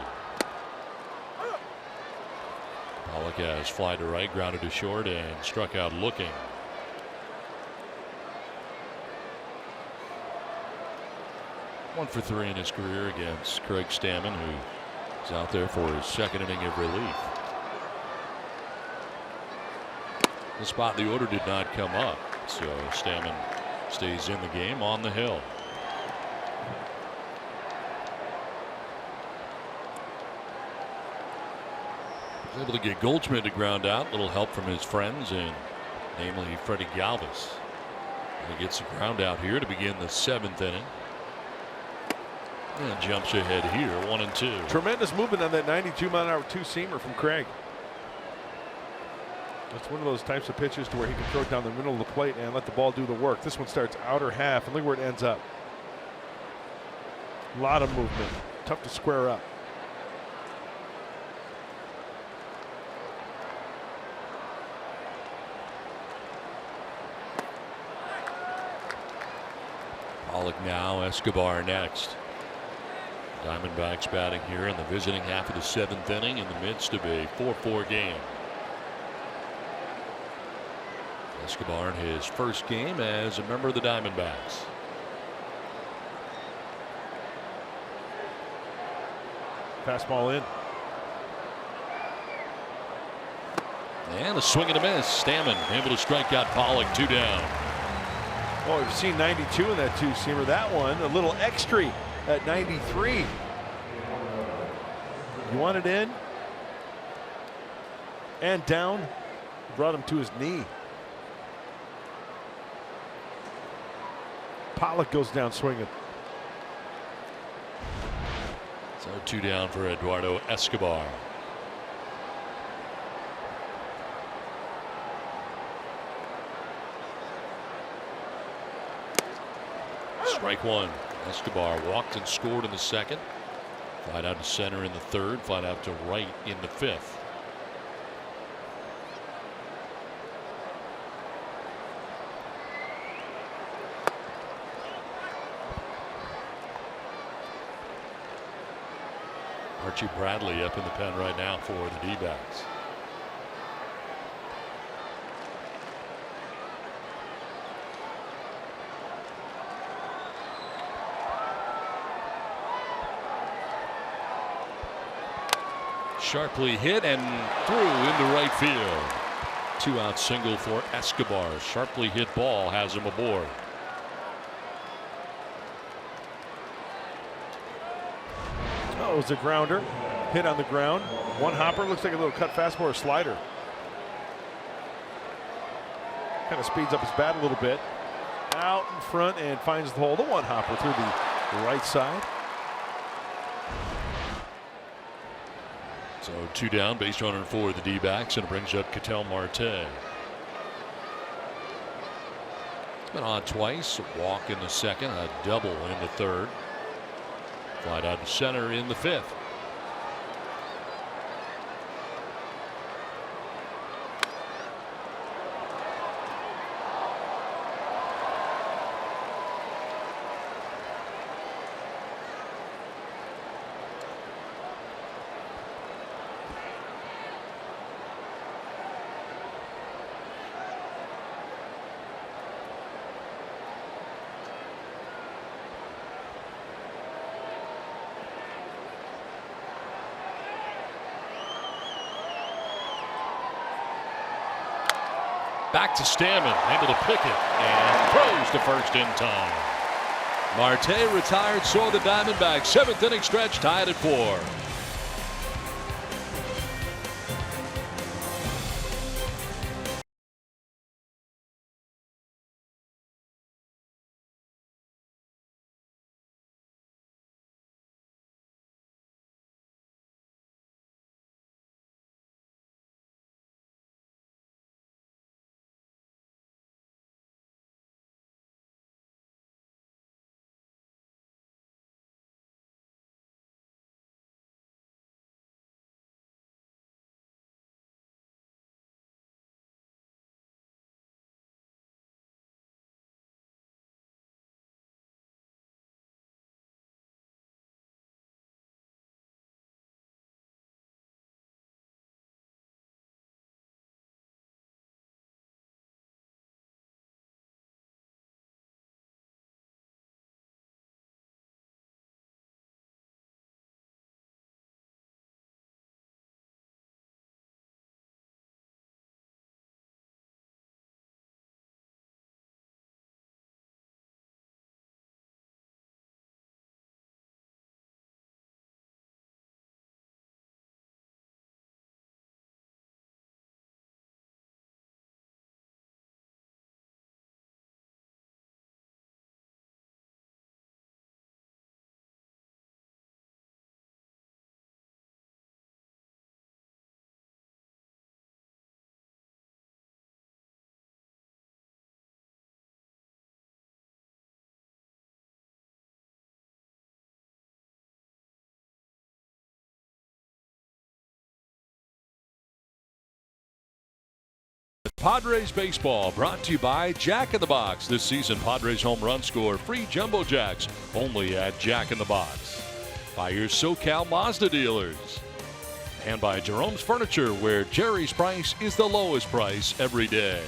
Pollock has fly to right, grounded to short, and struck out looking. One for 3 in his career against Craig Stammen, who's out there for his second inning of relief. The spot in the order did not come up, so Stammen stays in the game on the hill. Was able to get Goldschmidt to ground out. Little help from his friends, and namely Freddie Galvis. He gets a ground out here to begin the 7th inning. And jumps ahead here, 1-2. Tremendous movement on that 92-mile-an-hour two-seamer from Craig. That's one of those types of pitches to where he can throw it down the middle of the plate and let the ball do the work. This one starts outer half, and look where it ends up. A lot of movement. Tough to square up. Pollock now, Escobar next. Diamondbacks batting here in the visiting half of the 7th inning in the midst of a 4-4 game. Escobar in his first game as a member of the Diamondbacks. Fastball in. And a swing and a miss. Stammen able to strike out Pollock. 2 down. Oh, we've seen 92 in that two-seamer. That one, a little extra at 93. You want it in and down. Brought him to his knee. Pollock goes down swinging. So 2 down for Eduardo Escobar. Strike 1. Escobar walked and scored in the 2nd. Flied out to center in the 3rd. Flied out to right in the 5th. Archie Bradley up in the pen right now for the D-backs. Sharply hit and through into right field. 2-out single for Escobar. Sharply hit ball has him aboard. Oh, it was a grounder. Hit on the ground. One hopper. Looks like a little cut fastball or slider. Kind of speeds up his bat a little bit. Out in front and finds the hole. The one hopper through the right side. So 2 down, base runner for the D-backs, and it brings up Ketel Marte. Been on twice, a walk in the 2nd, a double in the 3rd. Flied out to center in the 5th. Back to Stammen, able to pick it and throws to first in time. Marte retired, so the Diamondbacks. 7th inning stretch tied at 4. Padres baseball, brought to you by Jack in the Box. This season, Padres home run score, free Jumbo Jacks, only at Jack in the Box. By your SoCal Mazda dealers. And by Jerome's Furniture, where Jerry's price is the lowest price every day.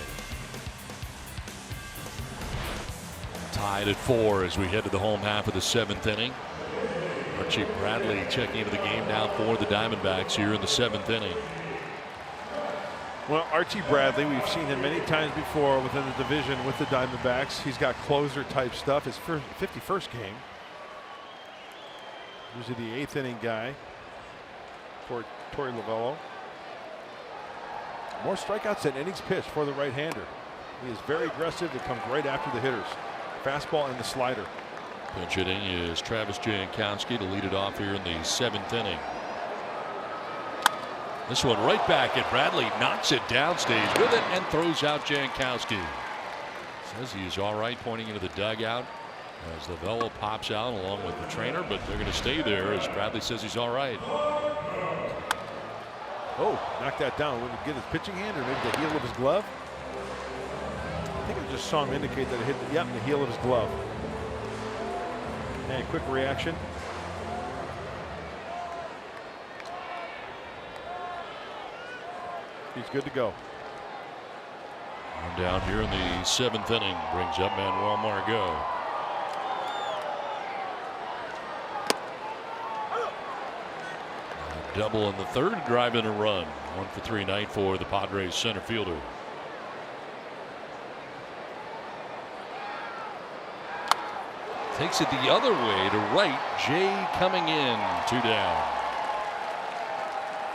Tied at 4 as we head to the home half of the 7th inning. Archie Bradley checking into the game now for the Diamondbacks here in the 7th inning. Well, Archie Bradley, we've seen him many times before within the division with the Diamondbacks. He's got closer type stuff. His 51st game. Usually the 8th inning guy for Torey Lovello. More strikeouts than innings pitched for the right-hander. He is very aggressive. It comes right after the hitters. Fastball and the slider. Pinch hitting is Travis Jankowski to lead it off here in the 7th inning. This one right back at Bradley, knocks it down, stays with it, and throws out Jankowski. Says he's all right, pointing into the dugout as Lovello pops out along with the trainer, but they're going to stay there as Bradley says he's all right. Oh, knocked that down. Would it get his pitching hand or maybe the heel of his glove? I think I just saw him indicate that it hit the heel of his glove. And quick reaction. He's good to go. On down here in the 7th inning brings up Manuel Margot. A double in the 3rd, drive in a run. 1 for 3 night for the Padres center fielder. Takes it the other way to right. Jay coming in. 2 down.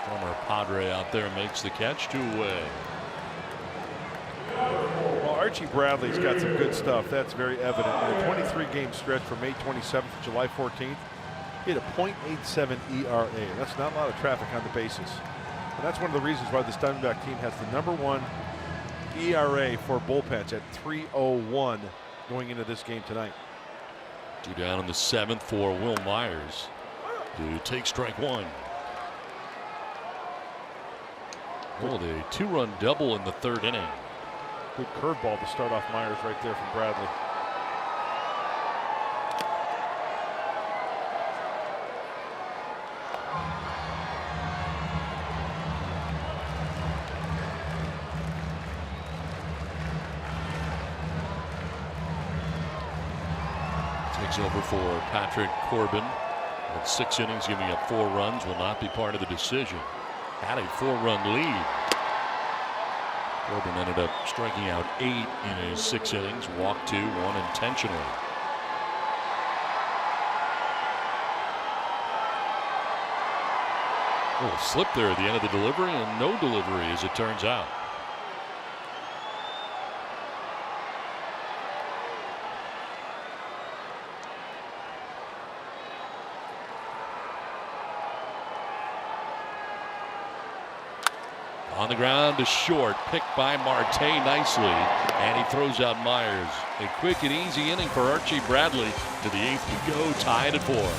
Former Padre out there makes the catch. 2 away. Well, Archie Bradley's got some good stuff. That's very evident. In a 23-game stretch from May 27th to July 14th, he had a .87 ERA. That's not a lot of traffic on the bases. And that's one of the reasons why this Diamondback team has the #1 ERA for bullpens at .301 going into this game tonight. 2 down in the 7th for Will Myers to take strike 1. Oh, the 2-run double in the 3rd inning. Good curveball to start off Myers right there from Bradley. Takes over for Patrick Corbin. With 6 innings, giving up 4 runs, will not be part of the decision. Had a 4-run lead. Corbin ended up striking out 8 in his 6 innings, walked 2, 1 intentionally. A little slip there at the end of the delivery, and no delivery as it turns out. On the ground to short, picked by Marte nicely, and he throws out Myers. A quick and easy inning for Archie Bradley. To the 8th we go, tied at 4.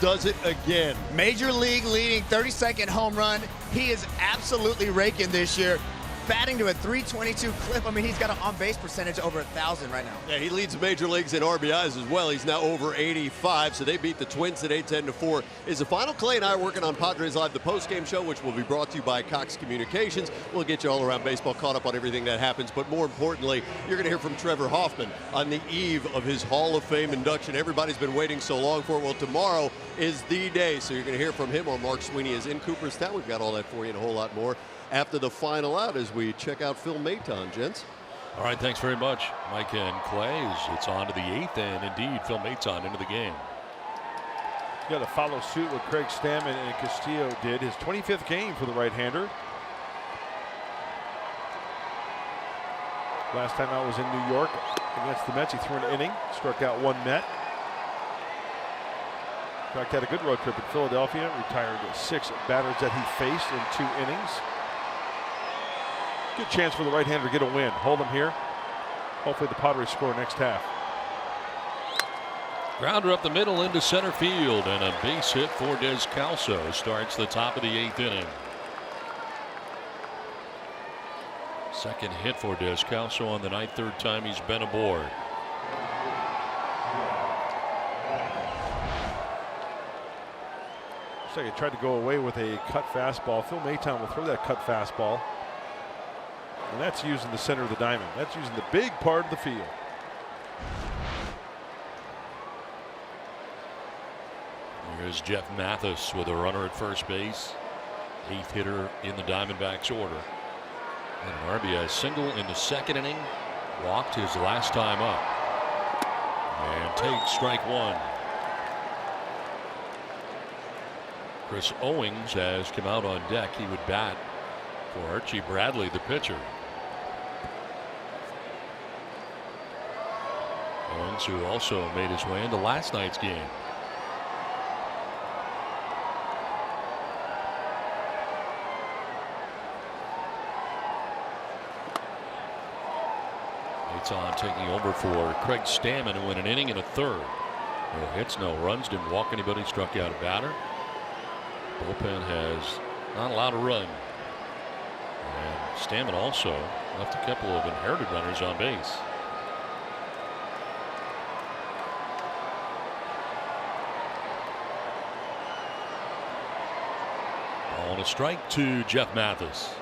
does it again. Major league leading 32nd home run. He is absolutely raking this year. Batting to a .322 clip. I mean, he's got an on-base percentage over 1,000 right now. Yeah, he leads the major leagues in RBIs as well. He's now over 85, so they beat the Twins today 10-4. Is the final. Clay and I are working on Padres Live, the post-game show, which will be brought to you by Cox Communications. We'll get you all around baseball, caught up on everything that happens, but more importantly, you're going to hear from Trevor Hoffman on the eve of his Hall of Fame induction. Everybody's been waiting so long for it. Well, tomorrow is the day, so you're going to hear from him, or Mark Sweeney is in Cooperstown. We've got all that for you and a whole lot more after the final out as we check out Phil Maton, gents. All right, thanks very much, Mike and Clay. It's on to the 8th, and indeed, Phil Maton into the game. Got to follow suit what Craig Stammen and Castillo did. His 25th game for the right-hander. Last time out was in New York against the Mets. He threw an inning, struck out one Met. In fact, had a good road trip in Philadelphia. Retired 6 batters that he faced in 2 innings. Good chance for the right-hander to get a win. Hold him here. Hopefully the Padres score next half. Grounder up the middle into center field, and a base hit for Descalso starts the top of the 8th inning. Second hit for Descalso on the night, 3rd time he's been aboard. Looks like he tried to go away with a cut fastball. Phil Maton will throw that cut fastball. And that's using the center of the diamond. That's using the big part of the field. Here's Jeff Mathis with a runner at first base. 8th hitter in the Diamondbacks order. And an RBI single in the 2nd inning. Walked his last time up. And takes strike 1. Chris Owings has come out on deck. He would bat for Archie Bradley, the pitcher. Owens, who also made his way into last night's game. Maton taking over for Craig Stammen, who went an inning and a 3rd. No hits, no runs, didn't walk anybody, struck out a batter. Bullpen has not allowed a run. And Stammen also left a couple of inherited runners on base. On a strike to Jeff Mathis.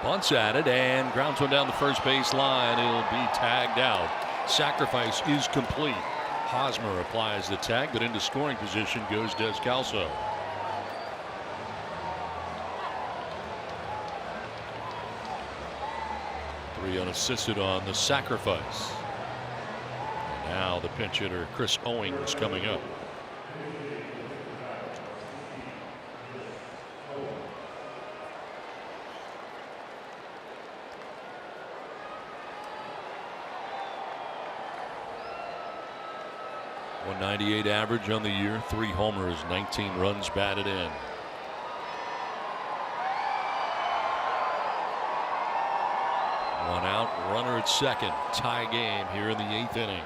Bunts at it and grounds one down the first base line. It'll be tagged out. Sacrifice is complete. Hosmer applies the tag, but into scoring position goes Descalso. Three unassisted on the sacrifice. And now the pinch hitter Chris Owings coming up. .198 average on the year, 3 homers, 19 runs batted in. One out, runner at second. Tie game here in the 8th inning.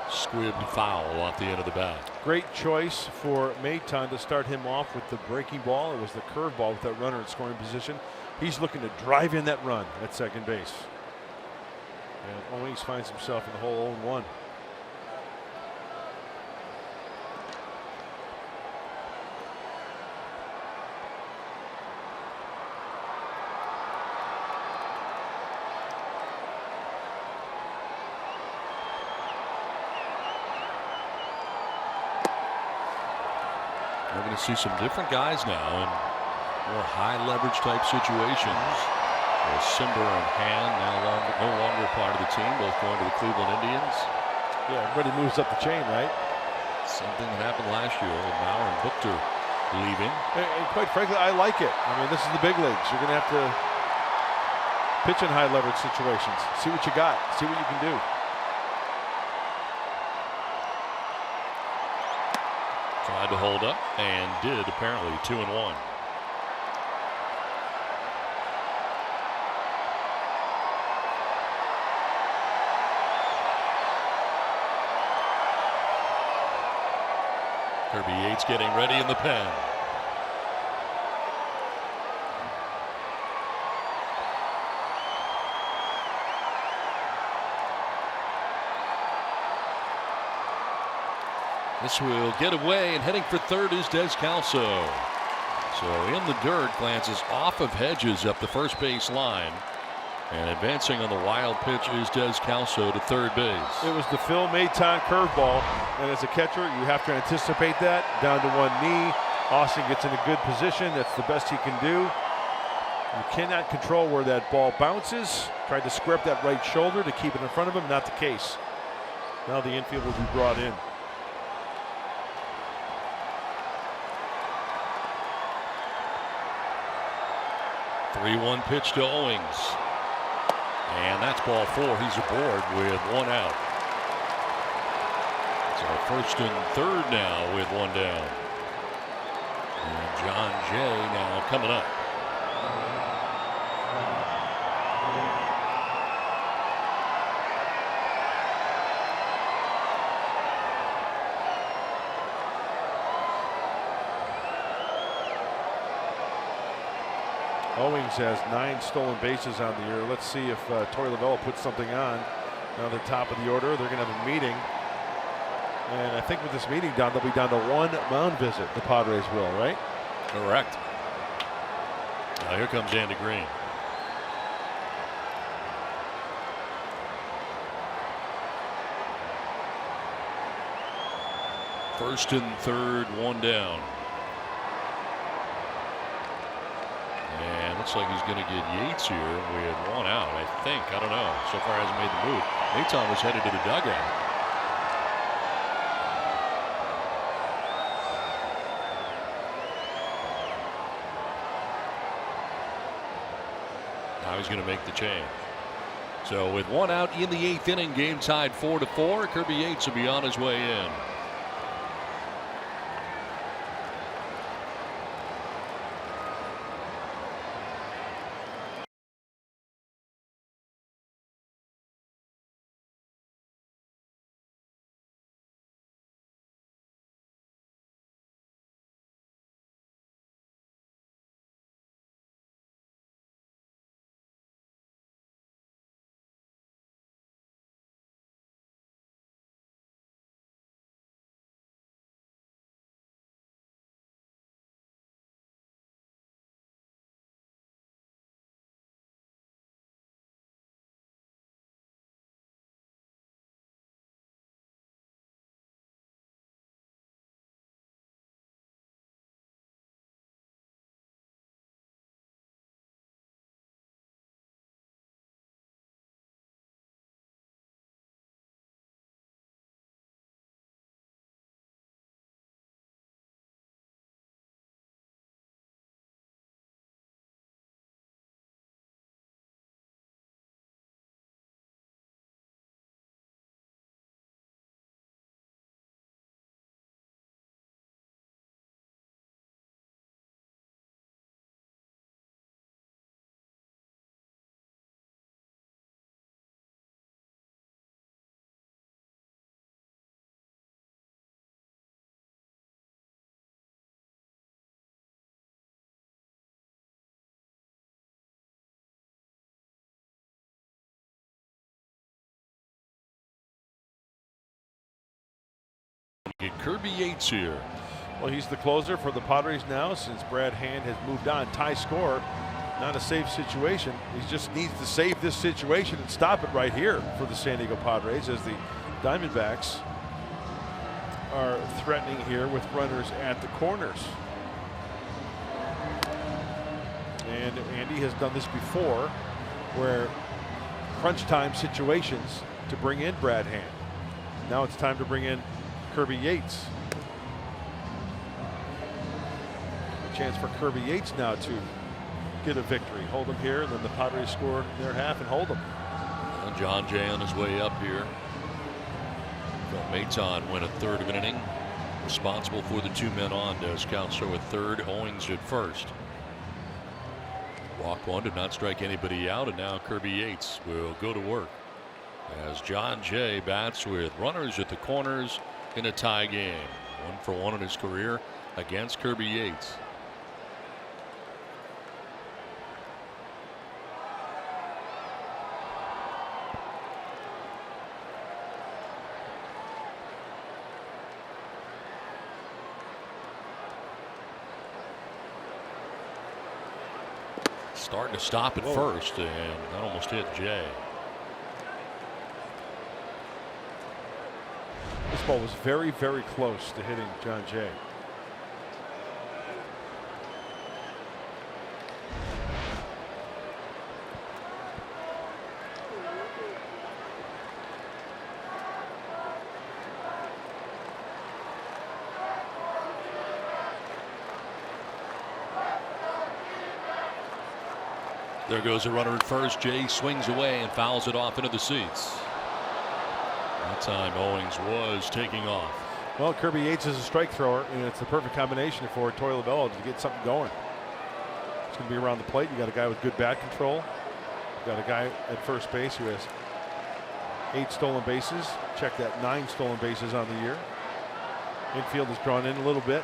Squibbed foul off the end of the bat. Great choice for Maton to start him off with the breaking ball. It was the curveball with that runner in scoring position. He's looking to drive in that run at second base. And Owings finds himself in the hole 0-1. We're going to see some different guys now in more high leverage type situations. Simber and Han now no longer part of the team, both going to the Cleveland Indians. Yeah, everybody moves up the chain, right? Something that happened last year with Mauer and Buchter leaving. And quite frankly, I like it. I mean, this is the big leagues. You're going to have to pitch in high leverage situations. See what you got. See what you can do. Tried to hold up and did, apparently. 2-1. Kirby Yates getting ready in the pen. This will get away, and heading for third is Descalso. So in the dirt, glances off of Hedges up the first base line. And advancing on the wild pitch is Descalso to third base. It was the Phil Maton curveball, and as a catcher, you have to anticipate that. Down to one knee, Austin gets in a good position. That's the best he can do. You cannot control where that ball bounces. Tried to square up that right shoulder to keep it in front of him. Not the case. Now the infield will be brought in. Three-one pitch to Owings. And that's ball four. He's aboard with one out. So first and third now with one down. And John Jay now coming up. Owings has 9 stolen bases on the year. Let's see if Torey Lovullo puts something on. Now the top of the order, they're going to have a meeting. And I think with this meeting down, they'll be down to one mound visit. The Padres will, right? Correct. Now here comes Andy Green. First and third, one down. And looks like he's going to get Yates here with one out, I think. I don't know. So far hasn't made the move. Maton was headed to the dugout. Now he's going to make the change. So with one out in the 8th inning, game tied 4-4. Kirby Yates will be on his way in. Get Kirby Yates here. Well, he's the closer for the Padres now since Brad Hand has moved on. Tie score, not a safe situation. He just needs to save this situation and stop it right here for the San Diego Padres as the Diamondbacks are threatening here with runners at the corners. And Andy has done this before where crunch time situations to bring in Brad Hand. Now it's time to bring in Kirby Yates. A chance for Kirby Yates now to get a victory. Hold him here, and then the Padres score their half and hold them. And John Jay on his way up here. Maton went a third of an inning. Responsible for the 2 men on. Descalso at third, Owings at first. Walk one, did not strike anybody out, and now Kirby Yates will go to work as John Jay bats with runners at the corners in a tie game. 1-for-1 in his career against Kirby Yates. Starting to stop at first, and that almost hit Jay. This ball was very, very close to hitting John Jay. There goes a runner at first. Jay swings away and fouls it off into the seats. That time Owings was taking off. Well, Kirby Yates is a strike thrower, and it's the perfect combination for Torey Lovullo to get something going. It's going to be around the plate. You got a guy with good bat control. You got a guy at first base who has 8 stolen bases. Check that, 9 stolen bases on the year. Infield is drawn in a little bit.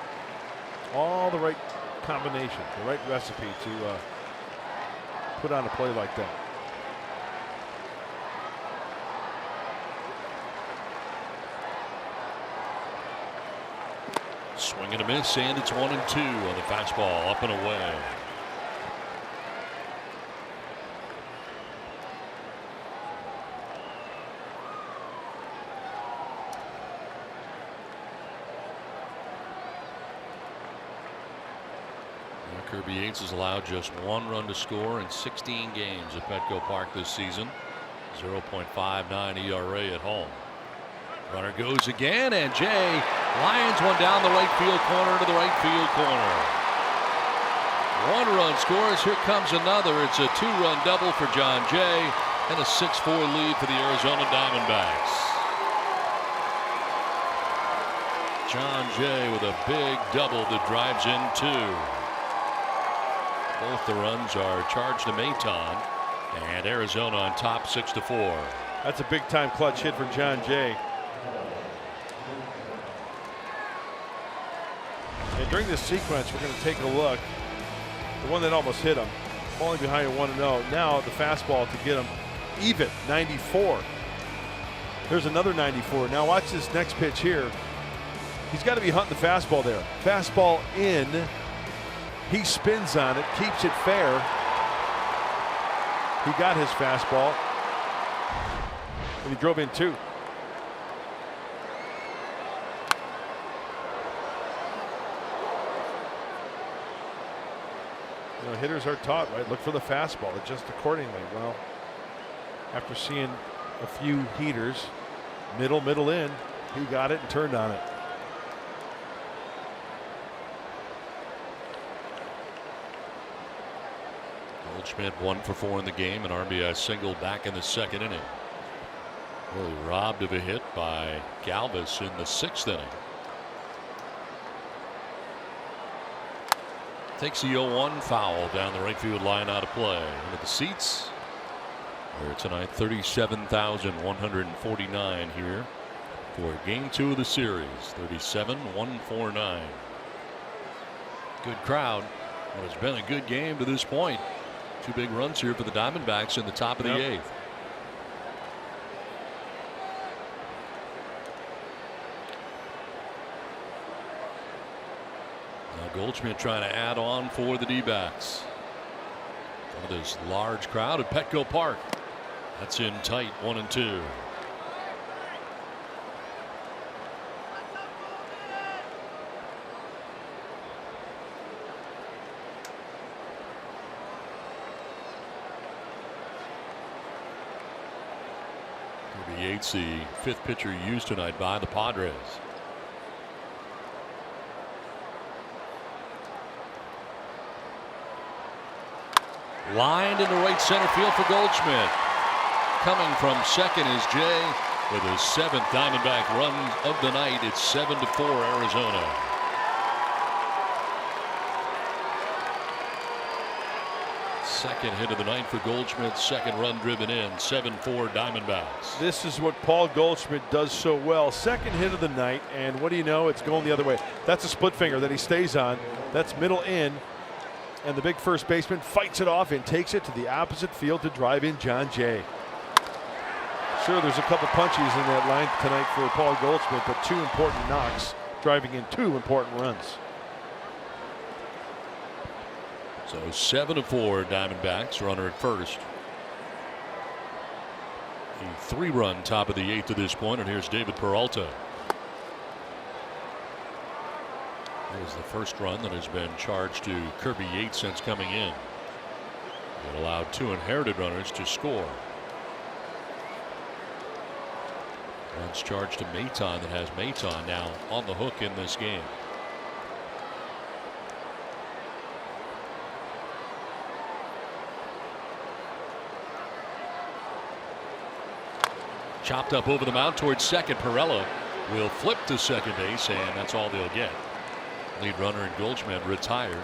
All the right combination, the right recipe to put on a play like that. Swing and a miss, and it's 1-2 on the fastball, up and away. Kirby Yates has allowed just 1 run to score in 16 games at Petco Park this season. 0.59 ERA at home. Runner goes again, and Jay lines one down the right field corner to the right field corner. 1 run scores. Here comes another. It's a 2-run double for John Jay and a 6-4 lead for the Arizona Diamondbacks. John Jay with a big double that drives in 2. Both the runs are charged to Maton, and Arizona on top 6-4. That's a big time clutch hit for John Jay. And during this sequence, we're going to take a look. The one that almost hit him, falling behind at 1-0. Now the fastball to get him even, 94. There's another 94. Now watch this next pitch here. He's got to be hunting the fastball there. Fastball in. He spins on it, keeps it fair. He got his fastball, and he drove in 2. You know, hitters are taught, right? Look for the fastball, adjust accordingly. Well, after seeing a few heaters, middle in, he got it and turned on it. Goldschmidt 1 for 4 in the game, an RBI single back in the 2nd inning. Really robbed of a hit by Galvis in the 6th inning. Takes the 0-1 foul down the right field line, out of play. Into the seats. There tonight, 37,149 here for game 2 of the series. 37,149. Good crowd. Well, it's been a good game to this point. 2 big runs here for the Diamondbacks in the top of the 8th. Now Goldschmidt trying to add on for the D-backs. One of this large crowd at Petco Park. That's in tight, 1-2. Yates, the 5th pitcher used tonight by the Padres. Lined into right center field for Goldschmidt. Coming from second is Jay with his 7th Diamondback run of the night. It's 7-4 Arizona. Second hit of the night for Goldschmidt. Second run driven in. 7-4 Diamondbacks. This is what Paul Goldschmidt does so well. Second hit of the night, and what do you know? It's going the other way. That's a split finger that he stays on. That's middle in, and the big first baseman fights it off and takes it to the opposite field to drive in John Jay. Sure, there's a couple punches in that line tonight for Paul Goldschmidt, but 2 important knocks, driving in 2 important runs. So 7-4 Diamondbacks. Runner at first. A 3-run top of the 8th at this point, and here's David Peralta. Here's the first run that has been charged to Kirby Yates since coming in. It allowed 2 inherited runners to score. Runs charged to Maton that has Maton now on the hook in this game. Chopped up over the mound towards second. Perella will flip to second base, and that's all they'll get. Lead runner and Goldschmidt retired.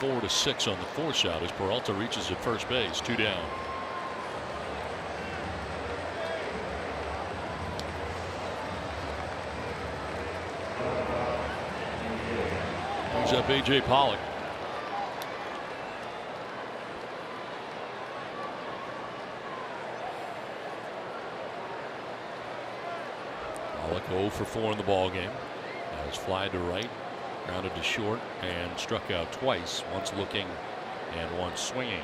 4-6 on the force out as Peralta reaches at first base. 2 down. Brings up A.J. Pollock. Pollock 0 for 4 in the ball game. Has fly to right, grounded to short, and struck out twice. Once looking and once swinging.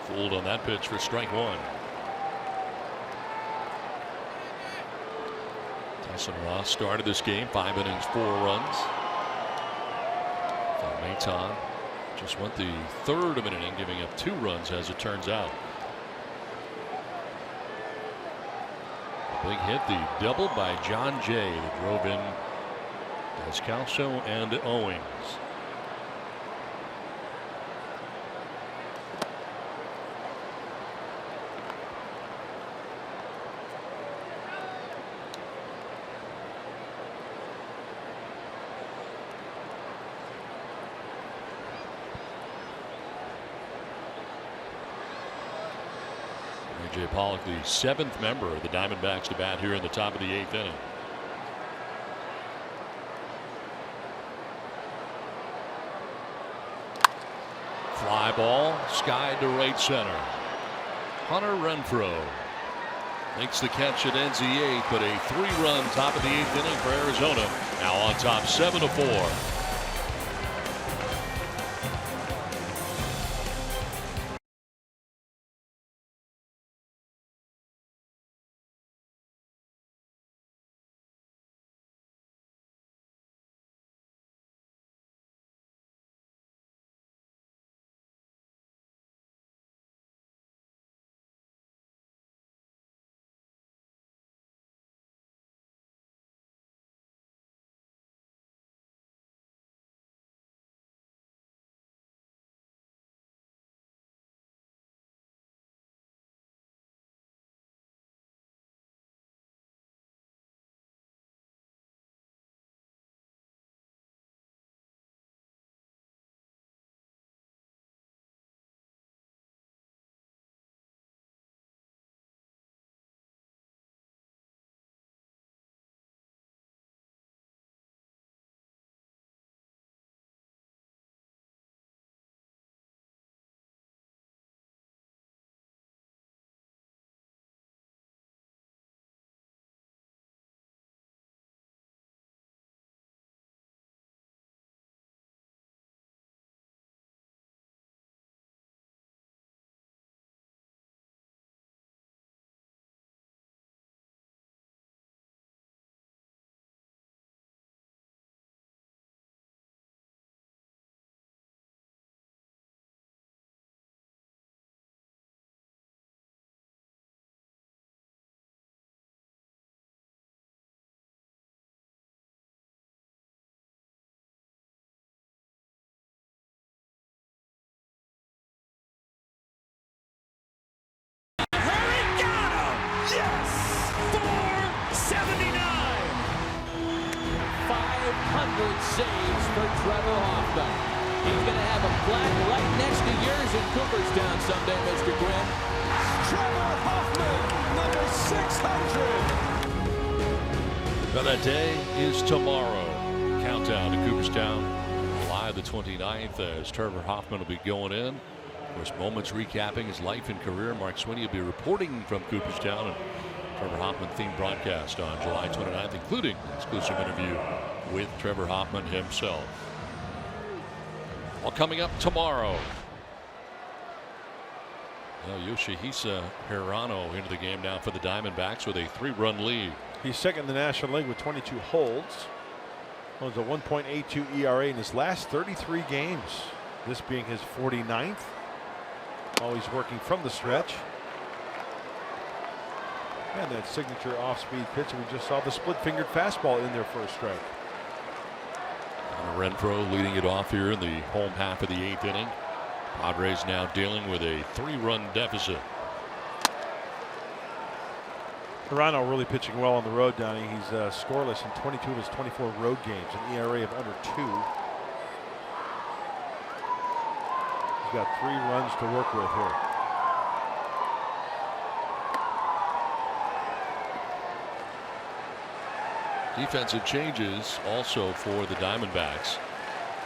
Fooled on that pitch for strike 1. Tyson Ross started this game 5 innings 4 runs. Maton just went the 3rd of an inning, giving up 2 runs as it turns out. A big hit, the double by John Jay that drove in Descalso and Owings. A.J. Pollock, the 7th member of the Diamondbacks to bat here in the top of the 8th inning. Fly ball, skied to right center. Hunter Renfroe makes the catch at NZ8, but a 3-run top of the 8th inning for Arizona. Now on top 7-4. saves for Trevor Hoffman. He's going to have a plaque right next to yours in Cooperstown someday, Mr. Quinn. Trevor Hoffman, number 600. Well, that day is tomorrow. Countdown to Cooperstown, July the 29th, as Trevor Hoffman will be going in. Of course, moments recapping his life and career. Mark Sweeney will be reporting from Cooperstown, and Trevor Hoffman themed broadcast on July 29th, including an exclusive interview with Trevor Hoffman himself. All coming up tomorrow. Well, Yoshihisa Hirano into the game now for the Diamondbacks with a 3-run lead. He's second in the National League with 22 holds. Owns a 1.82 ERA in his last 33 games. This being his 49th. Always working from the stretch. And that signature off-speed pitch, and we just saw the split-fingered fastball in their first strike. Renfroe leading it off here in the home half of the 8th inning. Padres now dealing with a 3-run deficit. Hirano really pitching well on the road, Donnie. He's scoreless in 22 of his 24 road games, an ERA of under 2. He's got 3 runs to work with here. Defensive changes also for the Diamondbacks.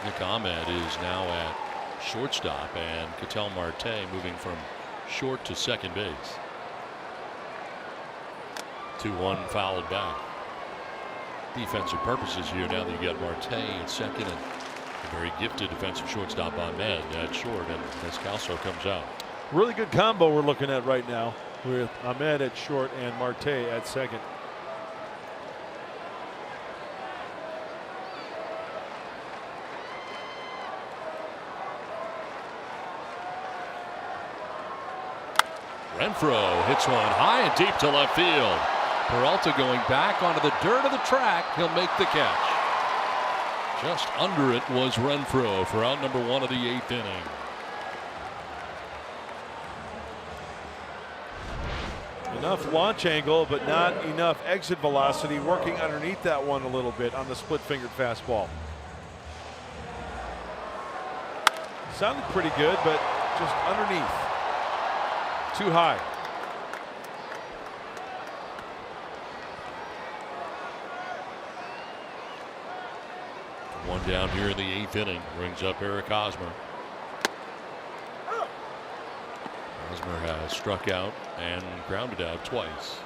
Nick Ahmed is now at shortstop, and Ketel Marte moving from short to second base. 2-1 fouled back. Defensive purposes here now that you got Marte at second and a very gifted defensive shortstop Ahmed at short, and Descalso comes out. Really good combo we're looking at right now with Ahmed at short and Marte at second. Renfroe hits one high and deep to left field. Peralta going back onto the dirt of the track. He'll make the catch. Just under it was Renfroe for out number 1 of the 8th inning. Enough launch angle, but not enough exit velocity. Working underneath that one a little bit on the split-fingered fastball. Sounded pretty good, but just underneath. Too high. One down here in the 8th inning brings up Eric Hosmer. Hosmer has struck out and grounded out twice.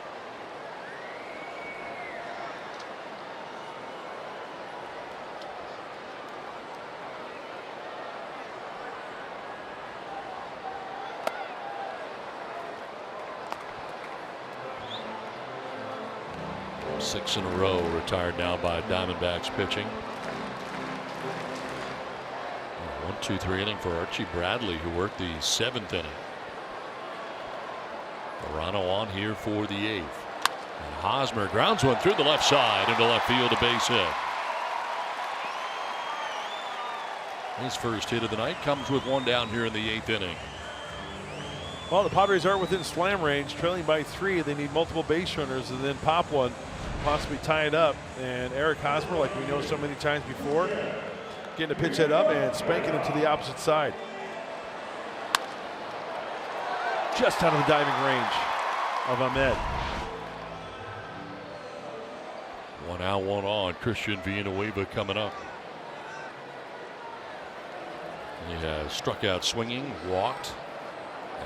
Six in a row retired now by Diamondbacks pitching. 1-2-3 inning for Archie Bradley, who worked the 7th inning. Hirano on here for the 8th. And Hosmer grounds one through the left side into left field, a base hit. His first hit of the night comes with one down here in the 8th inning. Well, the Padres are within slam range, trailing by 3. They need multiple base runners and then pop one, possibly tie it up. And Eric Hosmer, like we know so many times before, getting a pitch head up and spanking it to the opposite side. Just out of the diving range of Ahmed. 1 out, 1 on. Christian Villanueva coming up. He has struck out swinging, walked,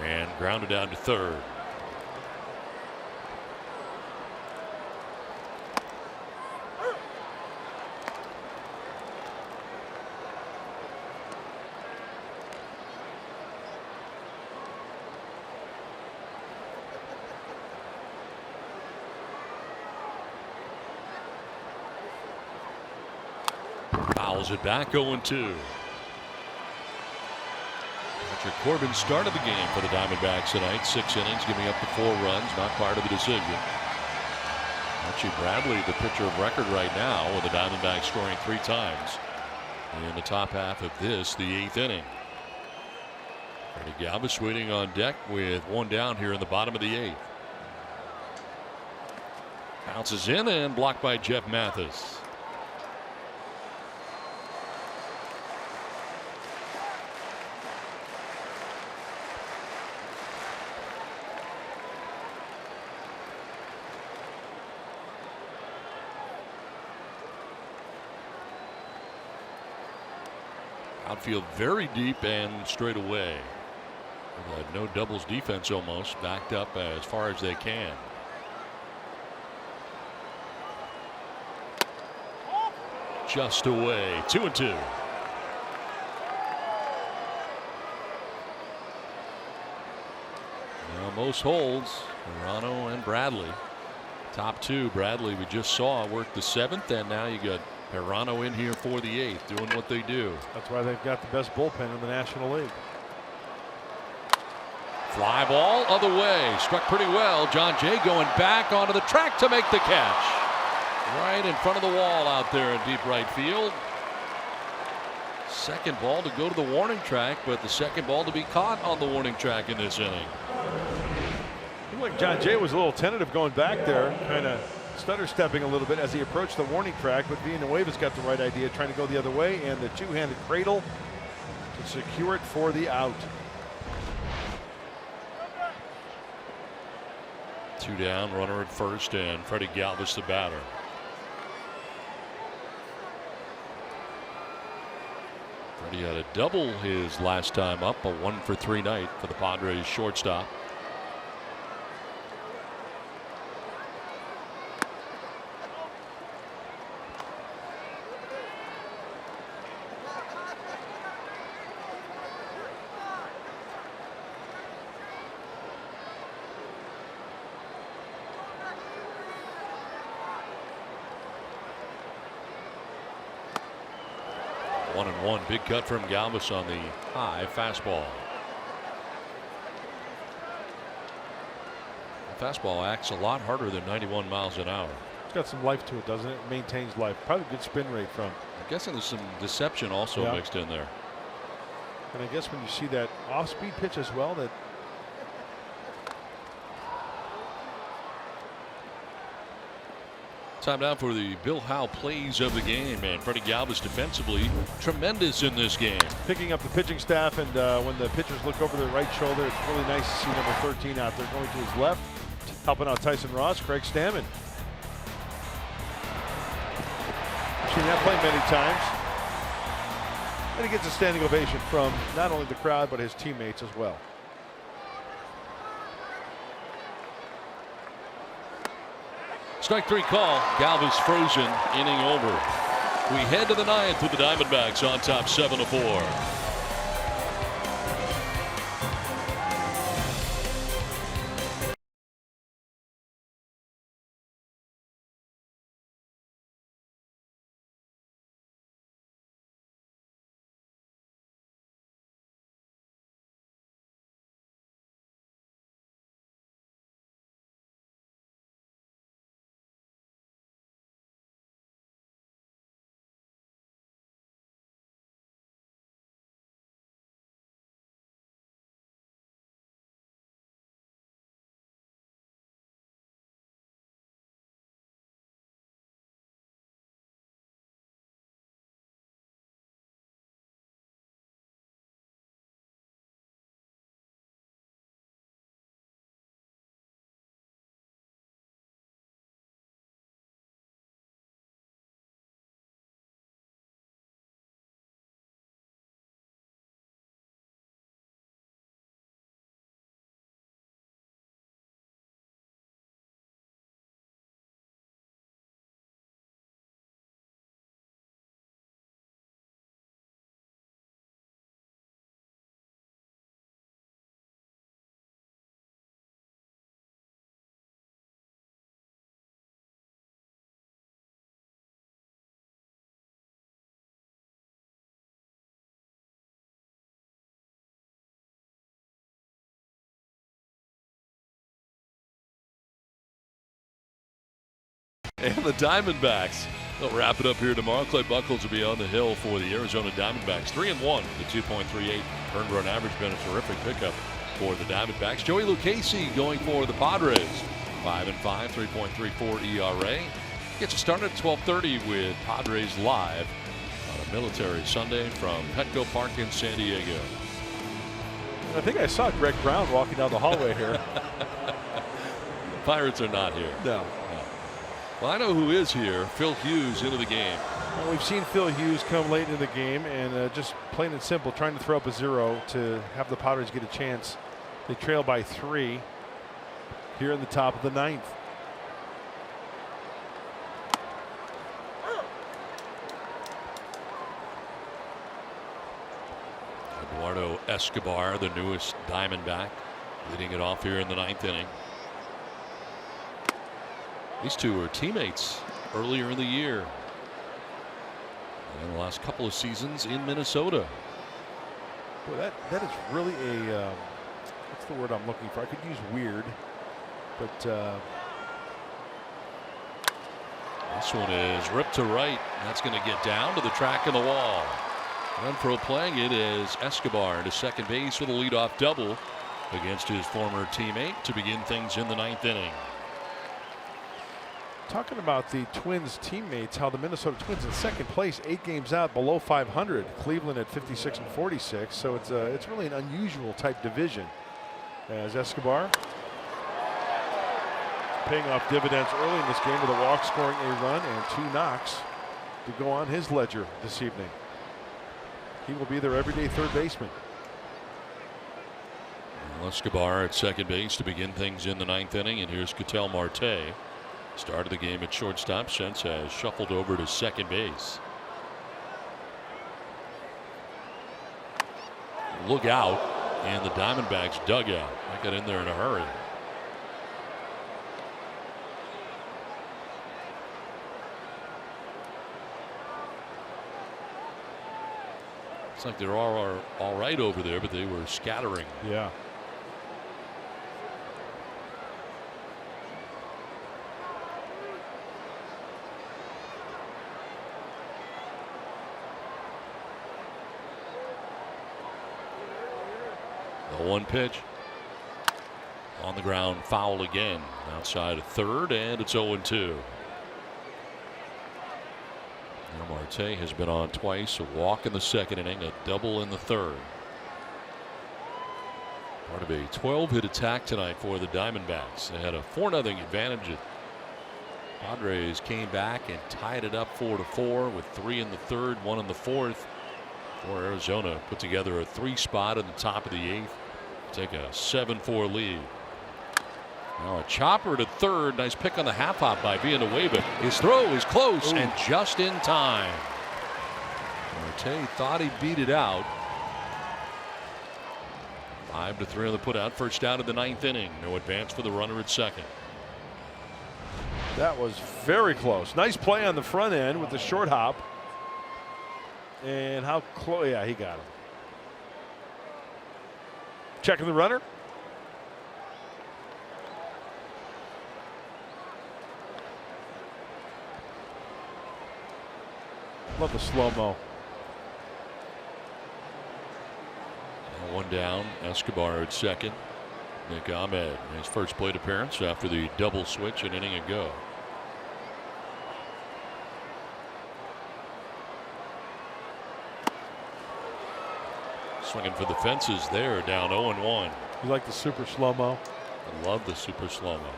and grounded down to third. Fouls it back, 0-2. Richard Corbin started the game for the Diamondbacks tonight. 6 innings, giving up the 4 runs, not part of the decision. Archie Bradley, the pitcher of record right now, with the Diamondbacks scoring 3 times in the top half of this, the 8th inning. Freddie Galvis waiting on deck with 1 down here in the bottom of the 8th. Bounces in and blocked by Jeff Mathis. Outfield very deep and straight away. No doubles defense almost, backed up as far as they can. Just away, 2-2. Now most holds, Morano and Bradley. Top two, Bradley we just saw work the 7th, and now you got Morano in here for the 8th, doing what they do. That's why they've got the best bullpen in the National League. Fly ball other way, struck pretty well. John Jay going back onto the track to make the catch. Right in front of the wall out there in deep right field. Second ball to go to the warning track, but the second ball to be caught on the warning track in this inning. Looked like John Jay was a little tentative going back there, kind of stutter stepping a little bit as he approached the warning track, but Villanueva's got the right idea, trying to go the other way, and the two-handed cradle to secure it for the out. 2 down, runner at first, and Freddie Galvis the batter. Freddie had a double his last time up, a 1-for-3 night for the Padres shortstop. One and one, big cut from Galvis on the high fastball. The fastball acts a lot harder than 91 miles an hour. It's got some life to it, doesn't it? It maintains life. Probably good spin rate from. I'm guessing there's some deception also mixed in there. And I guess when you see that off-speed pitch as well, that time now for the Bill Howe plays of the game, and Freddie Galvis defensively tremendous in this game. Picking up the pitching staff, and when the pitchers look over their right shoulder, it's really nice to see number 13 out there going to his left, helping out Tyson Ross, Craig Stammen. I've seen that play many times. And he gets a standing ovation from not only the crowd, but his teammates as well. Strike 3 call. Galvis frozen, inning over. We head to the 9th with the Diamondbacks on top 7-4. And the Diamondbacks, they'll wrap it up here tomorrow. Clay Buchholz will be on the hill for the Arizona Diamondbacks. 3-1 with the 2.38 earned run average. Been a terrific pickup for the Diamondbacks. Joey Lucchesi going for the Padres. 5-5, 3.34 ERA. Gets you started at 12:30 with Padres Live on a military Sunday from Petco Park in San Diego. I think I saw Greg Brown walking down the hallway here. The Pirates are not here. No. Well, I know who is here. Phil Hughes into the game. Well, we've seen Phil Hughes come late into the game and just plain and simple trying to throw up a 0 to have the Padres get a chance. They trail by 3 here in the top of the 9th. Eduardo Escobar, the newest Diamondback, leading it off here in the 9th inning. These two are teammates earlier in the year. And the last couple of seasons in Minnesota. Boy, that is really a what's the word I'm looking for? I could use weird, but this one is ripped to right. That's going to get down to the track of the wall. Renfroe playing it is Escobar to second base with a leadoff double against his former teammate to begin things in the 9th inning. Talking about the Twins teammates, how the Minnesota Twins in second place, 8 games out, below 500. Cleveland at 56 and 46. So it's really an unusual type division. As Escobar paying off dividends early in this game with a walk, scoring a run, and 2 knocks to go on his ledger this evening. He will be their everyday third baseman. Escobar at second base to begin things in the 9th inning, and here's Ketel Marte. Started the game at shortstop, since has shuffled over to second base. Look out, and the Diamondbacks dugout. I got in there in a hurry. It's like they're all right over there, but they were scattering. Yeah. The 1 pitch on the ground, foul again outside of third, and it's 0-2. Marte has been on twice, a walk in the second inning, a double in the third. Part of a 12-hit attack tonight for the Diamondbacks. They had a 4-0 advantage. Padres came back and tied it up 4-4 with 3 in the third, 1 in the fourth. For Arizona put together a 3 spot in the top of the 8th. Take a 7-4 lead. Now a chopper to third. Nice pick on the half hop by Villanueva. His throw is close and just in time. Marte thought he beat it out. 5-3 on the put out. First down in the 9th inning. No advance for the runner at second. That was very close. Nice play on the front end with the short hop. And how close? Yeah, he got him. Checking the runner. Love the slow-mo. 1 down. Escobar at second. Nick Ahmed, his first plate appearance after the double switch an inning ago. Swinging for the fences there, down 0-1. You like the super slow-mo? I love the super slow-mo.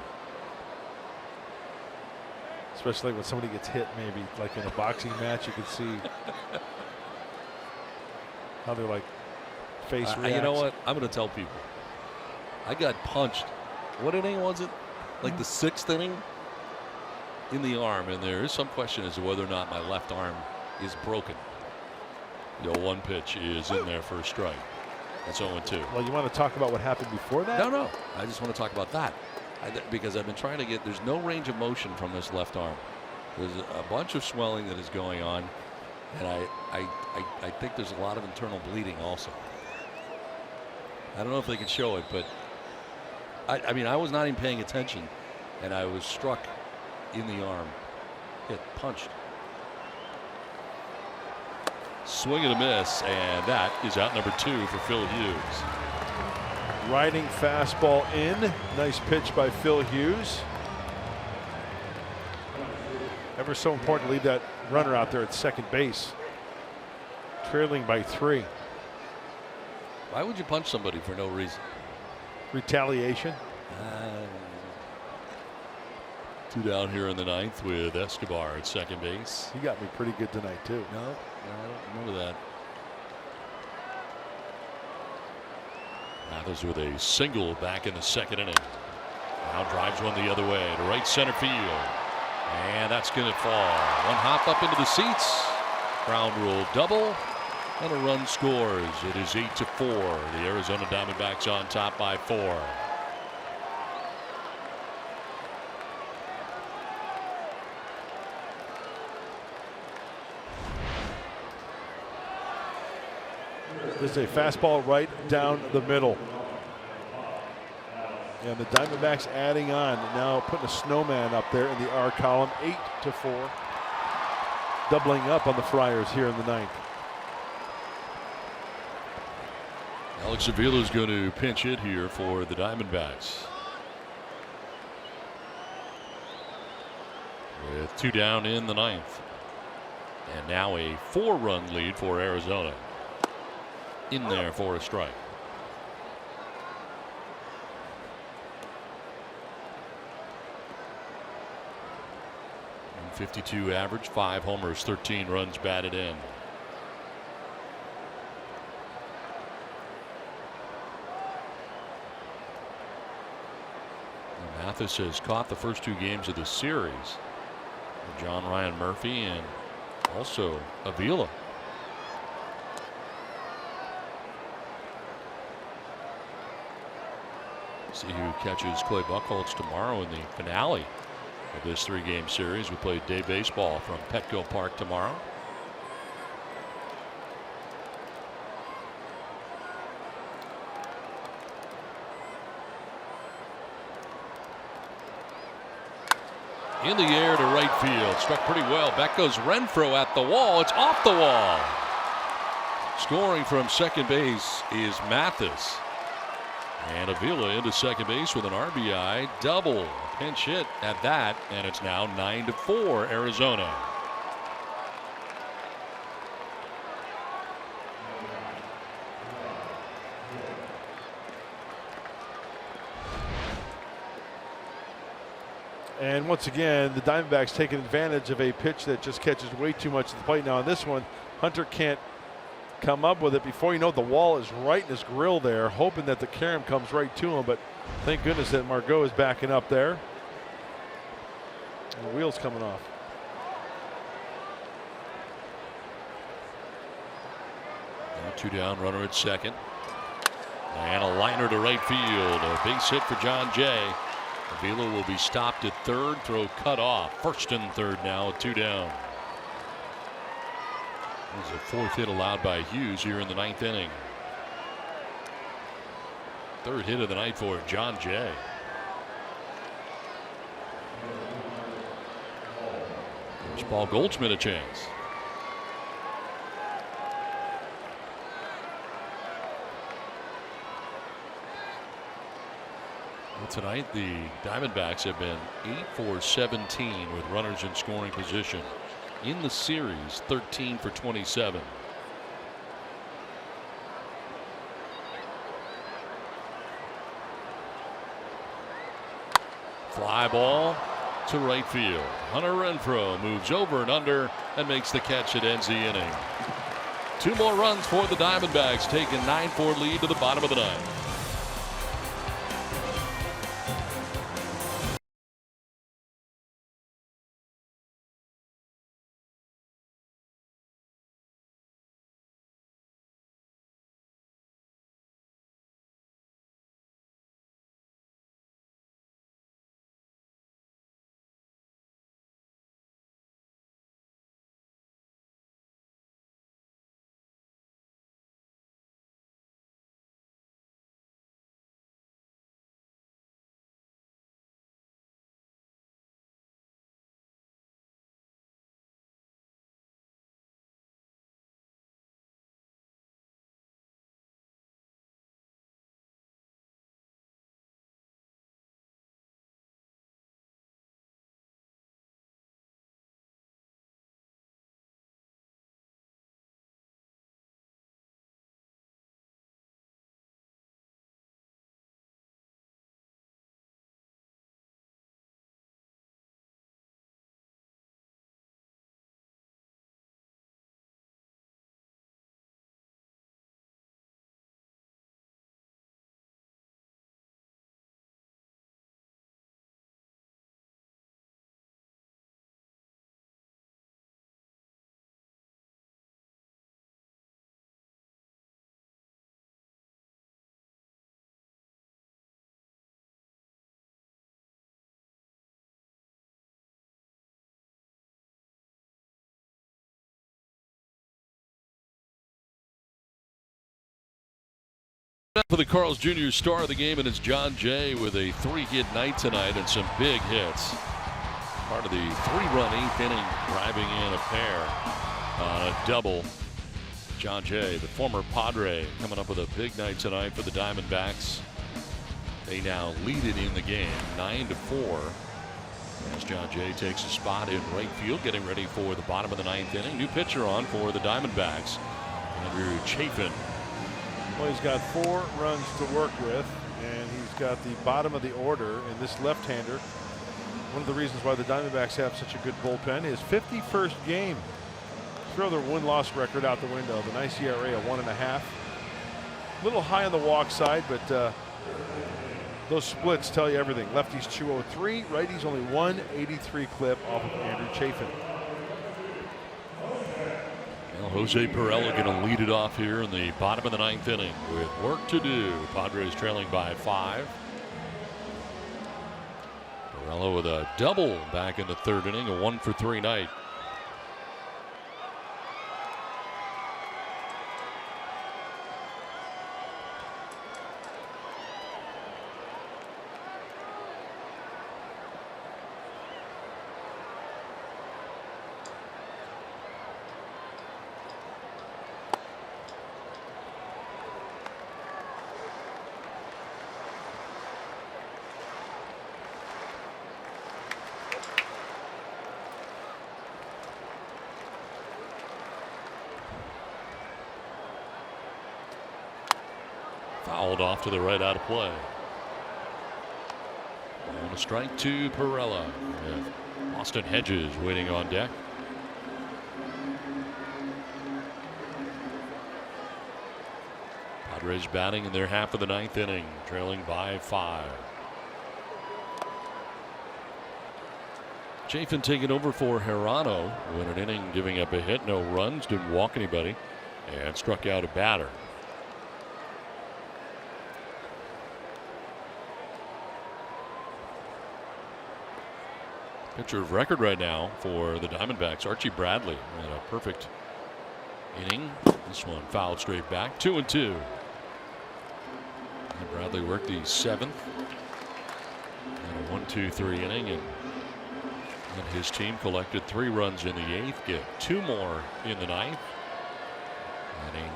Especially when somebody gets hit, maybe like in a boxing match, you can see how they're like face reacts. You know what? I'm going to tell people. I got punched. What inning was it? Like the 6th inning in the arm, and there is some question as to whether or not my left arm is broken. The 0-1 pitch is in there for a strike. That's 0-2. Well, you want to talk about what happened before that? No. I just want to talk about that. Because I've been trying to get, there's no range of motion from this left arm. There's a bunch of swelling that is going on, and I think there's a lot of internal bleeding also. I don't know if they can show it, but I mean, I was not even paying attention, and I was struck in the arm, hit, punched. Swing and a miss, and that is out number 2 for Phil Hughes. Riding fastball in. Nice pitch by Phil Hughes. Ever so important to leave that runner out there at second base. Trailing by 3. Why would you punch somebody for no reason? Retaliation. 2 down here in the ninth with Escobar at second base. He got me pretty good tonight, too. No, I don't remember that. Mathers with a single back in the second inning. Now drives one the other way to right center field. And that's going to fall. One hop up into the seats. Ground rule double. And a run scores. It is 8-4. The Arizona Diamondbacks on top by 4. This is a fastball right down the middle. And the Diamondbacks adding on, now putting a snowman up there in the R column, 8-4. Doubling up on the Friars here in the ninth. Alex Avila is going to pinch hit here for the Diamondbacks. With 2 down in the ninth. And now a 4-run lead for Arizona. In there for a strike. 52 average, 5 homers, 13 runs batted in. And Mathis has caught the first 2 games of the series. John Ryan Murphy and also Avila. See who catches Clay Buchholz tomorrow in the finale of this 3-game series. We play day baseball from Petco Park tomorrow. In the air to right field. Struck pretty well. Back goes Renfroe at the wall. It's off the wall. Scoring from second base is Mathis. And Avila into second base with an RBI double. Pinch hit at that, and it's now 9-4 Arizona. And once again, the Diamondbacks taking advantage of a pitch that just catches way too much at the plate. Now on this one, Hunter can't come up with it. Before you know it, the wall is right in his grill there, hoping that the carom comes right to him. But thank goodness that Margot is backing up there. And the wheel's coming off. Now 2 down, runner at second. And a liner to right field. A base hit for John Jay. Avila will be stopped at third. Throw cut off. First and third now, 2 down. There's a 4th hit allowed by Hughes here in the 9th inning. 3rd hit of the night for John Jay. Gives Paul Goldschmidt a chance. Well, tonight the Diamondbacks have been 8 for 17 with runners in scoring position. In the series, 13 for 27. Fly ball to right field. Hunter Renfroe moves over and under and makes the catch. It ends the inning. 2 more runs for the Diamondbacks, taking 9-4 lead to the bottom of the ninth. For the Carl's Jr. star of the game, and it's John Jay with a 3-hit night tonight and some big hits. Part of the 3-run 8th inning, driving in a pair on a double. John Jay, the former Padre, coming up with a big night tonight for the Diamondbacks. They now lead it in the game, 9-4. As John Jay takes a spot in right field, getting ready for the bottom of the 9th inning. New pitcher on for the Diamondbacks, Andrew Chafin. Well, he's got 4 runs to work with, and he's got the bottom of the order. And this left-hander, one of the reasons why the Diamondbacks have such a good bullpen, is 51st game. Throw their win-loss record out the window. The nice ERA of 1.5. A little high on the walk side, but those splits tell you everything. Lefties 203, righties only 183 clip off of Andrew Chafin. Well, Jose Perella going to lead it off here in the bottom of the 9th inning with work to do. Padres trailing by 5. Perella with a double back in the 3rd inning, a 1-for-3 night. Fouled off to the right, out of play. And a strike to Perella. With Austin Hedges waiting on deck. Padres batting in their half of the 9th inning, trailing by 5. Chafin taking over for Hirano. Win an inning, giving up a hit, no runs, didn't walk anybody, and struck out a batter. Pitcher of record right now for the Diamondbacks, Archie Bradley, in a perfect inning. This one fouled straight back, 2-2. And Bradley worked the 7th in a 1-2-3 inning, and his team collected 3 runs in the 8th, get 2 more in the 9th, and a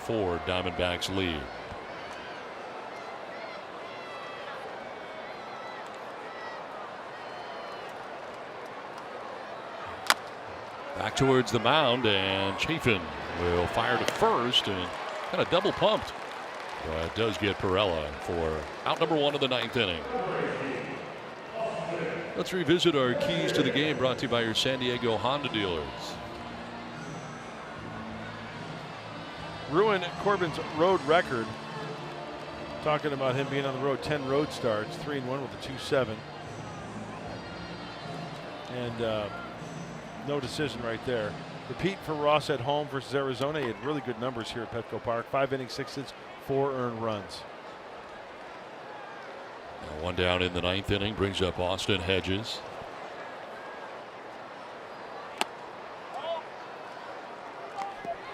9-4 Diamondbacks lead. Back towards the mound, and Chafin will fire to first and kind of double pumped. But does get Perella for out number 1 of the 9th inning. Let's revisit our keys to the game, brought to you by your San Diego Honda dealers. Ruined Corbin's road record. Talking about him being on the road, 10 road starts, 3-1 with a 2.7. And no decision right there. Repeat for Ross at home versus Arizona. He had really good numbers here at Petco Park. 5 innings, 6 hits, 4 earned runs. Now 1 down in the 9th inning brings up Austin Hedges.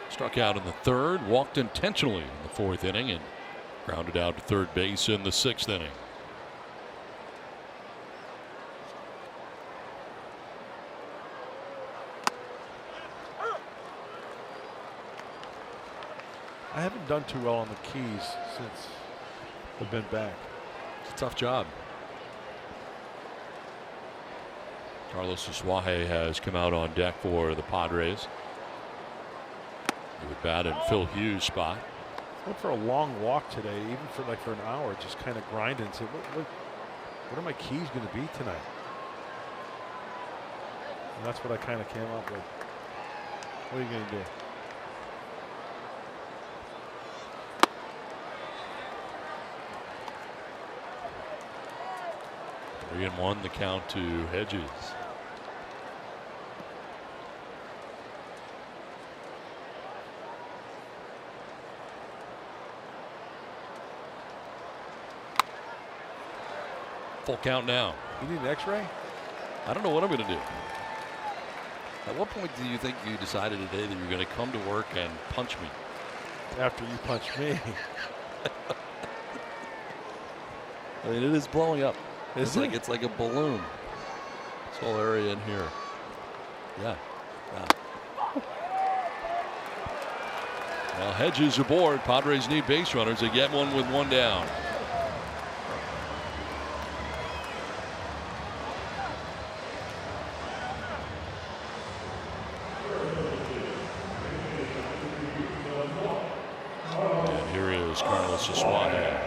Struck out in the 3rd, walked intentionally in the 4th inning, and grounded out to 3rd base in the 6th inning. I haven't done too well on the keys since I've been back. It's a tough job. Carlos Suaje has come out on deck for the Padres. He would bat in Phil Hughes' spot. Went for a long walk today, even for an hour, just kind of grinding. Say, what are my keys going to be tonight? And that's what I kind of came up with. What are you going to do? 3-1 the count to Hedges. Full count now. You need an x-ray? I don't know what I'm going to do. At what point do you think you decided today that you're going to come to work and punch me? After you punch me. I mean, it is blowing up. It's like a balloon. This whole area in here. Yeah. Well, Hedges aboard. Padres need base runners. They get one with one down. And here is Carlos Asuaje.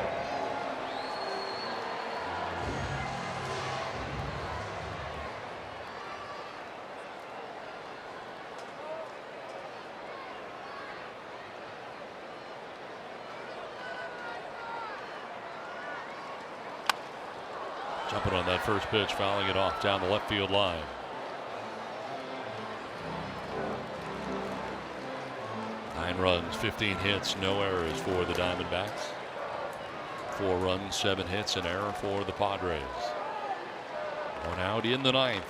Jumping on that first pitch, fouling it off down the left field line. Nine runs, 15 hits, no errors for the Diamondbacks. 4 runs, 7 hits, an error for the Padres. One out in the ninth.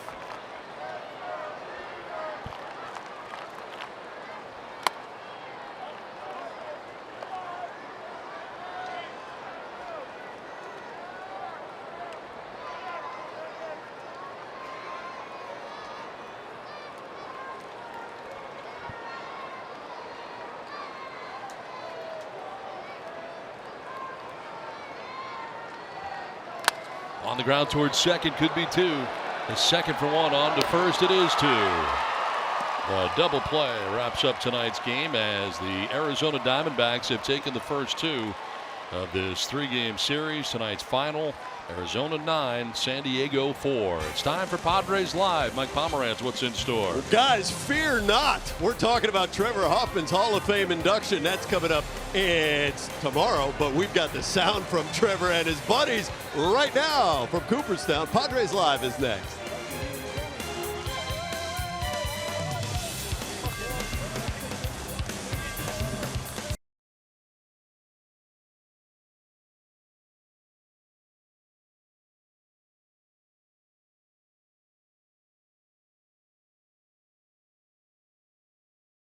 On the ground towards second, could be 2. The second for 1, on to first, it is 2. The double play wraps up tonight's game as the Arizona Diamondbacks have taken the first 2 of this 3-game series. Tonight's final, Arizona 9, San Diego 4. It's time for Padres Live. Mike Pomerantz, what's in store? Well, guys, fear not. We're talking about Trevor Hoffman's Hall of Fame induction. That's coming up. It's tomorrow, but we've got the sound from Trevor and his buddies right now from Cooperstown. Padres Live is next.